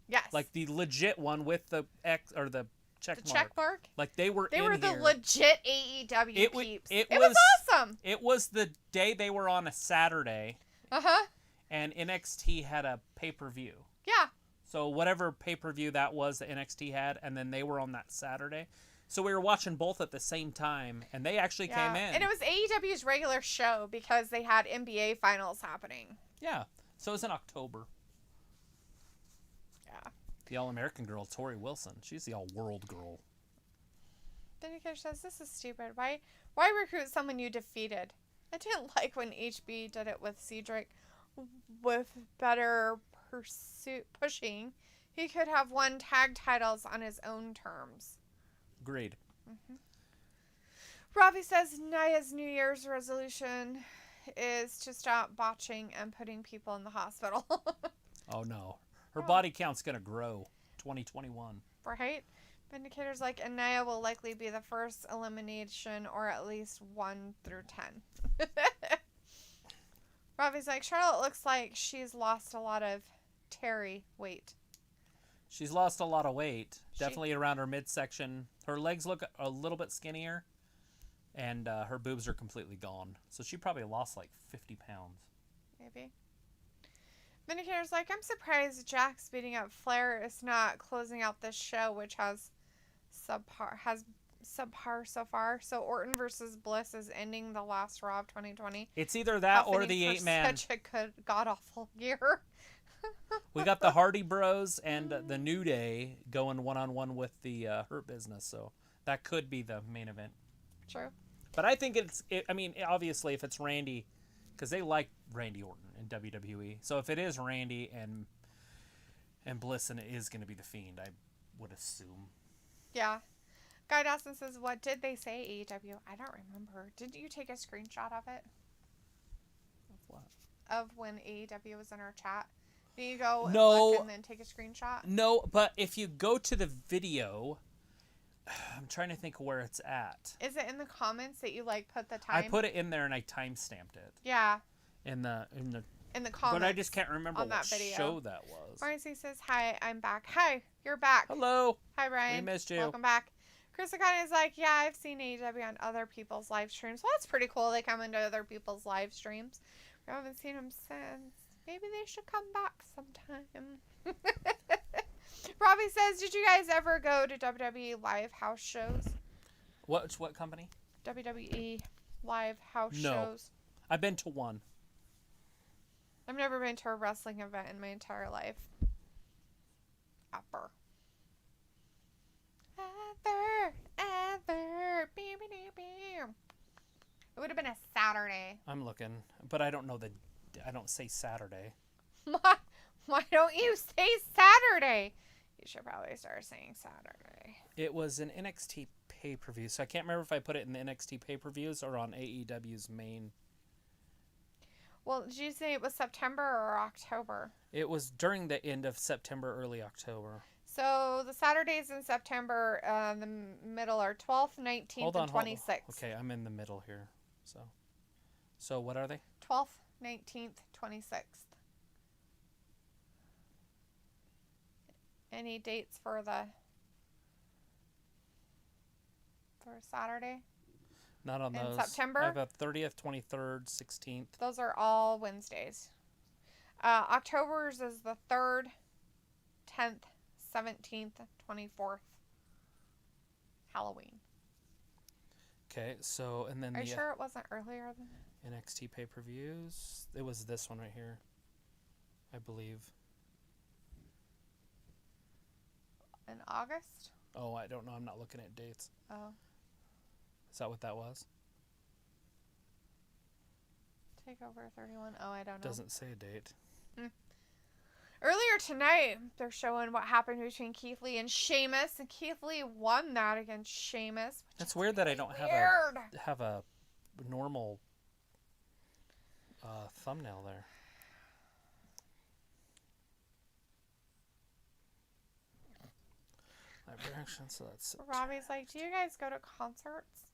Yes.
Like the legit one with the X or the check
the
mark.
check mark?
Like they were
They
in
were the
here.
legit AEW peeps.
it
was awesome.
It was the day they were on a Saturday,
Uh-huh.
and NXT had a pay-per-view.
Yeah.
So whatever pay-per-view that was that NXT had, and then they were on that Saturday. So we were watching both at the same time, and they actually came in.
And it was AEW's regular show because they had NBA finals happening.
Yeah. So it was in October.
Yeah.
The All-American girl, Tori Wilson. She's the All-World girl.
Vindicator says, this is stupid. Why recruit someone you defeated? I didn't like when HB did it with Cedric. With better pushing, he could have won tag titles on his own terms.
Agreed.
Mm-hmm. Ravi says Nia's New Year's resolution is to stop botching and putting people in the hospital.
Oh, no. Her body count's going to grow 2021.
Right? Vindicator's like, and Nia will likely be the first elimination, or at least 1 through 10. Robbie's like, Charlotte looks like she's lost a lot of Terry weight.
She's lost a lot of weight. Definitely around her midsection. Her legs look a little bit skinnier. And her boobs are completely gone. So she probably lost like 50 pounds.
Maybe. Vindicator's like, I'm surprised Jax beating up Flair is not closing out this show, which has subpar so far. So Orton versus Bliss is ending the last Raw of 2020.
It's either that or the 8-man.
Such a good god-awful year.
We got the Hardy Bros and the New Day going one-on-one with the Hurt Business. So that could be the main event.
True.
But I think obviously if it's Randy, because they like Randy Orton in WWE. So if it is Randy and Bliss, and it is going to be the Fiend, I would assume.
Yeah. Guy Dawson says, what did they say, AEW? I don't remember. Did you take a screenshot of it?
Of what?
Of when AEW was in our chat? Do you go and
No.
look and then take a screenshot?
No, but if you go to the video, I'm trying to think where it's at.
Is it in the comments that you like put the time?
I put it in there and I time-stamped it.
Yeah.
In the
comments.
But I just can't remember what
video.
show that was.
Marcy says, hi, I'm back. Hi, you're back.
Hello.
Hi, Brian.
We missed you.
Welcome back. Chris Akane is like, yeah, I've seen AEW on other people's live streams. Well, that's pretty cool. They come into other people's live streams. We haven't seen them since. Maybe they should come back sometime. Robbie says, did you guys ever go to WWE live house shows?
What company?
WWE live house
No.
shows.
I've been to one.
I've never been to a wrestling event in my entire life. Ever. It would have been a Saturday.
I'm looking, but I don't know I don't say Saturday.
Why don't you say Saturday? You should probably start saying Saturday.
It was an NXT pay-per-view, so I can't remember if I put it in the NXT pay-per-views or on AEW's main.
Well, did you say it was September or October?
It was during the end of September, early October.
So the Saturdays in September, the middle are 12th, 19th, and 26th.
Okay, I'm in the middle here. So what are they?
12th, 19th, 26th. Any dates for Saturday?
Not on
in
those.
September?
I have a 30th, 23rd, 16th.
Those are all Wednesdays. October's is the 3rd, 10th, 17th, 24th. Halloween.
Okay, so and then
Are you sure it wasn't earlier than that?
NXT pay-per-views. It was this one right here, I believe.
In August?
Oh, I don't know. I'm not looking at dates.
Oh.
Is that what that was?
Takeover 31. Oh, I don't know.
Doesn't say a date.
Earlier tonight, they're showing what happened between Keith Lee and Sheamus, and Keith Lee won that against Sheamus.
That's weird that I don't
weird.
have a normal thumbnail there. Live reaction, so that's it.
Robbie's like, do you guys go to concerts?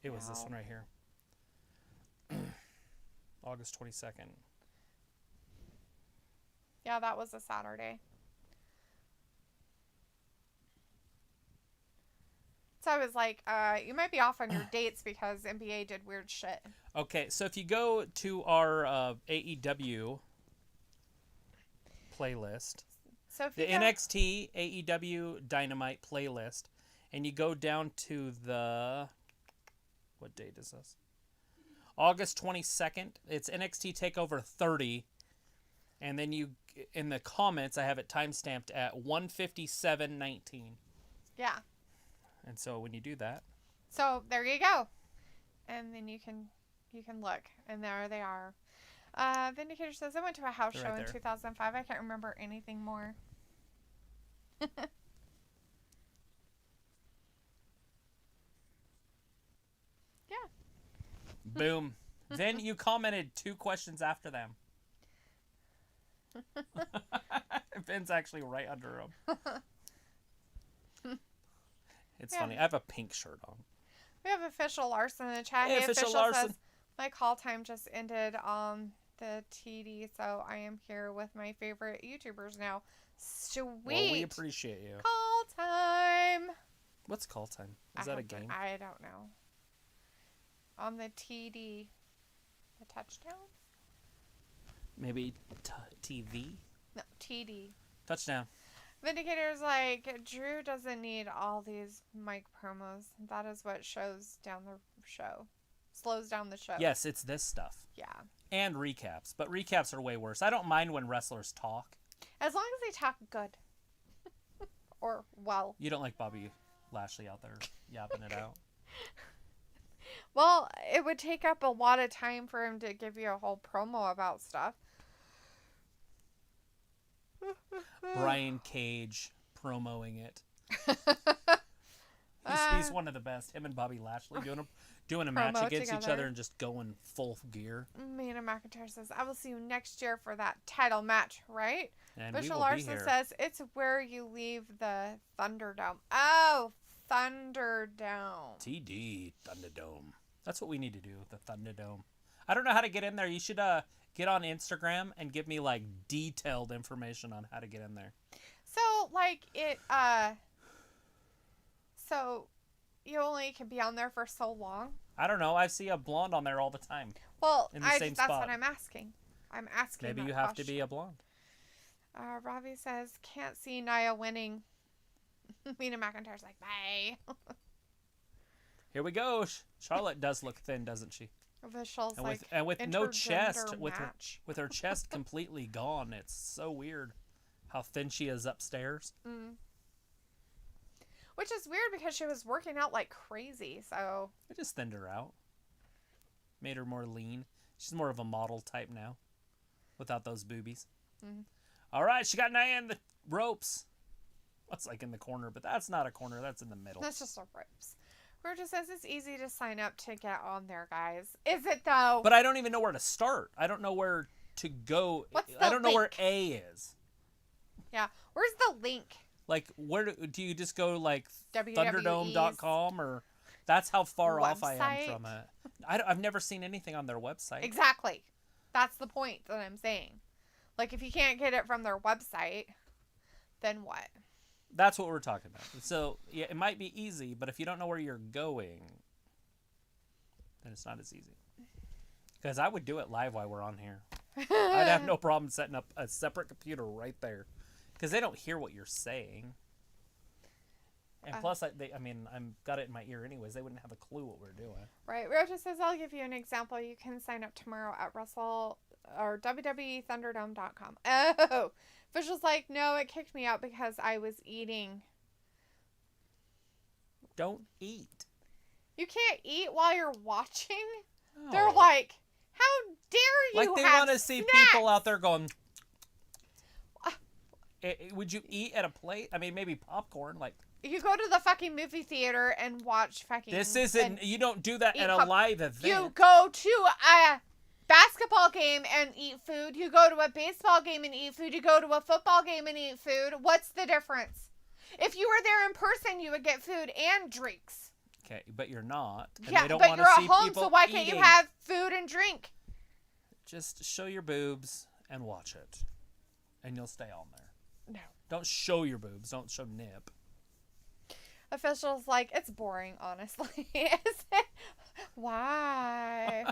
It was this
No.
one right here. August 22nd.
Yeah, that was a Saturday. So I was like, you might be off on your dates because NBA did weird shit.
Okay, so if you go to our AEW playlist,
So if
the
you go,
NXT AEW Dynamite playlist, and you go down to the, what date is this? August 22nd. It's NXT TakeOver 30. And then you, in the comments, I have it timestamped at 1:57:19.
Yeah.
And so when you do that,
So there you go. And then you can look, and there they are. Vindicator says, I went to a house
They're
show
right
in
there.
2005. I can't remember anything more. Yeah.
boom. Then you commented 2 questions after them. Ben's actually right under him. It's
Yeah.
funny. I have a pink shirt on.
We have Official Larson in the chat.
Hey, Official Larson.
says, my call time just ended on the TD, so I am here with my favorite YouTubers now. Sweet.
Well, we appreciate you.
Call time.
What's call time? Is that a game?
I don't know. On the TD. The touchdown?
Maybe TV?
No, TD.
Touchdown.
Vindicator's like, Drew doesn't need all these mic promos. That is what slows down the show.
Yes, it's this stuff.
Yeah.
And recaps. But recaps are way worse. I don't mind when wrestlers talk.
As long as they talk good. Or well.
You don't like Bobby Lashley out there yapping it out?
Well, it would take up a lot of time for him to give you a whole promo about stuff.
Brian Cage promoing it. He's one of the best. Him and Bobby Lashley doing a match against each other and just going full gear.
Mina McIntyre says, I will see you next year for that title match, right?
And
Bishop Larson says, it's where you leave the Thunderdome. Oh, Thunderdome.
TD, Thunderdome. That's what we need to do, the Thunderdome. I don't know how to get in there. You should get on Instagram and give me, like, detailed information on how to get in there.
So, like, so you only can be on there for so long?
I don't know. I see a blonde on there all the time.
Well,
in the same
that's
spot.
what I'm asking. I'm asking
Maybe
that
you have
question.
to be a blonde.
Robbie says, can't see Nia winning. Mina McIntyre's like, bye.
Here we go. Charlotte does look thin, doesn't she?
Officials
And with no chest,
match.
with her chest completely gone. It's so weird how thin she is upstairs.
Mm. Which is weird because she was working out like crazy, so...
I just thinned her out. Made her more lean. She's more of a model type now. Without those boobies.
Mm.
All right, she got Nia in the ropes. That's like in the corner, but that's not a corner. That's in the middle.
That's just a ropes. Gorgeous says it's easy to sign up to get on there, guys. Is it, though?
But I don't even know where to start. I don't know where to go.
What's the
I don't know where
link?
A is.
Yeah. Where's the link?
Like, where do you just go, like,
WWE's
Thunderdome.com? Or that's how far off I am
website?
from it. I've never seen anything on their website.
Exactly. That's the point that I'm saying. Like, if you can't get it from their website, then what?
That's what we're talking about. So, yeah, it might be easy, but if you don't know where you're going, then it's not as easy. Because I would do it live while we're on here. I'd have no problem setting up a separate computer right there. Because they don't hear what you're saying. And plus, I've got it in my ear anyways. They wouldn't have a clue what we're doing.
Right. Rocha says, I'll give you an example. You can sign up tomorrow at WWEThunderdome.com. Oh! Official's like, no, it kicked me out because I was eating.
Don't eat.
You can't eat while you're watching?
No.
They're like, how dare you
like they
have
want to see
snacks?
people out there going, would you eat at a plate? I mean, maybe popcorn. Like,
You go to the fucking movie theater and watch fucking...
this isn't, you don't do that at a live event.
You go to a basketball game and eat food. You go to a baseball game and eat food. You go to a football game and eat food. What's the difference? If you were there in person, you would get food and drinks.
Okay, but you're not. And
Yeah,
they don't
but
wanna
you're at
see
home,
people
so why can't you
eating.
have food and drink?
Just show your boobs and watch it. And you'll stay on there.
No.
Don't show your boobs. Don't show nip.
Officials like, it's boring, honestly. Is it? Why?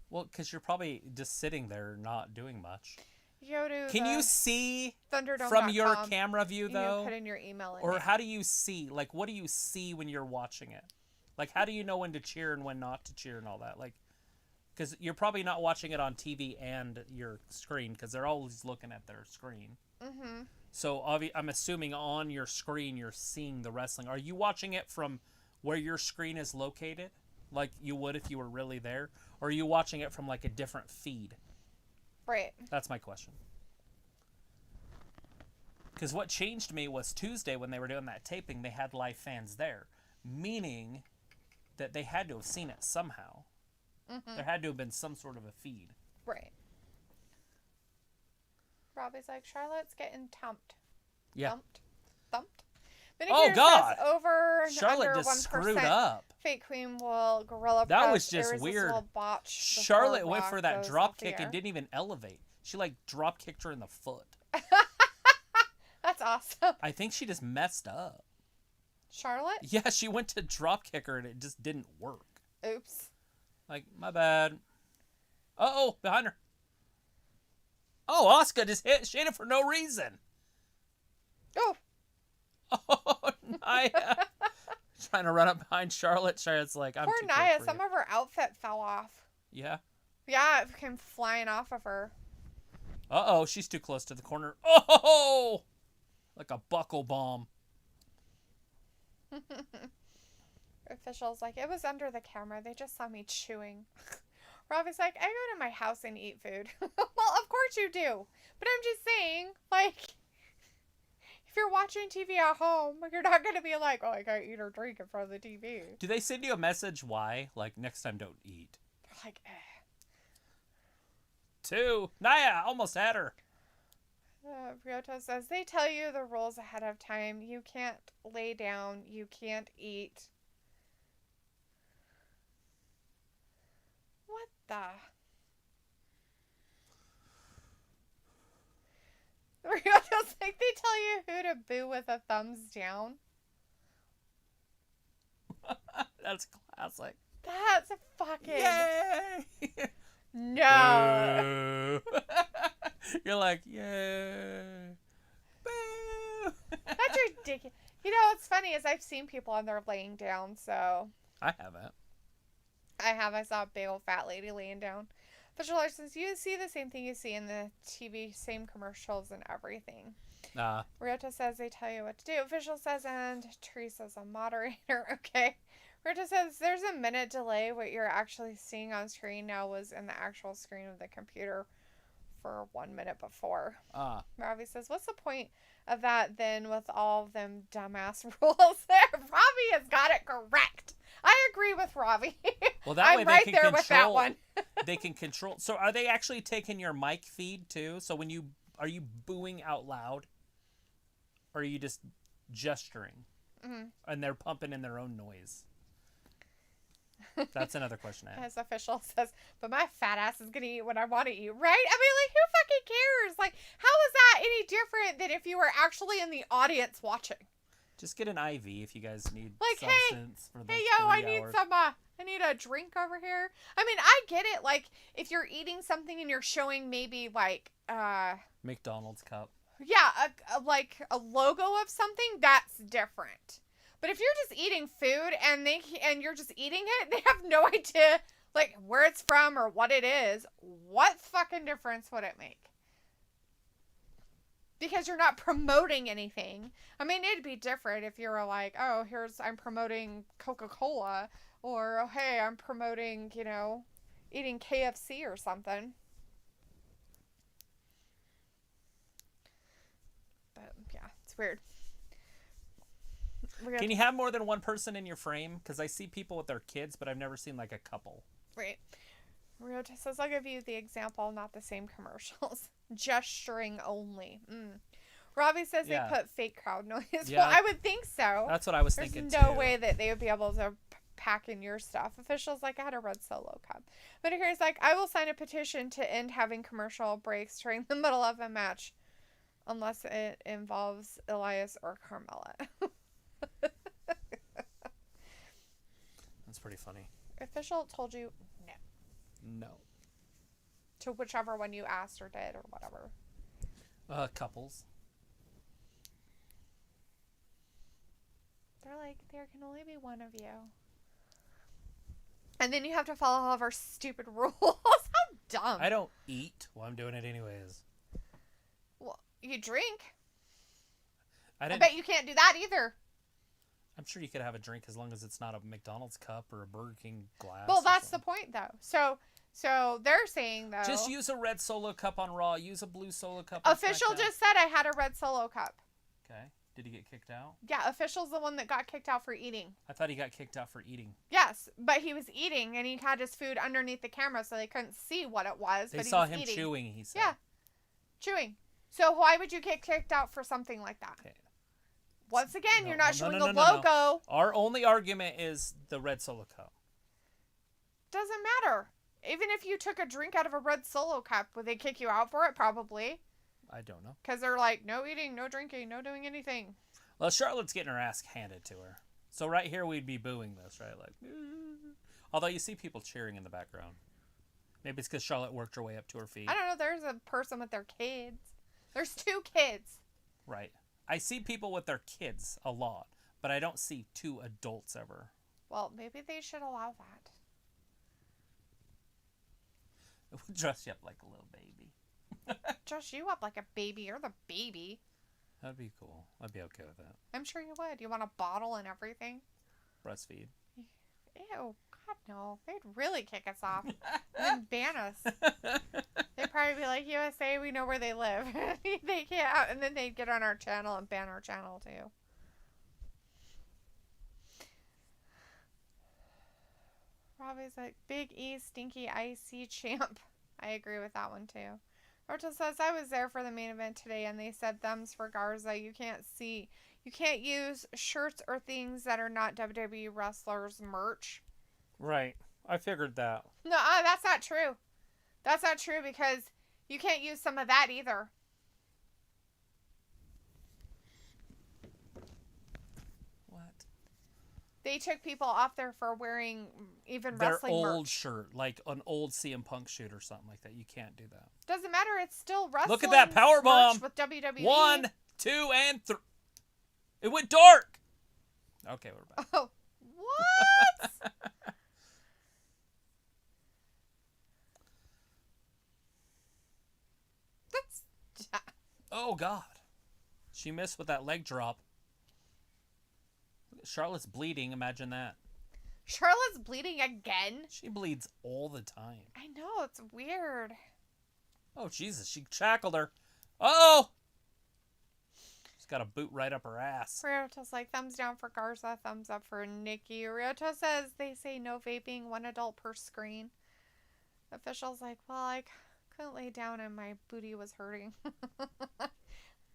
Well, because you're probably just sitting there not doing much.
You go to
Can you see
Thunderdome.com,
from your camera view, though?
You put in your email in
Or
there.
how do you see? Like, what do you see when you're watching it? Like, how do you know when to cheer and when not to cheer and all that? Like, because you're probably not watching it on TV and your screen because they're always looking at their screen.
Mm-hmm.
So I'm assuming on your screen you're seeing the wrestling. Are you watching it from where your screen is located, like you would if you were really there? Or are you watching it from like a different feed?
Right.
That's my question. Because what changed me was Tuesday when they were doing that taping, they had live fans there. Meaning that they had to have seen it somehow.
Mm-hmm.
There had to have been some sort of a feed.
Right. Robbie's like, Charlotte's getting thumped.
Yeah.
Thumped. Vinegar
Oh, God.
says over and
Charlotte
under
just
1%.
screwed up.
Fake Queen will gorilla
That
press
was just
irresistible
weird.
botch before
Charlotte went
Rock
for that
goes
drop
off the
kick
air.
and didn't even elevate. She like drop kicked her in the foot.
That's awesome.
I think she just messed up.
Charlotte?
Yeah, she went to drop kick her and it just didn't work.
Oops.
Like, my bad. Uh-oh, behind her. Oh, Asuka just hit Shayna for no reason.
Oh.
Oh, Nia. Trying to run up behind Charlotte. Charlotte's like, I'm
Poor
too quick
Nia,
for
some
you.
of her outfit fell off.
Yeah.
Yeah, it came flying off of her.
Uh-oh, she's too close to the corner. Oh! Like a buckle bomb.
Official's like, it was under the camera. They just saw me chewing. Robbie's like, I go to my house and eat food. Well, of course you do. But I'm just saying, like, if you're watching TV at home, you're not going to be like, oh, I can't eat or drink in front of the TV.
Do they send you a message why? Like, next time don't eat.
They're like,
2. Nia almost had her.
Ryota says, they tell you the rules ahead of time. You can't lay down. You can't eat. What the? Ryoto's like, they tell you who to boo with a thumbs down.
That's classic.
That's a fucking...
Yay!
No.
Boo. You're like, yay. Boo.
That's ridiculous. You know, what's funny is I've seen people on there laying down, so...
I haven't.
I saw a big old fat lady laying down. Official license, you see the same thing you see in the TV, same commercials and everything. Ryota says they tell you what to do. Official says, and Teresa's a moderator. Okay. Ryota says there's a minute delay. What you're actually seeing on screen now was in the actual screen of the computer for 1 minute before. Ravi says, what's the point of that then with all of them dumbass rules there? Ravi has got it correct. I agree with Ravi.
Well, that
I'm
way
right
they can
there
control,
with that one.
They can control. So are they actually taking your mic feed too? So when are you booing out loud? Or are you just gesturing?
Mm-hmm.
And they're pumping in their own noise? That's another question I have.
As official says, but my fat ass is going to eat what I want to eat, right? I mean, like, who fucking cares? Like, how is that any different than if you were actually in the audience watching?
Just get an IV if you guys need
like,
substance for the
hey, yo, I
3
need
hours.
some, I need a drink over here. I mean, I get it. Like, if you're eating something and you're showing maybe, like,
McDonald's cup.
yeah, like a logo of something, that's different. But if you're just eating food and you're just eating it, they have no idea, like, where it's from or what it is, what fucking difference would it make? Because you're not promoting anything. I mean, it'd be different if you were like, oh, I'm promoting Coca-Cola, or, oh, hey, I'm promoting, eating KFC or something. But, yeah, it's weird.
Can you have more than one person in your frame? Because I see people with their kids, but I've never seen, like, a couple.
Right. Ryota says, I'll give you the example, not the same commercials. Gesturing only. Robbie says they put fake crowd noise.
Yeah.
Well, I would think so.
That's what I was
There's
thinking,
no
too.
way that they would be able to pack in your stuff. Officials like, I had a red Solo cup. But here's like, I will sign a petition to end having commercial breaks during the middle of a match. Unless it involves Elias or Carmella.
That's pretty funny.
Official told you no.
No.
To whichever one you asked or did or whatever.
Couples.
They're like, there can only be one of you. And then you have to follow all of our stupid rules. How dumb.
I don't eat while I'm doing it anyways.
Well, you drink.
I
I bet you can't do that either.
I'm sure you could have a drink as long as it's not a McDonald's cup or a Burger King glass.
Well, that's the point, though. So they're saying, though.
Just use a red Solo cup on Raw. Use a blue Solo cup on
Official
SmackDown.
just said I had a red Solo cup.
Okay. Did he get kicked out?
Yeah, Official's the one that got kicked out for eating.
I thought he got kicked out for eating.
Yes, but he was eating, and he had his food underneath the camera, so they couldn't see what it was.
They
but
saw
he was
him
eating.
chewing, he said.
Yeah, chewing. So why would you get kicked out for something like that?
Okay.
Once again,
No,
you're not
no,
showing
no,
a
no, no.
logo.
Our only argument is the red Solo cup.
Doesn't matter. Even if you took a drink out of a red Solo cup, would they kick you out for it? Probably.
I don't know.
Because they're like, no eating, no drinking, no doing anything.
Well, Charlotte's getting her ass handed to her. So right here we'd be booing this, right? Like, although you see people cheering in the background. Maybe it's because Charlotte worked her way up to her feet.
I don't know. There's a person with their kids. There's 2 kids.
Right. I see people with their kids a lot, but I don't see 2 adults ever.
Well, maybe they should allow that.
It would dress you up like a little baby.
Dress you up like a baby. You're the baby.
That'd be cool. I'd be okay with that.
I'm sure you would. You want a bottle and everything?
Breastfeed.
Ew. God, no. They'd really kick us off. And then ban us. They'd probably be like, USA, we know where they live. They can't. And then they'd get on our channel and ban our channel, too. Robbie's like, Big E, Stinky IC champ. I agree with that one, too. Rachel says, I was there for the main event today, and they said thumbs for Garza. You can't use shirts or things that are not WWE wrestlers merch.
Right. I figured that.
No, that's not true. That's not true because you can't use some of that either.
What?
They took people off there for wearing even
Their
wrestling
old
merch.
shirt, like an old CM Punk shoot or something like that. You can't do that.
Doesn't matter. It's still wrestling.
Look at that power bomb.
With WWE.
1, 2, and 3. It went dark. Okay, we're back.
Oh, what? That's.
Oh, God. She missed with that leg drop. Charlotte's bleeding. Imagine that.
Charlotte's bleeding again.
She bleeds all the time.
I know, it's weird.
Oh, Jesus. She shackled her. Oh! She's got a boot right up her ass.
Ryoto's like, thumbs down for Garza, thumbs up for Nikki. Ryoto says they say no vaping, 1 adult per screen. Official's like, well, I couldn't lay down and my booty was hurting.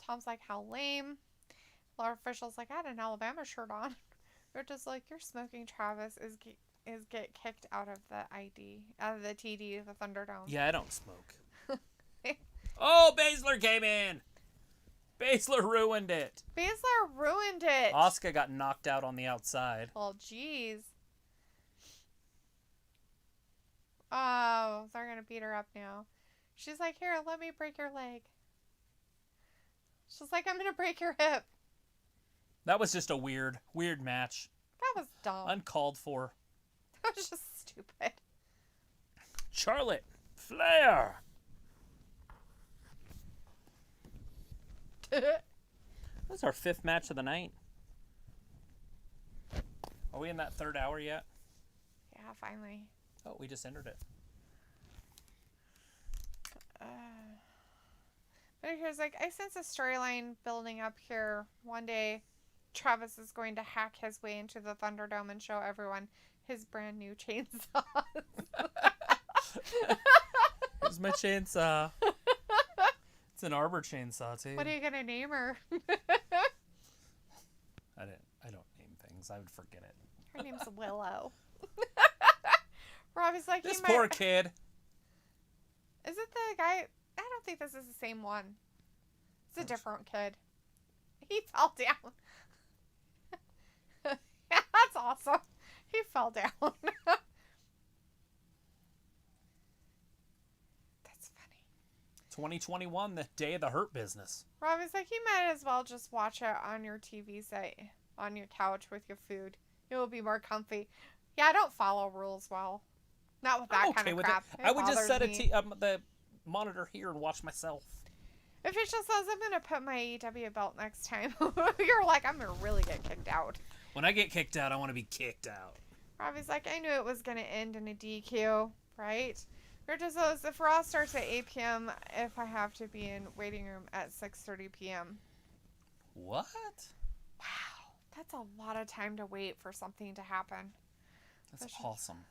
Tom's like, how lame. Our official's like, I had an Alabama shirt on. Ryoto's like, you're smoking, Travis, is get kicked out of the TD, the Thunderdome.
Yeah, I don't smoke. Oh, Baszler came in. Baszler ruined it.
Baszler ruined it.
Asuka got knocked out on the outside.
Well, jeez. Oh, they're going to beat her up now. She's like, here, let me break your leg. She's like, I'm going to break your hip.
That was just a weird match.
That was dumb.
Uncalled for.
That was just stupid.
Charlotte Flair. That's our 5th match of the night. Are we in that 3rd hour yet?
Yeah, finally.
Oh, we just entered it.
But here's like, I sense a storyline building up here. One day, Travis is going to hack his way into the Thunderdome and show everyone his brand new chainsaw.
Here's my chainsaw. It's an arbor chainsaw too.
What are you gonna name her?
I don't name things. I would forget it.
Her name's Willow. Robbie's like,
This
he
poor
might...
kid.
Is it the guy? I don't think this is the same one. It's a different kid. He fell down. Yeah, that's awesome. He fell down. That's funny.
2021, the day of the Hurt Business.
Robbie's like, you might as well just watch it on your TV set, on your couch with your food. It will be more comfy. Yeah, I don't follow rules well. Not with that
I'm
kind
okay
of
with
crap.
it. I would just set
me.
the monitor here and watch myself.
Official says I'm going to put my AEW belt next time. You're like, I'm going to really get kicked out.
When I get kicked out, I want to be kicked out.
Robbie's like, I knew it was going to end in a DQ, right? Richard says, if Raw starts at 8 p.m., if I have to be in waiting room at 6:30 p.m.
What?
Wow, that's a lot of time to wait for something to happen.
That's awesome.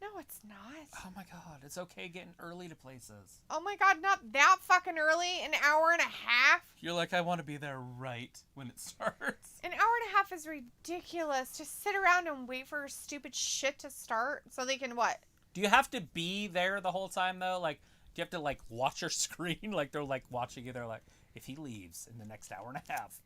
No, it's not.
Oh my God, it's okay getting early to places.
Oh my God, not that fucking early. An hour and a half.
You're like, I want to be there right when it starts.
An hour and a half is ridiculous. Just sit around and wait for stupid shit to start so they can what?
Do you have to be there the whole time, though? Like, do you have to, like, watch your screen? Like, they're, like, watching you. They're like, if he leaves in the next hour and a half.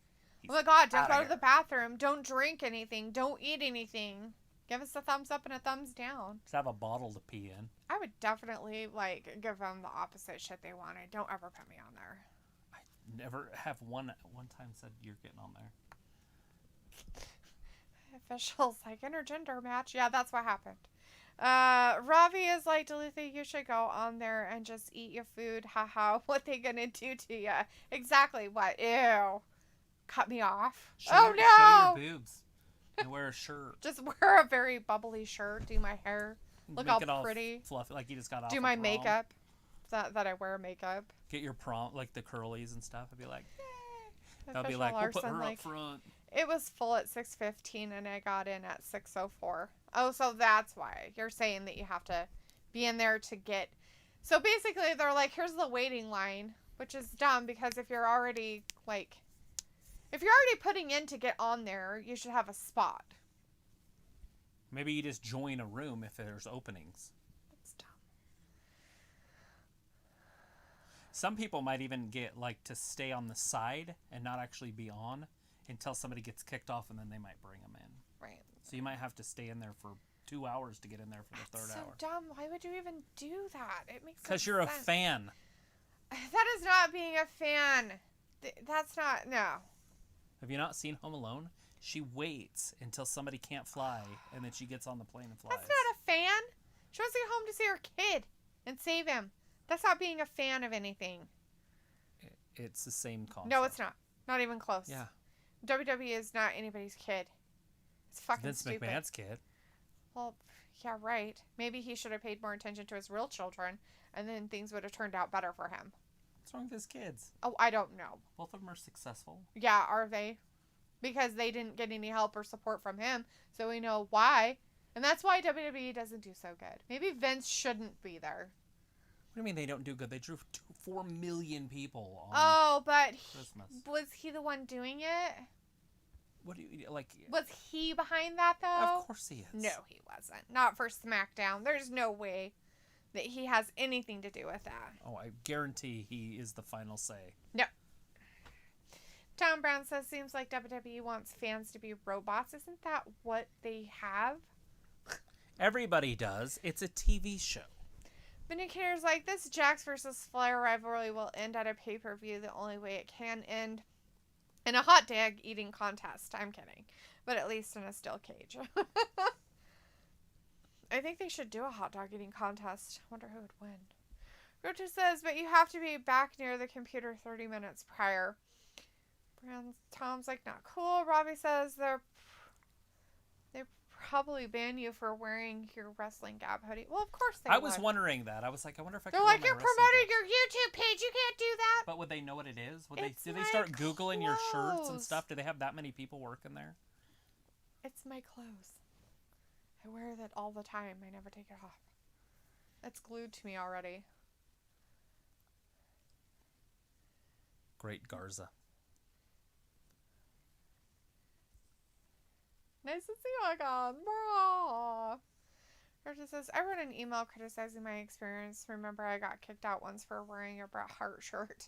Oh my god, don't
outta
go to
here.
the bathroom. Don't drink anything. Don't eat anything. Give us a thumbs up and a thumbs down.
Just have a bottle to pee in.
I would definitely, like, give them the opposite shit they wanted. Don't ever put me on there.
Never have one time said you're getting on there.
Officials, like, intergender match. Yeah, that's what happened. Ravi is like, Dalethea, you should go on there and just eat your food. Haha, what they gonna do to you? Exactly what? Ew. Cut me off. Oh no!
Show your boobs. And wear a shirt.
Just wear a very bubbly shirt. Do my hair. Look
Make
all
it all
pretty.
fluffy, like you just got off.
Do
of
my
prom.
makeup. That I wear makeup.
Get your prom, like the curlies and stuff. I'd be like, I'll be
Official
like, we'll put
Larson,
her
like,
up front.
it was full at 6:15 and I got in at 6:04. Oh, so that's why you're saying that you have to be in there to get. So basically, they're like, here's the waiting line, which is dumb because if you're already putting in to get on there, you should have a spot.
Maybe you just join a room if there's openings.
That's dumb.
Some people might even get like to stay on the side and not actually be on until somebody gets kicked off, and then they might bring them in.
Right.
So you might have to stay in there for 2 hours to get in there for the
That's
third
so
hour.
dumb. Why would you even do that? It makes
Because
no
you're
sense.
a fan.
That is not being a fan. That's not, no.
Have you not seen Home Alone? She waits until somebody can't fly, and then she gets on the plane and flies.
That's not a fan. She wants to get home to see her kid and save him. That's not being a fan of anything.
It's the same concept.
No, it's not. Not even close.
Yeah.
WWE is not anybody's kid. It's fucking
Vince
stupid.
McMahon's kid.
Well, yeah, right. Maybe he should have paid more attention to his real children, and then things would have turned out better for him.
What's wrong with his kids?
Oh, I don't know.
Both of them are successful.
Yeah, are they? Because they didn't get any help or support from him, so we know why. And that's why WWE doesn't do so good. Maybe Vince shouldn't be there.
What do you mean they don't do good? They drew 4 million people on
Oh, but
Christmas.
was he the one doing it?
What do you like?
Was he behind that, though?
Of course he is.
No, he wasn't. Not for SmackDown. There's no way that he has anything to do with that.
Oh, I guarantee he is the final say.
No. Tom Brown says, seems like WWE wants fans to be robots. Isn't that what they have?
Everybody does. It's a TV show.
Vindicator's like, this Jax versus Flair rivalry will end at a pay-per-view the only way it can end. In a hot dog eating contest. I'm kidding. But at least in a steel cage. I think they should do a hot dog eating contest. Wonder who would win. Rocha says, but you have to be back near the computer 30 minutes prior. Tom's like, not cool. Robbie says they probably ban you for wearing your WrestlingGab hoodie. Well, of course they would.
I was wondering that. I was like, I wonder if I could
They're
wear
like,
my
you're
wrestling
promoting
gear.
your YouTube page. You can't do that.
But would they know what it is? Would
It's
they? Do
my
they start Googling your shirts and
clothes.
stuff? Do they have that many people working there?
It's my clothes. I wear that all the time. I never take it off. It's glued to me already.
Great Garza.
Nice to see you again, bro. Georgia says, I wrote an email criticizing my experience. Remember, I got kicked out once for wearing a Bret Hart shirt.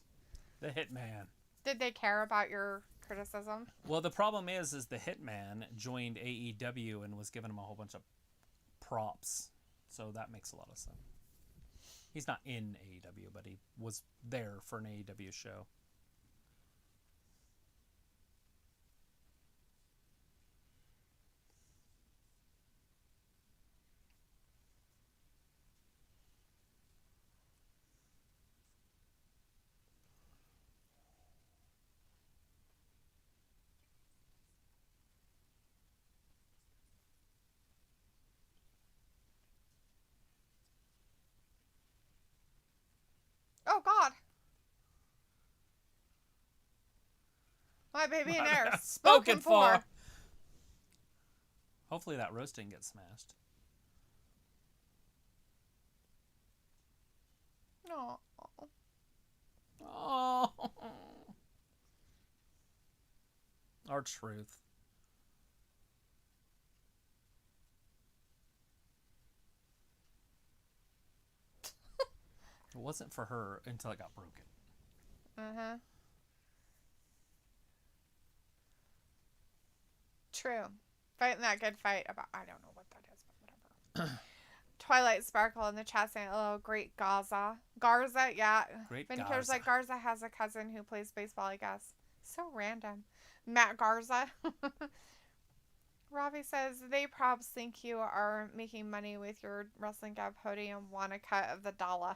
The Hitman.
Did they care about your criticism?
Well, the problem is the Hitman joined AEW and was giving him a whole bunch of props. So that makes a lot of sense. He's not in AEW, but he was there for an AEW show.
Oh, God. My baby and air. Spoken for.
Hopefully that roast didn't get smashed.
No.
Oh. truth. It wasn't for her until it got broken.
Uh-huh. True. Fighting that good fight about, I don't know what that is, but whatever. Twilight Sparkle in the chat saying, oh, great Garza, yeah.
Great
Vinny
Garza.
cares like Garza has a cousin who plays baseball, I guess. So random. Matt Garza. Ravi says, they probs think you are making money with your Wrestling Gab hoodie and want a cut of the dollar.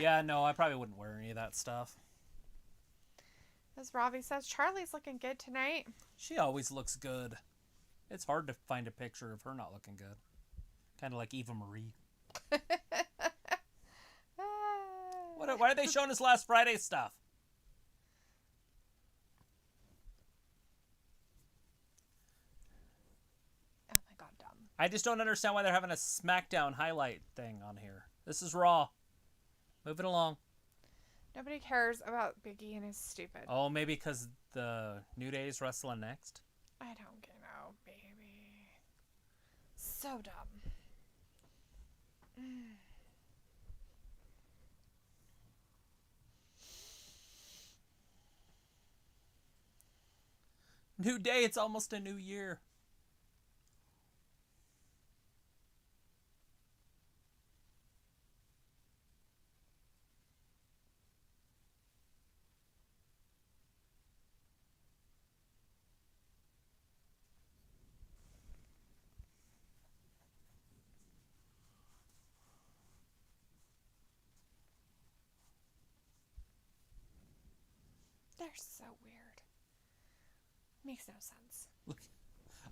Yeah, no, I probably wouldn't wear any of that stuff.
As Ravi says, Charlie's looking good tonight.
She always looks good. It's hard to find a picture of her not looking good. Kind of like Eva Marie. Why are they showing us last Friday stuff?
Oh my god, dumb.
I just don't understand why they're having a SmackDown highlight thing on here. This is Raw. Move it along.
Nobody cares about Biggie and his stupid.
Oh, maybe because the New Day's wrestling next?
I don't get know, baby. So dumb.
New Day, it's almost a new year.
They're so weird. Makes no sense.
Look,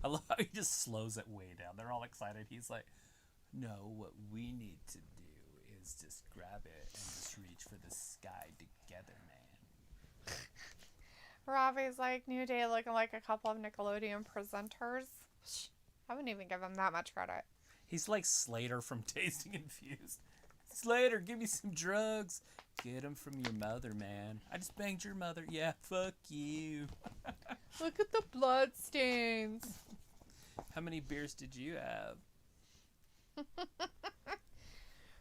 I love how he just slows it way down. They're all excited. He's like, no, what we need to do is just grab it and just reach for the sky together, man.
Ravi's like, New Day looking like a couple of Nickelodeon presenters. I wouldn't even give him that much credit.
He's like Slater from Dazed and Confused. Slater, give me some drugs. Get them from your mother, man. I just banged your mother. Yeah, fuck you.
Look at the blood stains.
How many beers did you have?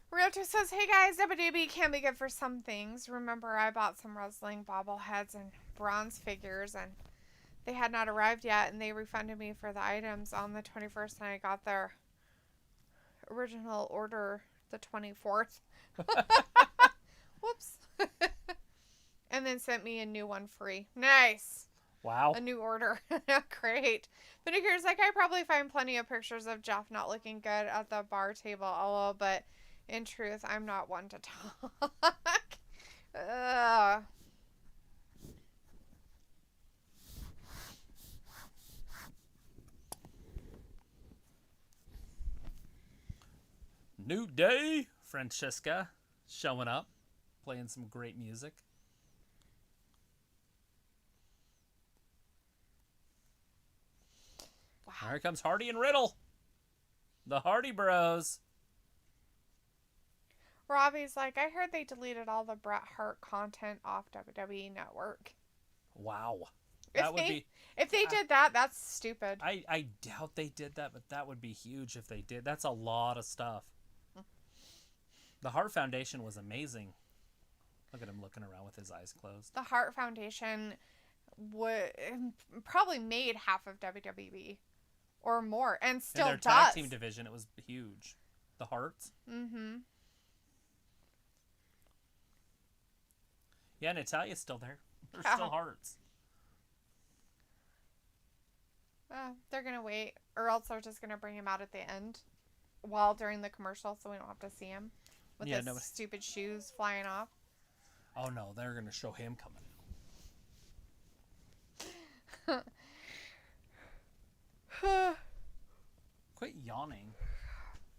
Realtor says, hey guys, WWE can be good for some things. Remember, I bought some wrestling bobbleheads and bronze figures, and they had not arrived yet, and they refunded me for the items on the 21st, and I got their original order the 24th. Whoops. And then sent me a new one free. Nice.
Wow.
A new order. Great. But here's like, I probably find plenty of pictures of Jeff not looking good at the bar table, LOL, but in truth, I'm not one to talk. Ugh.
New Day. Francesca showing up, playing some great music.
Wow.
Here comes Hardy and Riddle. The Hardy Bros.
Robbie's like, I heard they deleted all the Bret Hart content off WWE Network.
Wow. That would be...
If they did that, that's stupid.
I doubt they did that, but that would be huge if they did. That's a lot of stuff. The Hart Foundation was amazing. Look at him looking around with his eyes closed.
The Hart Foundation would probably made half of WWE or more, and still
In their
does.
tag team division, it was huge. The Harts.
Mm-hmm.
Yeah, Natalia's still there. They're
Yeah.
still Harts.
They're gonna wait, or else they're just gonna bring him out at the end, while during the commercial, so we don't have to see him with his stupid shoes flying off.
Oh no, they're gonna show him coming out. Quit yawning.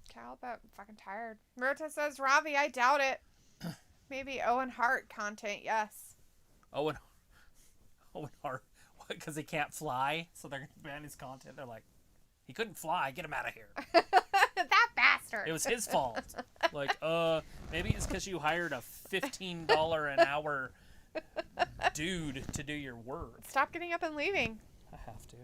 Cal, but I'm fucking tired. Murta says, Ravi, I doubt it. Maybe Owen Hart content, yes.
Owen Hart. Because he can't fly, so they're going to ban his content. They're like, he couldn't fly. Get him out of here.
That bastard.
It was his fault. Like, maybe it's because you hired a $15 an hour dude to do your work.
Stop getting up and leaving.
I have to.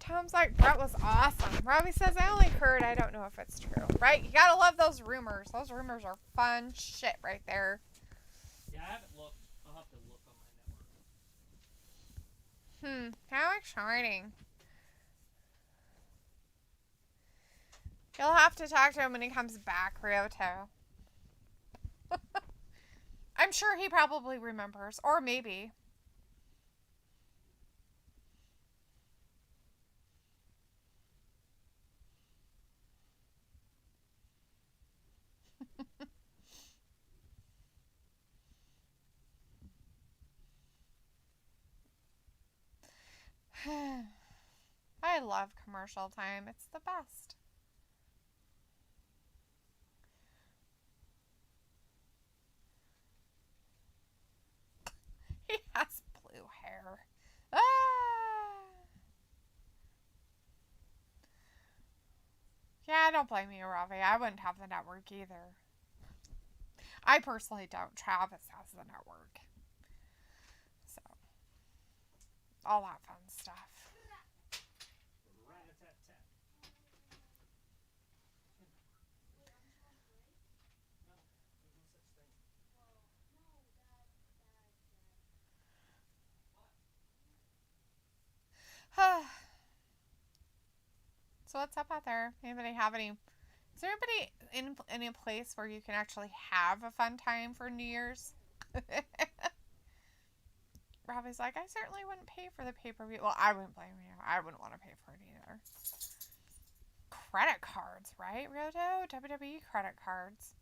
Tom's like, that was awesome. Robbie says, I only heard. I don't know if it's true. Right? You gotta love those rumors. Those rumors are fun shit right there.
Yeah, I haven't looked. I'll have to look on my network.
How exciting. You'll have to talk to him when he comes back, Ryoto. I'm sure he probably remembers. Or maybe. I love commercial time. It's the best. He has blue hair. Ah! Yeah, don't blame you, Ravi. I wouldn't have the network either. I personally don't. Travis has the network. So, all that fun stuff. So what's up out there? Anybody have any? Is there anybody in any place where you can actually have a fun time for New Year's? Robbie's like, I certainly wouldn't pay for the pay-per-view. Well, I wouldn't blame you. I wouldn't want to pay for it either. Credit cards, right, Ryoto? WWE credit cards.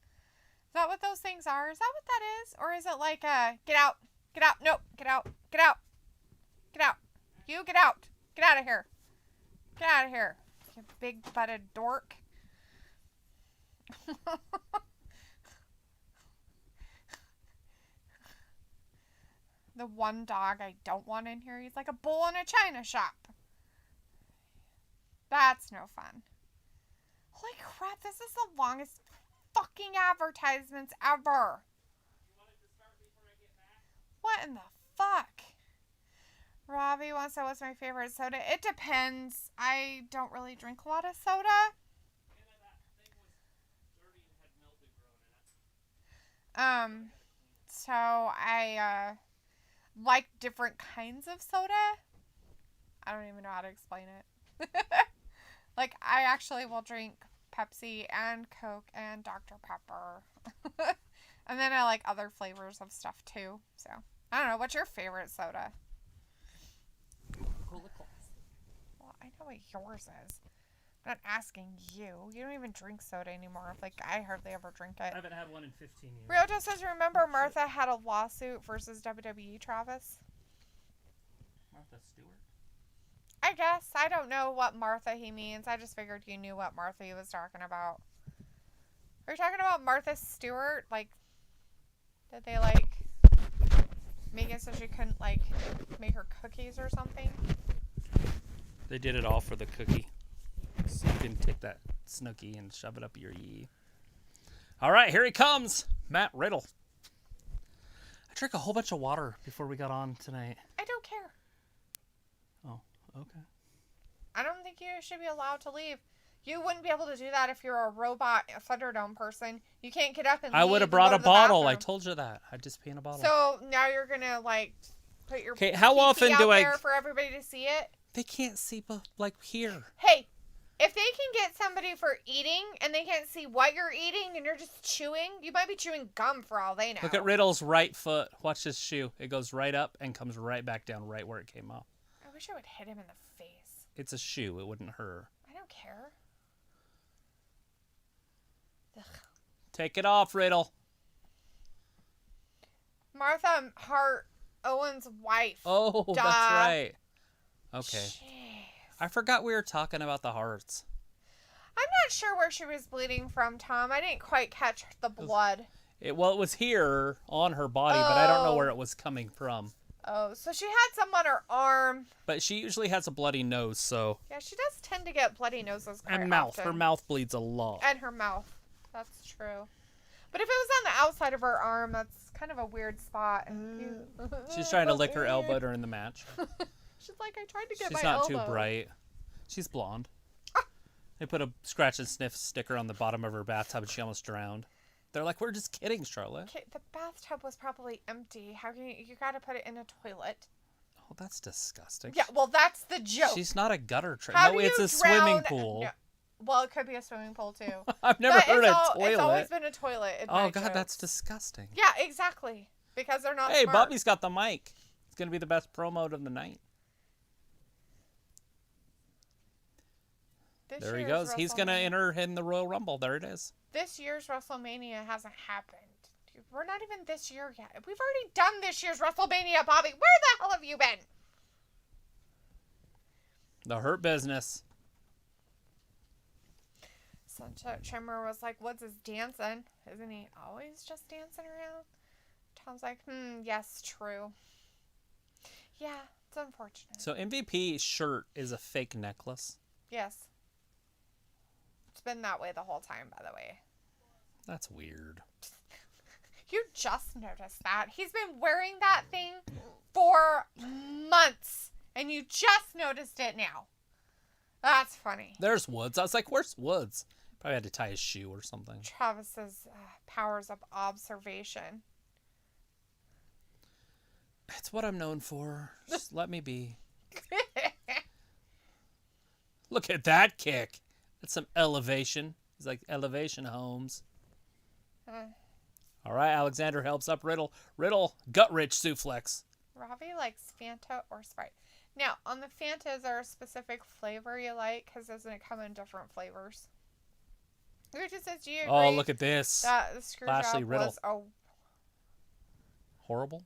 Is that what those things are? Is that what that is? Or is it like, get out, nope, get out, get out, get out. You get out. Get out of here. Get out of here. You big-butted dork. The one dog I don't want in here, he's like a bull in a china shop. That's no fun. Holy crap, this is the longest fucking advertisements ever.
You want it to start before I get back?
What in the fuck? Robbie wants to know what's my favorite soda. It depends. I don't really drink a lot of soda.
That thing was dirty and had mildew growing in it.
So I like different kinds of soda. I don't even know how to explain it. Like, I actually will drink Pepsi and Coke and Dr. Pepper. And then I like other flavors of stuff too. So, I don't know. What's your favorite soda? Well, I know what yours is. I'm not asking you. You don't even drink soda anymore. Like, I hardly ever drink it.
I haven't had one in 15 years.
Ryoto says, remember Martha had a lawsuit versus WWE, Travis?
Martha Stewart?
I guess. I don't know what Martha he means. I just figured you knew what Martha he was talking about. Are you talking about Martha Stewart? Like, did they, like, make it so she couldn't, like, make her cookies or something?
They did it all for the cookie. So you can take that Snooki and shove it up your yee. All right, here he comes. Matt Riddle. I drank a whole bunch of water before we got on tonight.
I don't care.
Oh, okay.
I don't think you should be allowed to leave. You wouldn't be able to do that if you're a robot Thunderdome person. You can't get up and leave.
I would have brought a bottle. I told you that. I'd just pee in a bottle.
So now you're going to, like, put your
how
pee
often
out
do I...
there for everybody to see it?
They can't see, like, here.
Hey, if they can get somebody for eating and they can't see what you're eating and you're just chewing, you might be chewing gum for all they know.
Look at Riddle's right foot. Watch this shoe. It goes right up and comes right back down right where it came off.
I wish I would hit him in the face.
It's a shoe. It wouldn't hurt.
I don't care. Ugh.
Take it off, Riddle.
Martha Hart, Owen's wife.
Oh,
Duh.
that's right. Okay.
Jeez.
I forgot we were talking about the hearts.
I'm not sure where she was bleeding from, Tom. I didn't quite catch the blood.
It was here on her body, but I don't know
Oh.
where it was coming from.
Oh, so she had some on her arm.
But she usually has a bloody nose, so...
Yeah, she does tend to get bloody noses quite
And mouth.
often.
Her mouth bleeds a lot.
And her mouth. That's true. But if it was on the outside of her arm, that's kind of a weird spot. And
She's trying to lick her elbow during the match.
She's like, I tried to get my
She's not
elbow.
too bright. She's blonde. They put a scratch and sniff sticker on the bottom of her bathtub and she almost drowned. They're like, we're just kidding, Charlotte.
Okay, the bathtub was probably empty. How can you got to put it in a toilet?
Oh, that's disgusting.
Yeah, well, that's the joke.
She's not a gutter train.
How
No,
do
it's
you
a swimming
drown-
pool.
No. Well, it could be a swimming pool, too.
I've never heard a toilet.
It's always been a toilet. In my
Oh, God,
jokes.
that's disgusting.
Yeah, exactly. Because they're not
Hey,
smart.
Bobby's got the mic. It's going to be the best promo of the night.
This
There he
year's
goes. He's going to
WrestleMania-
ell in the Royal Rumble. There it is.
This year's WrestleMania hasn't happened. We're not even this year yet. We've already done this year's WrestleMania, Bobby. Where the hell have you been?
The Hurt Business.
Sunshine Trimmer was like, Woods is dancing. Isn't he always just dancing around? Tom's like, yes, true. Yeah, it's unfortunate.
So MVP's shirt is a fake necklace.
Yes. It's been that way the whole time, by the way.
That's weird.
You just noticed that. He's been wearing that thing for months, and you just noticed it now. That's funny.
There's Woods. I was like, where's Woods? Probably had to tie his shoe or something.
Travis's powers of observation.
It's what I'm known for. Just let me be. Look at that kick. That's some elevation. He's like, elevation, Holmes. All right, Alexander helps up Riddle. Riddle, gut-rich suplex.
Ravi likes Fanta or Sprite. Now, on the Fanta, is there a specific flavor you like? Because doesn't it come in different flavors? Who just says, do you agree
Oh, look at this.
that the screw
Lashley
job
Riddle.
was a
Horrible.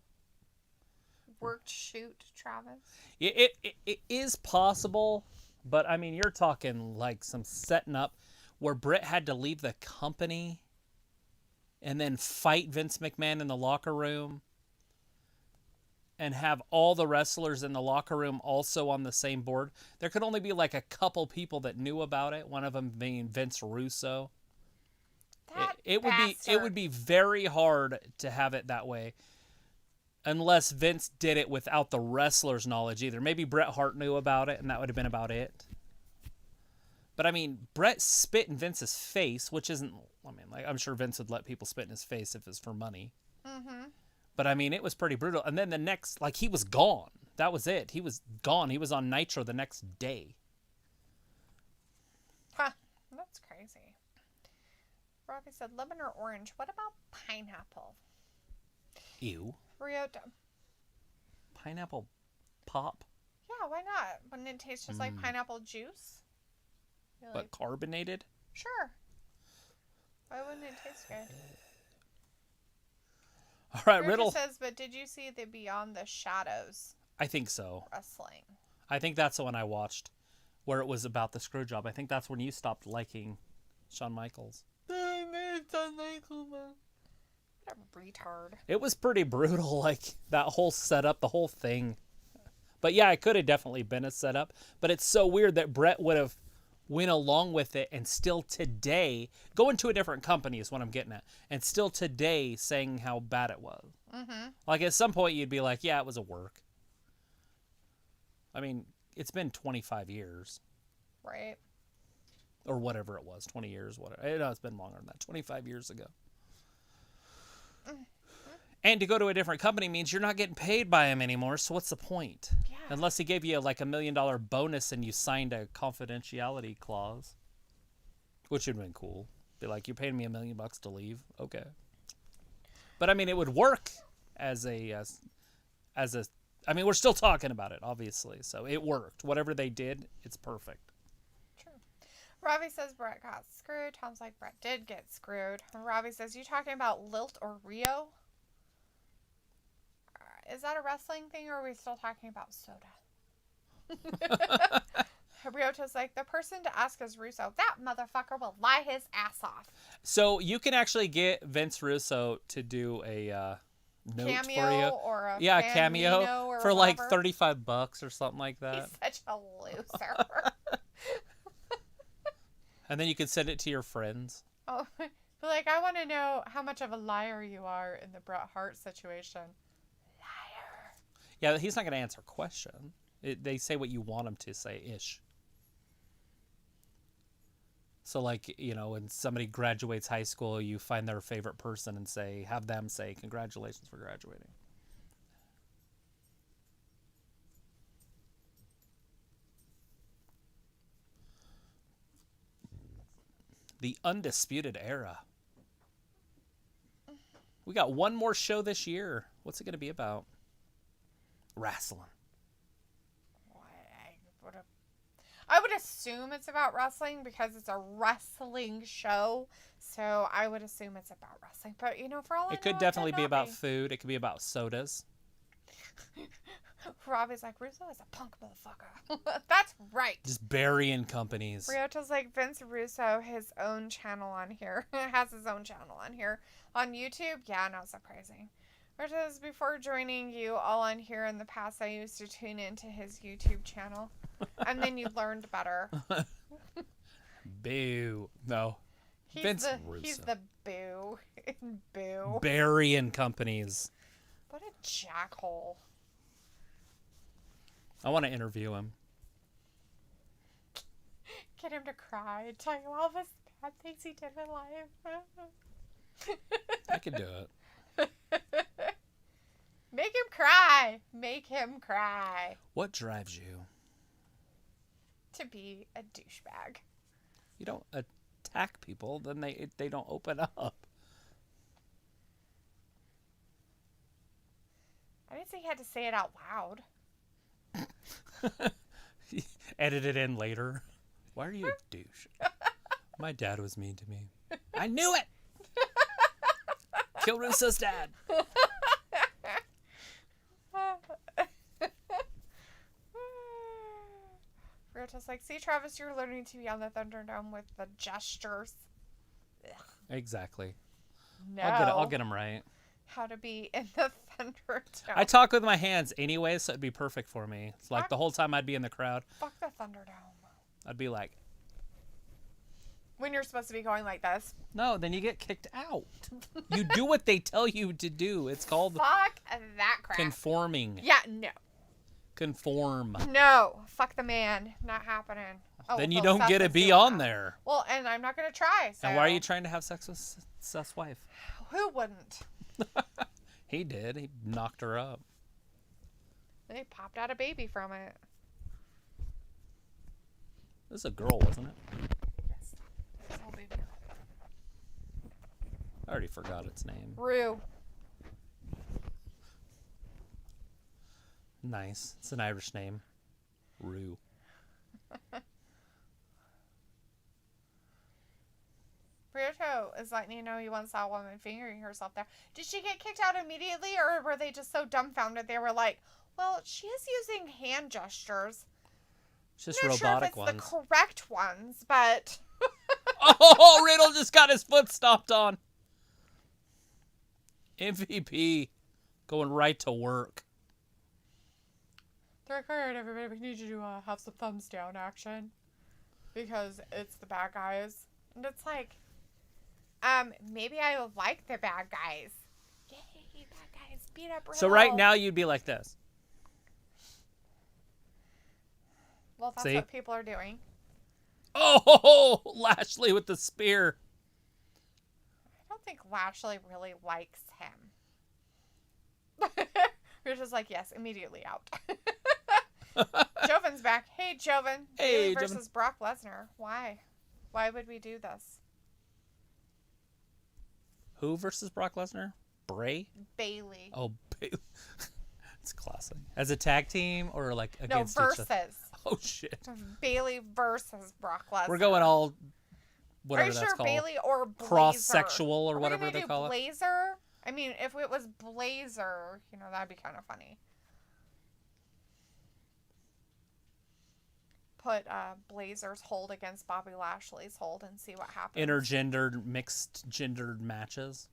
worked shoot, Travis?
It is possible, but, I mean, you're talking like some setting up where Britt had to leave the company and then fight Vince McMahon in the locker room and have all the wrestlers in the locker room also on the same board. There could only be like a couple people that knew about it, one of them being Vince Russo. It would be very hard to have it that way unless Vince did it without the wrestlers' knowledge either. Maybe Bret Hart knew about it and that would have been about it. But I mean, Bret spit in Vince's face, which isn't, I mean, like, I'm sure Vince would let people spit in his face if it's for money.
Mm-hmm.
But I mean, it was pretty brutal. And then the next, like, he was gone. That was it. He was gone. He was on Nitro the next day.
Huh. That's crazy. Robbie said, lemon or orange? What about pineapple?
Ew.
Rio,
Pineapple pop,
yeah, why not? Wouldn't it taste just like pineapple juice? You're
but
like,
carbonated?
sure. Why wouldn't it taste good?
All right,
Richard
Riddle.
says, but did you see the Beyond the Shadows
I think so.
wrestling?
I think that's the one I watched where it was about the screw job. I think that's when you stopped liking Shawn Michaels.
What a retard.
It was pretty brutal, like that whole setup, the whole thing. But yeah, it could have definitely been a setup. But it's so weird that Brett would have went along with it and still today, going to a different company is what I'm getting at, and still today saying how bad it was.
Mm-hmm.
Like at some point you'd be like, yeah, it was a work. I mean, it's been 25 years.
Right.
Or whatever it was, 20 years, whatever. No, it's been longer than that, 25 years ago. And to go to a different company means you're not getting paid by him anymore, so what's the point?
Yeah.
Unless he gave you like $1 million bonus and you signed a confidentiality clause, which would have been cool. Be like, you're paying me $1 million to leave? Okay. But I mean, it would work as a, I mean, we're still talking about it, obviously, so it worked. Whatever they did, it's perfect.
True. Robbie says Brett got screwed. Tom's like, Brett did get screwed. And Robbie says, you talking about Lilt or Rio? Is that a wrestling thing, or are we still talking about soda? Ryota's like, the person to ask is Russo. That motherfucker will lie his ass off.
So you can actually get Vince Russo to do a note
Cameo
for you.
or a
Yeah,
fan
cameo
Nino or
for like
whatever.
$35 or something like that.
He's such a loser.
And then you can send it to your friends.
Oh, But, like, I want to know how much of a liar you are in the Bret Hart situation. Liar.
Yeah, he's not going to answer a question. They say what you want them to say, ish. So, like, you know, when somebody graduates high school, you find their favorite person and have them say, congratulations for graduating. The Undisputed Era. We got one more show this year. What's it going to be about? Wrestling.
I would assume it's about wrestling because it's a wrestling show. So I would assume it's about wrestling. But, you know, for all I know,
It could definitely be about food. It could be about sodas.
Robbie's like, Russo is a punk motherfucker. That's right.
Just burying companies.
Ryoto's like, Vince Russo, his own channel on here. Has his own channel on here. On YouTube? Yeah, not surprising. Ryoto's, before joining you all on here in the past, I used to tune into his YouTube channel. And then you learned better.
Boo. No. Vince Russo.
He's the boo. Boo.
Burying companies.
What a jackhole.
I want to interview him.
Get him to cry. Tell you all the bad things he did in life.
I could do it.
Make him cry. Make him cry.
What drives you?
To be a douchebag.
You don't attack people, then they don't open up.
I didn't say he had to say it out loud.
Edit it in later. Why are you a douche? My dad was mean to me. I knew it! Kill Russo's dad.
Ryoto's like, see, Travis, you're learning to be on the Thunderdome with the gestures. Ugh.
Exactly.
No.
I'll get him right.
How to be in the Thunderdome.
I talk with my hands anyway, so it'd be perfect for me. It's like the whole time I'd be in the crowd.
Fuck the Thunderdome.
I'd be like,
when you're supposed to be going like this.
no, then you get kicked out. You do what they tell you to do. It's called
Fuck that crap.
conforming.
Yeah, no.
Conform.
No. Fuck the man. Not happening. Oh,
Then you
well,
don't
Seth
get to
is
be
doing
on
that.
there.
Well, and I'm not going to try. So.
And why are you trying to have sex with Seth's wife?
Who wouldn't?
He did. He knocked her up.
They popped out a baby from it.
This is a girl, wasn't it?
Yes. It's a whole baby girl.
I already forgot its name.
Rue.
Nice. It's an Irish name. Rue.
Ryoto is letting you know he once saw a woman fingering herself there. Did she get kicked out immediately, or were they just so dumbfounded they were like, well, she is using hand gestures.
It's just
I'm not
robotic
sure if
ones.
it's the correct ones, but...
Oh, Riddle just got his foot stomped on. MVP going right to work.
They're like, all right, everybody, we need you to have some thumbs down action. Because it's the bad guys. And it's like, maybe I like the bad guys. Yay, bad guys, beat up Riddle.
So right now you'd be like this.
Well, that's
See?
what people are doing.
Oh, Lashley with the spear.
I don't think Lashley really likes him. We're just like, yes, immediately out. Joven's back. Hey, Joven.
Hey,
Bayley versus Brock Lesnar. Why? Why would we do this?
Who versus Brock Lesnar? Bray?
Bayley.
Oh, Bayley. It's classic. As a tag team or like
No,
against
versus.
each other? Oh, shit.
Bayley versus Brock Lesnar.
We're going all, whatever
Are you
that's
sure
called.
Bayley or Blazer?
Cross-sexual or
Are we
whatever
gonna
they
do
call it.
Blazer? I mean, if it was Blazer, that'd be kind of funny. Put Blazer's hold against Bobby Lashley's hold and see what happens.
Intergendered, mixed gendered matches.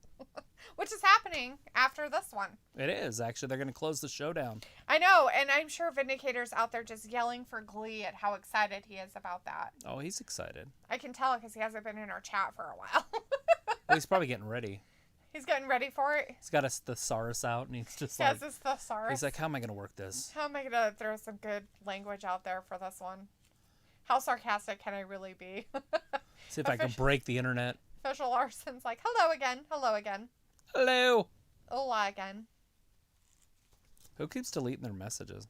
Which is happening after this one.
It is. Actually, they're going to close the show down.
I know, and I'm sure Vindicator's out there just yelling for glee at how excited he is about that.
Oh, he's excited.
I can tell because he hasn't been in our chat for a while.
Well, he's probably getting ready.
He's getting ready for it.
He's got a thesaurus out, and he's just
He
like,
has his thesaurus.
he's like, how am I going to work this?
How am I going to throw some good language out there for this one? How sarcastic can I really be?
See if I can break the internet.
Official Larson's like, hello again. Hello again.
Hello.
Hola again.
Who keeps deleting their messages?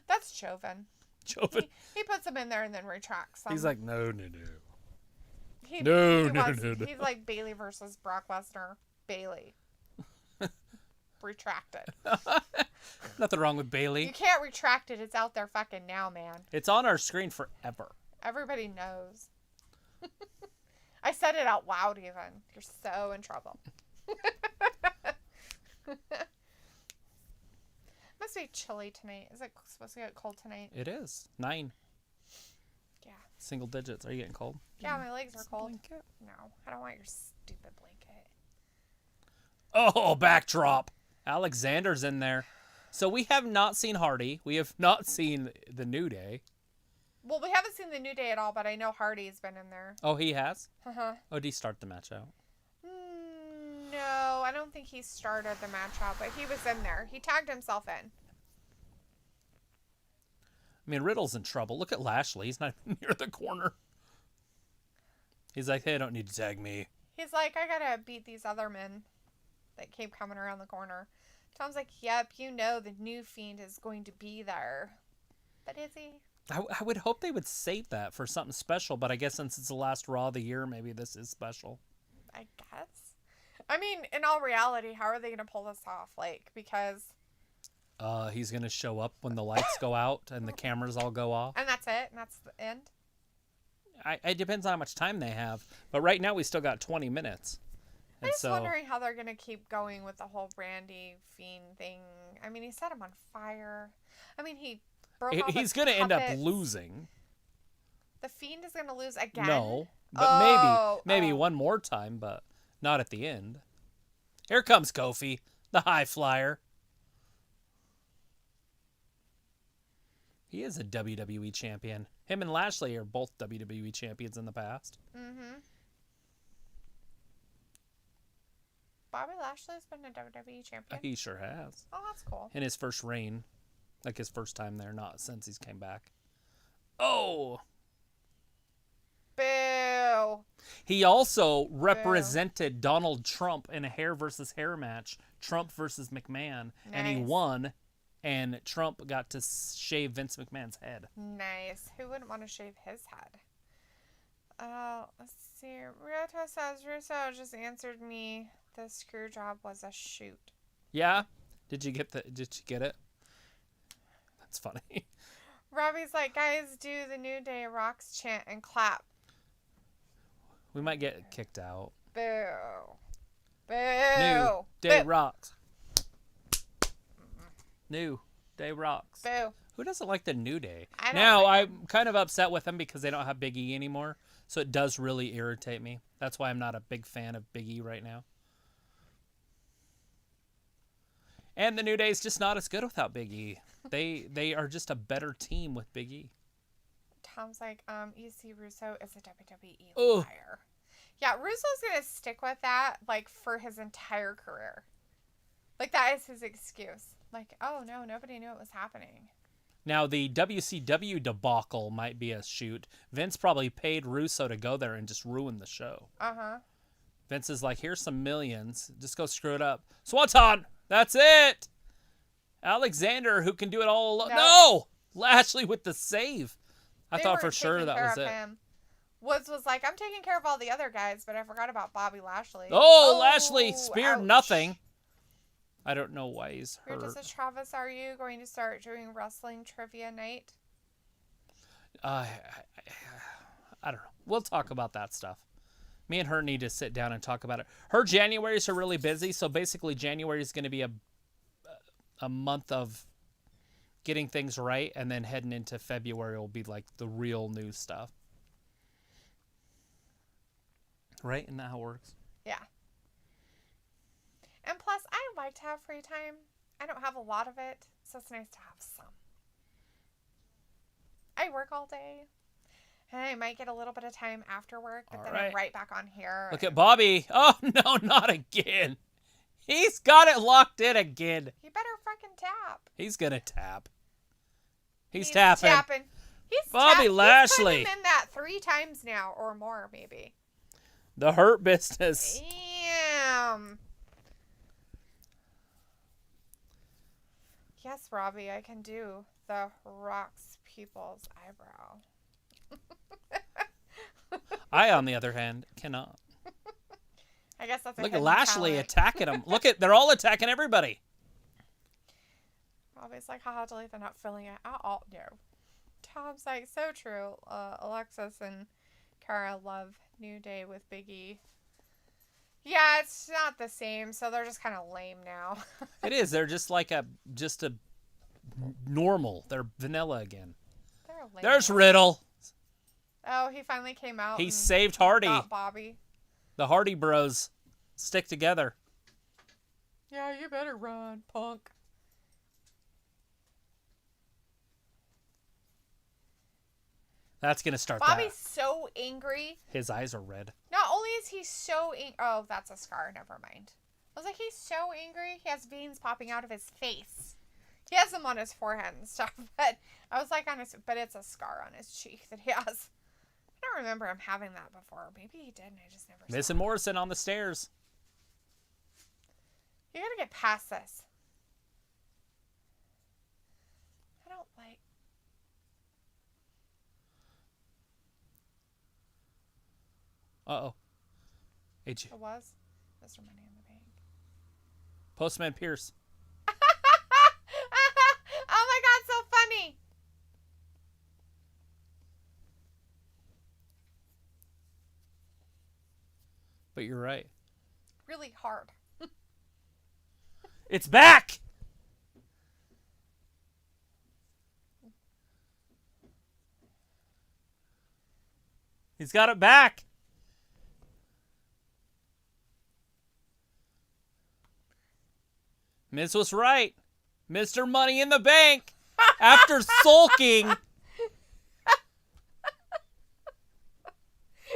That's Chauvin.
Chauvin.
He puts them in there and then retracts them.
He's like, no.
He's like Bailey versus Brock Lesnar. Bailey. Retract it.
Nothing wrong with Bailey.
You can't retract it. It's out there fucking now, man.
It's on our screen forever.
Everybody knows. I said it out loud even. You're so in trouble. Must be chilly tonight. Is it supposed to get cold tonight?
It is. 9.
Yeah.
Single digits. Are you getting cold?
Yeah, my legs are cold.
Blanket.
No, I don't want your stupid blanket.
Oh, backdrop. Alexander's in there. So we have not seen Hardy. We have not seen the New Day.
Well, we haven't seen the New Day at all, but I know Hardy's been in there.
Oh, he has?
Uh-huh.
Oh, did he start the match out?
No, I don't think he started the match out, but he was in there. He tagged himself in.
I mean, Riddle's in trouble. Look at Lashley. He's not near the corner. He's like, hey, don't need to tag me.
He's like, I gotta beat these other men that keep coming around the corner. Tom's like, yep, you know the new Fiend is going to be there. But is he?
I would hope they would save that for something special, but I guess since it's the last Raw of the year, maybe this is special.
I guess. I mean, in all reality, how are they going to pull this off? Like, because...
He's going to show up when the lights go out and the cameras all go off.
And that's it? And that's the end?
It depends on how much time they have. But right now we still got 20 minutes.
I'm just wondering how they're going to keep going with the whole Randy Fiend thing. I mean, he set him on fire. I mean, he broke all
He's
the
going to end up
puppets.
losing.
The Fiend is going to lose again?
No, but maybe
Oh.
one more time, but not at the end. Here comes Kofi, the high flyer. He is a WWE champion. Him and Lashley are both WWE champions in the past.
Mm-hmm. Bobby Lashley's been a WWE champion?
He sure has.
Oh, that's cool.
In his first reign. Like his first time there, not since he's came back. Oh!
Boo!
He also represented Donald Trump in a hair versus hair match. Trump versus McMahon. And he
Nice.
won. And Trump got to shave Vince McMahon's head.
Nice. Who wouldn't want to shave his head? Let's see. Ryota says, Russo just answered me. The screw job was a shoot.
Yeah? Did you get it? That's funny.
Robbie's like, guys, do the New Day Rocks chant and clap.
We might get kicked out.
Boo. Boo.
New Day
Boo.
rocks. New Day rocks.
Boo.
Who doesn't like the New Day?
I don't
Now,
like
I'm kind of upset with them because they don't have Big E anymore. So it does really irritate me. That's why I'm not a big fan of Big E right now. And the New Day is just not as good without Big E. They are just a better team with Big E.
Tom's like, EC Russo is a WWE
Ugh.
liar. Yeah, Russo's going to stick with that, like, for his entire career. Like, that is his excuse. Like, oh, no, nobody knew it was happening.
Now, the WCW debacle might be a shoot. Vince probably paid Russo to go there and just ruin the show.
Uh-huh.
Vince is like, here's some millions. Just go screw it up. Swanton! That's it! Alexander, who can do it all alone. No! Lashley with the save. I thought for sure that was it.
Him. Woods was like, I'm taking care of all the other guys, but I forgot about Bobby Lashley.
Oh, Lashley speared
ouch.
Nothing. I don't know why he's hurt.
Says, Travis, are you going to start doing wrestling trivia night?
I don't know. We'll talk about that stuff. Me and her need to sit down and talk about it. Her Januaries are really busy, so basically January is going to be a month of getting things right, and then heading into February will be like the real new stuff. Right? Isn't that how it works?
Yeah. And plus, I like to have free time. I don't have a lot of it, so it's nice to have some. I work all day. And I might get a little bit of time after work, but
All
then
right.
I'm right back on here.
Look at Bobby. Oh, no, not again. He's got it locked in again.
You better fucking tap.
He's going to tap. He's
He's
tapping.
He's
Bobby Lashley.
He's put him in that 3 times now or more, maybe.
The Hurt Business.
Damn. Yes, Robbie, I can do the Rock's people's eyebrow.
I, on the other hand, cannot.
I guess that's a
Look at
hidden
Lashley
talent.
attacking him. They're all attacking everybody.
Robbie's like, haha, Dalethea not filling it out. Oh, no. Tom's like, so true. Alexis and Kara love New Day with Big E. Yeah, it's not the same, so they're just kind of lame now.
It is. They're just like a normal. They're vanilla again.
They're lame.
There's Riddle.
Oh, he finally came out.
He
and
saved Hardy.
got Bobby.
The Hardy Bros stick together.
Yeah, you better run, punk.
That's going to start
Bobby's
that.
so angry.
His eyes are red.
Not only is he so angry. Oh, that's a scar. Never mind. I was like, he's so angry. He has veins popping out of his face. He has them on his forehead and stuff. But I was like, but it's a scar on his cheek that he has. I don't remember him having that before. Maybe he did and I just never saw
Miz
it.
and Morrison on the stairs.
You gotta get past this. I don't like.
Uh-oh.
It was Mr. Money in the Bank.
Postman Pierce.
Oh my god, so funny.
But you're right.
Really hard.
It's back! He's got it back. Miz was right. Mr. Money in the Bank, after sulking.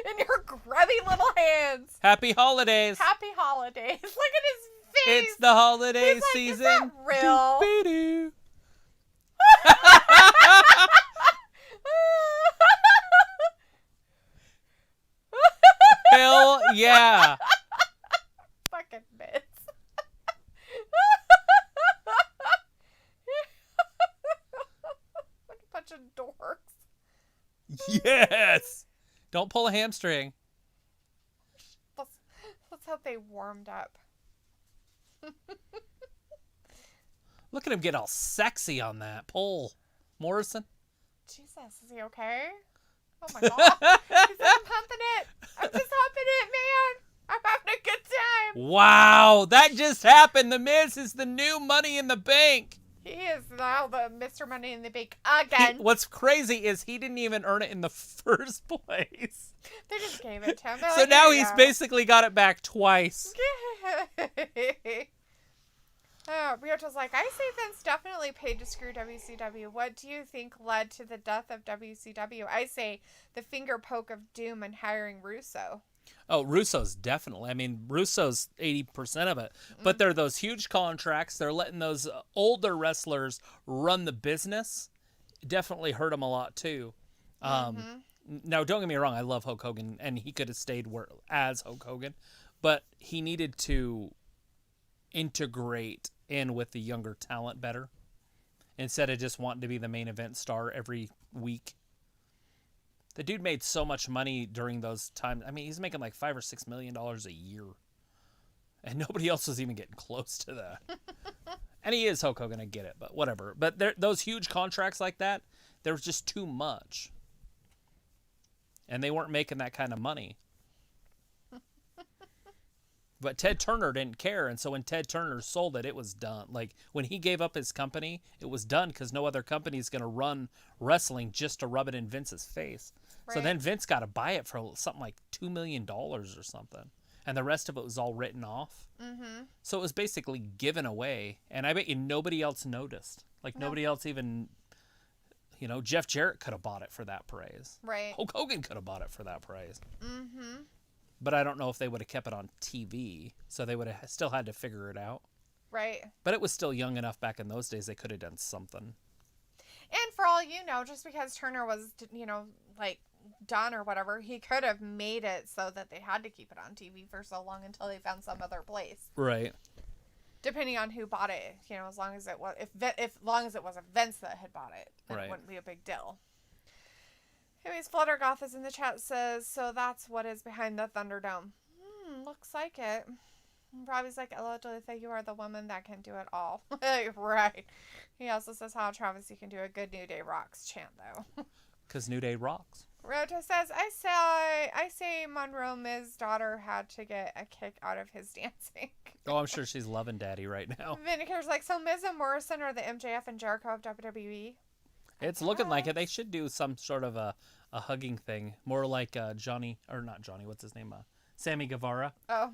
In your grubby little hands.
Happy holidays.
Happy holidays. Look at his face.
It's the holiday
He's like,
season.
is that real?
Doop-dee-doo. Hell yeah.
Fucking Miz. What a bunch of dorks.
Yes. Don't pull a hamstring.
Let's hope they warmed up.
Look at him get all sexy on that pole. Morrison.
Jesus, is he okay? Oh my god. He's like, I'm humping it. I'm just humping it, man. I'm having a good time.
Wow, that just happened. The Miz is the new Money in the Bank.
He is now the Mr. Money in the Bank again.
What's crazy is he didn't even earn it in the first place.
They just gave it to him. They're
So
like,
now
"Here you
he's
go."
basically got it back twice.
Ryoto's like, I say Vince definitely paid to screw WCW. What do you think led to the death of WCW? I say the finger poke of doom and hiring Russo.
Oh, Russo's definitely. I mean, Russo's 80% of it. But they're those huge contracts. They're letting those older wrestlers run the business. Definitely hurt them a lot, too. Now, don't get me wrong. I love Hulk Hogan, and he could have stayed as Hulk Hogan. But he needed to integrate in with the younger talent better instead of just wanting to be the main event star every week. The dude made so much money during those times. I mean, he's making like $5 or $6 million a year, and nobody else was even getting close to that. And he is Hulk Hogan, I get it, but whatever. But those huge contracts like that, there was just too much, and they weren't making that kind of money. But Ted Turner didn't care, and so when Ted Turner sold it, it was done. Like, when he gave up his company, it was done because no other company is going to run wrestling just to rub it in Vince's face.
Right.
So then Vince got to buy it for something like $2 million or something. And the rest of it was all written off. Mm-hmm. So it was basically given away, and I bet you nobody else noticed. Like, nobody else even... Jeff Jarrett could have bought it for that praise.
Right.
Hulk Hogan could have bought it for that praise.
Mm-hmm.
But I don't know if they would have kept it on TV, so they would have still had to figure it out.
Right.
But it was still young enough back in those days they could have done something.
And for all you know, just because Turner was, done or whatever, he could have made it so that they had to keep it on TV for so long until they found some other place.
Right.
Depending on who bought it, as long as it was, if long as it wasn't Vince that had bought it, then
Right.
it wouldn't be a big deal. Anyways, Fluttergoth is in the chat, says, so that's what is behind the Thunderdome. Looks like it. Robbie's like, hello, Dalethea, you are the woman that can do it all. Right. He also says, how Travis, you can do a good New Day Rocks chant, though.
Because New Day rocks.
Rota says, I say Monroe Miz's daughter had to get a kick out of his dancing.
Oh, I'm sure she's loving Daddy right now.
Vindicator's like, so Miz and Morrison are the MJF and Jericho of WWE?
It's looking like it. They should do some sort of a hugging thing. More like not Johnny, what's his name? Sammy Guevara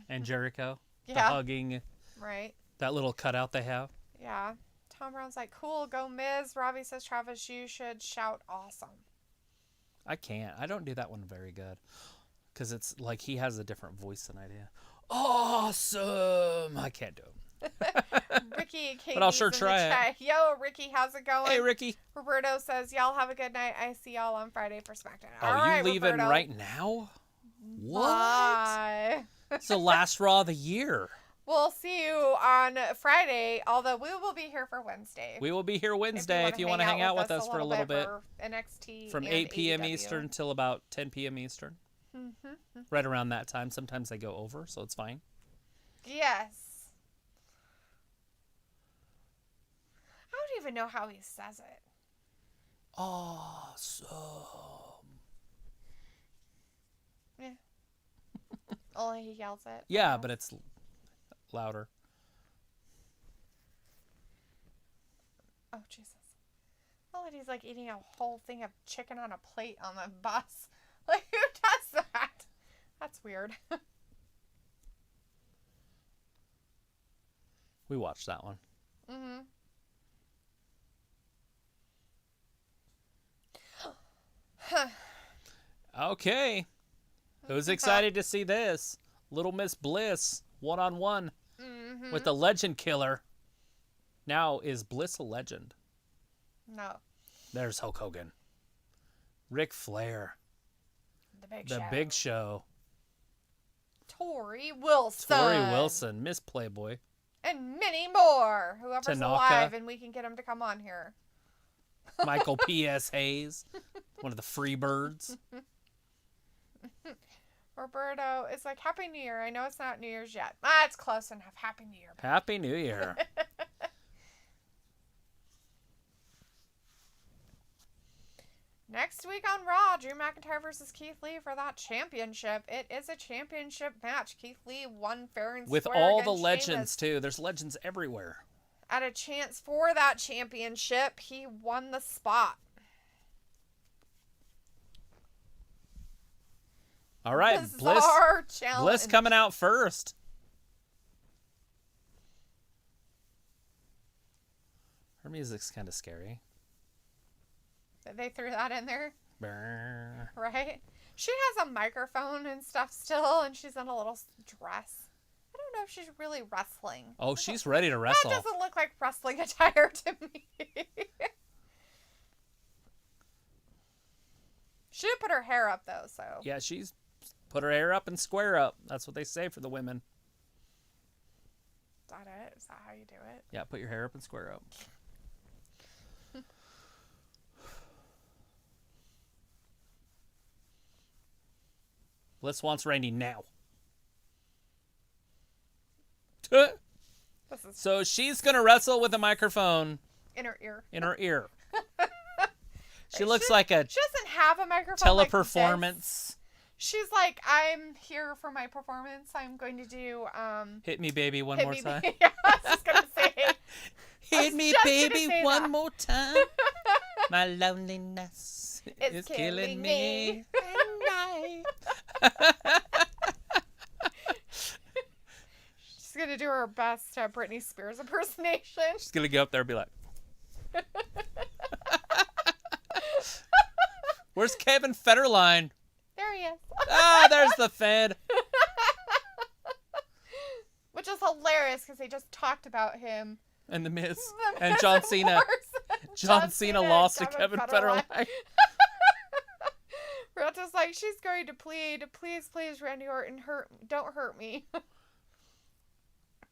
and Jericho.
Yeah.
The hugging.
Right.
That little cutout they have.
Yeah. Tom Brown's like, cool, go Miz. Robbie says, Travis, you should shout awesome.
I can't. I don't do that one very good. Because it's like he has a different voice than I do. Awesome! I can't do it.
Ricky,
but I'll sure try it.
Yo, Ricky, how's it going?
Hey, Ricky.
Roberto says, y'all have a good night. I see y'all on Friday for SmackDown.
Oh,
all right,
you leaving
Roberto.
right now? What?
Bye.
It's the last Raw of the year.
We'll see you on Friday, although we will be here for Wednesday.
We will be here Wednesday if you want to hang out with us for a little bit.
For NXT
from
and
8 p.m.
AEW.
Eastern till about 10 p.m. Eastern.
Mm-hmm.
Right around that time. Sometimes they go over, so it's fine.
Yes. I don't even know how he says it.
Awesome.
Yeah. Only he yells it.
Yeah, but it's louder.
Oh, Jesus. Oh, and he's like eating a whole thing of chicken on a plate on the bus. Like, who does that? That's weird.
We watched that one.
Mm-hmm.
Okay. Who's excited to see this? Little Miss Bliss, one-on-one with the Legend Killer. Now, is Bliss a legend?
No.
There's Hulk Hogan. Ric Flair.
The Big Show. Tori Wilson.
Tori Wilson. Miss Playboy.
And many more. Whoever's
Tanaka.
alive and we can get them to come on here.
Michael P.S. Hayes. One of the Freebirds.
Roberto is like, Happy New Year. I know it's not New Year's yet. It's close enough. Happy New Year.
Happy New Year.
Next week on Raw, Drew McIntyre versus Keith Lee for that championship. It is a championship match. Keith Lee won fair and
With
square
all the
against
legends,
Sheamus.
too. There's legends everywhere.
At a chance for that championship, he won the spot.
All right,
Bizarre challenge.
Bliss coming out first. Her music's kind of scary.
They threw that in there,
Brr.
right? She has a microphone and stuff still, and she's in a little dress. I don't know if she's really wrestling.
Oh, she's ready to wrestle.
That doesn't look like wrestling attire to me. She did put her hair up, though, so.
Yeah, she's put her hair up and square up. That's what they say for the women.
Is that it? Is that how you do it?
Yeah, put your hair up and square up. Bliss wants Randy now. So she's going to wrestle with a microphone
In her ear.
in her ear. She looks like a
She doesn't have a microphone like
teleperformance.
this. She's like, I'm here for my performance. I'm going to do
Hit me, baby, one
Hit
more
Me
time.
Baby. Yeah, I was just gonna say.
Hit me,
just gonna
baby,
say
one
that.
more time. My loneliness is killing me.
She's gonna do her best Britney Spears impersonation.
She's going to go up there and be like, Where's Kevin Federline?
There he is.
Ah, there's the Fed.
Which is hilarious because they just talked about him.
And the Miz. And John Cena. John Cena lost to Kevin Federline.
We're just like, she's going to plead, please, please, Randy Orton, don't hurt me.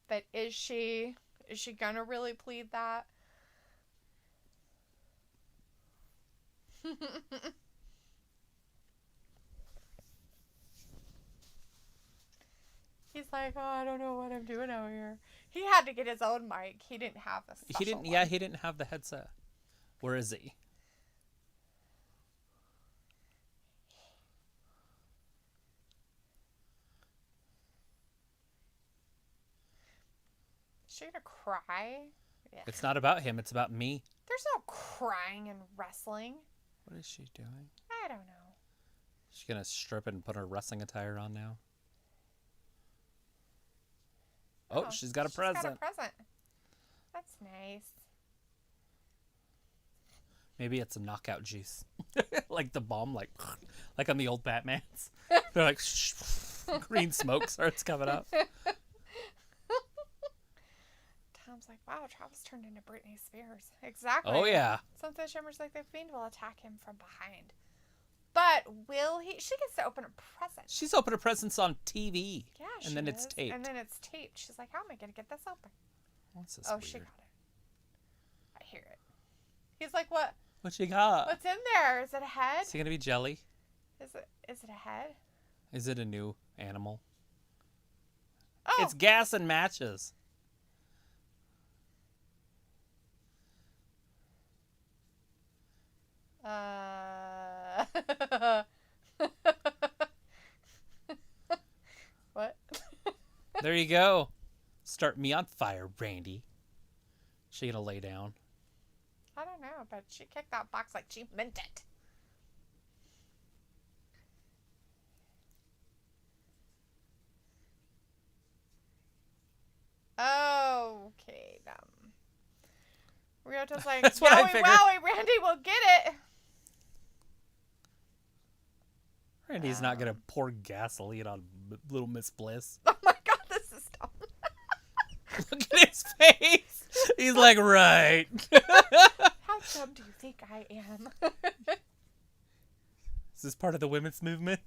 But is she gonna really plead that? He's like, oh, I don't know what I'm doing out here. He had to get his own mic. He didn't have a special
He didn't.
one.
Yeah, he didn't have the headset. Where is he?
Is she gonna cry? Yeah.
It's not about him. It's about me.
There's no crying in wrestling.
What is she doing?
I don't know.
She's gonna strip and put her wrestling attire on now. Oh, she's got a present.
Got a present. That's nice.
Maybe it's a knockout juice. Like the bomb, like on the old Batmans. They're like, green smoke starts coming up.
Tom's like, wow, Travis turned into Britney Spears. Exactly.
Oh, yeah.
Something shimmers like the Fiend will attack him from behind. But will he? She gets to open a present.
She's opened her presents on TV.
Yeah,
and then it's taped.
And then it's taped. She's like, how am I going to get this open?
What's this
Oh,
weird?
she got it. I hear it. He's like, what?
What you got?
What's in there? Is it a head?
Is he gonna be jelly?
Is it a head?
Is it a new animal?
Oh.
It's gas and matches.
What?
There you go. Start me on fire, Randy. She gonna lay down?
I don't know, but she kicked that box like she meant it. Okay, we're just like,
That's what I
Yowie
figured.
Wowie, Randy will get it.
Randy's not gonna pour gasoline on Little Miss Bliss.
Oh my god, this is dumb.
Look at his face. He's like, right.
How dumb do you think I am?
Is this part of the women's movement?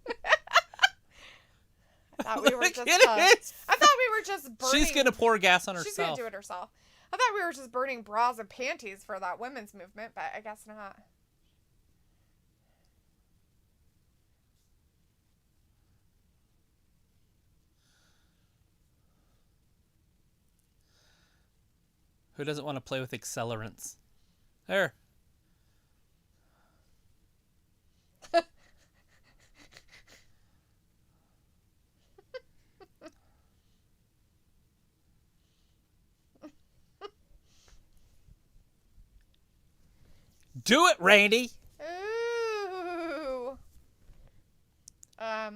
I thought we were
Look
just.
at it.
I thought we were just burning.
She's gonna pour gas on herself.
She's gonna do it herself. I thought we were just burning bras and panties for that women's movement, but I guess not.
Who doesn't want to play with accelerants? There. Do it, Randy.
Ooh. Why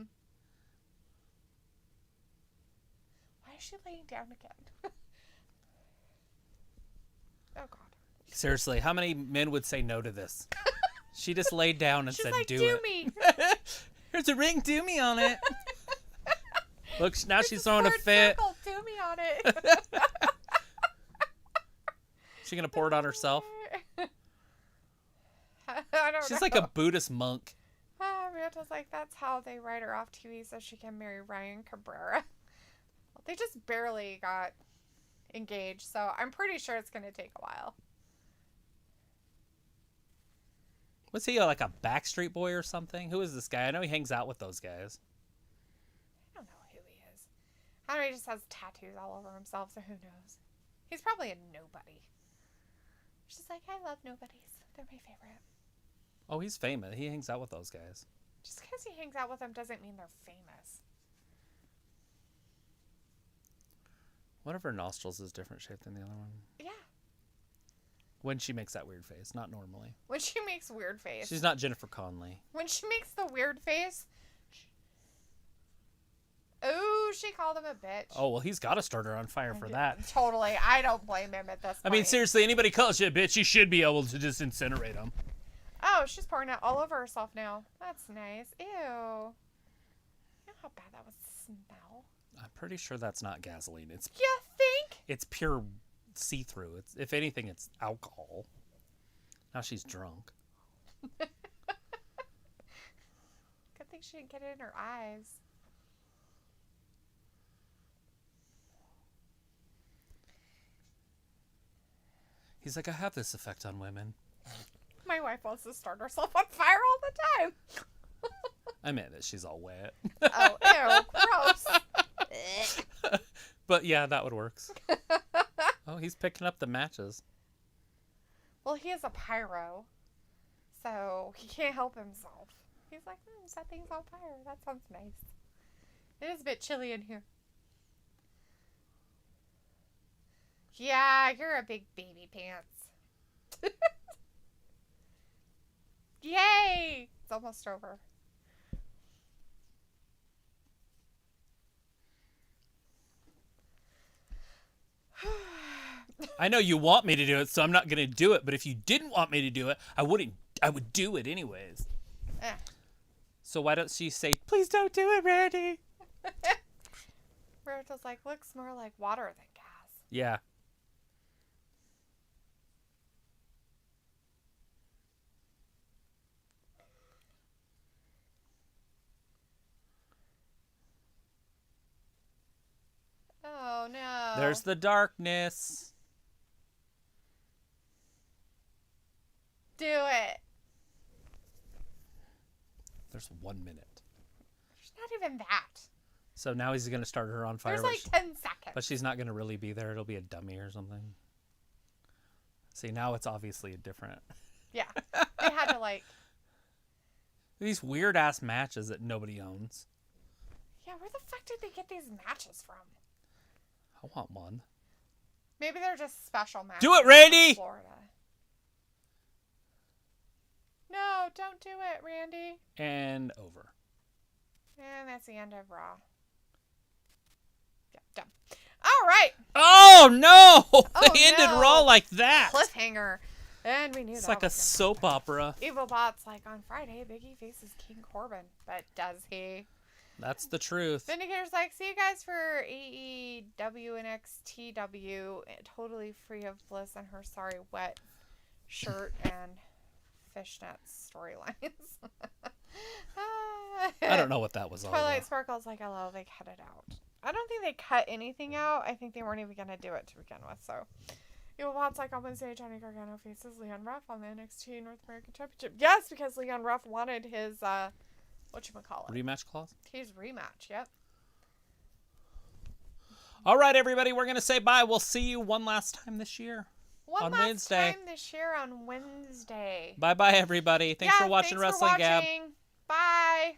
is she laying down again? Oh God.
Seriously, how many men would say no to this? She just laid down and
She's
said,
like,
do
do
it.
me.
Here's a ring, do me on it. Look, now
Here's
she's
a
throwing a
squared
fit.
circle, do me on it.
She gonna pour it on herself?
I don't
She's
know.
like a Buddhist monk.
Rihanna's like, that's how they write her off TV so she can marry Ryan Cabrera. They just barely got engaged, so I'm pretty sure it's going to take a while.
Was he like a Backstreet Boy or something? Who is this guy? I know he hangs out with those guys.
I don't know who he is. I know he just has tattoos all over himself, so who knows? He's probably a nobody. She's like, I love nobodies. They're my favorite.
Oh, he's famous. He hangs out with those guys.
Just because he hangs out with them doesn't mean they're famous.
One of her nostrils is different shape than the other one.
Yeah.
When she makes that weird face, not normally.
When she makes weird face.
She's not Jennifer Connelly.
When she makes the weird face. Oh, she called him a bitch.
Oh, well, he's got to start her on fire for that.
Totally. I don't blame him at this point.
I mean, seriously, anybody calls you a bitch, you should be able to just incinerate them.
Oh, she's pouring it all over herself now. That's nice. Ew. You know how bad that would smell?
I'm pretty sure that's not gasoline. It's
You think?
It's pure see-through. It's, if anything, it's alcohol. Now she's drunk.
Good thing she didn't get it in her eyes.
He's like, I have this effect on women.
My wife wants to start herself on fire all the time.
I meant that she's all wet.
Oh, ew, gross.
But yeah, that would work. Oh, he's picking up the matches.
Well, he is a pyro, so he can't help himself. He's like, set things on fire. That sounds nice. It is a bit chilly in here. Yeah, you're a big baby pants. Yay! It's almost over.
I know you want me to do it, so I'm not going to do it. But if you didn't want me to do it, I would do it anyways.
Eh.
So why don't she say, please don't do it, Randy?
Roberto's like, looks more like water than gas.
Yeah.
Oh, no.
There's the darkness.
Do it.
There's 1 minute.
There's not even that.
So now he's going to start her on fire.
There's like 10 seconds.
But she's not going to really be there. It'll be a dummy or something. See, now it's obviously a different...
Yeah. They had to like...
These weird-ass matches that nobody owns.
Yeah, where the fuck did they get these matches from?
I want one.
Maybe they're just special matches.
Do it, Randy!
from Florida. No, don't do it, Randy.
And over.
And that's the end of Raw. Yeah, done. All right.
Oh, no!
Oh,
They ended
no.
Raw like that.
Cliffhanger. And we knew
It's
that
like a
was gonna
soap
happen.
opera.
Evil Bot's like, on Friday, Biggie faces King Corbin. But does he?
That's the truth.
Vindicator's like, see you guys for AEW and XTW. Totally free of bliss and her sorry wet shirt and fishnet storylines.
I don't know what that was all
Twilight
about.
Sparkle's like, hello, they cut it out. I don't think they cut anything out. I think they weren't even going to do it to begin with, so... Evil Bot's like, on Wednesday, Johnny Gargano faces Leon Ruff on the NXT North American Championship. Yes, because Leon Ruff wanted his, whatchamacallit?
Rematch clause?
His rematch, yep.
All right, everybody, we're going to say bye. We'll see you one last time this year.
One
on
last
Wednesday.
time this year on Wednesday.
Bye-bye, everybody. Thanks for watching
thanks
Wrestling
for
Gab.
watching. Bye.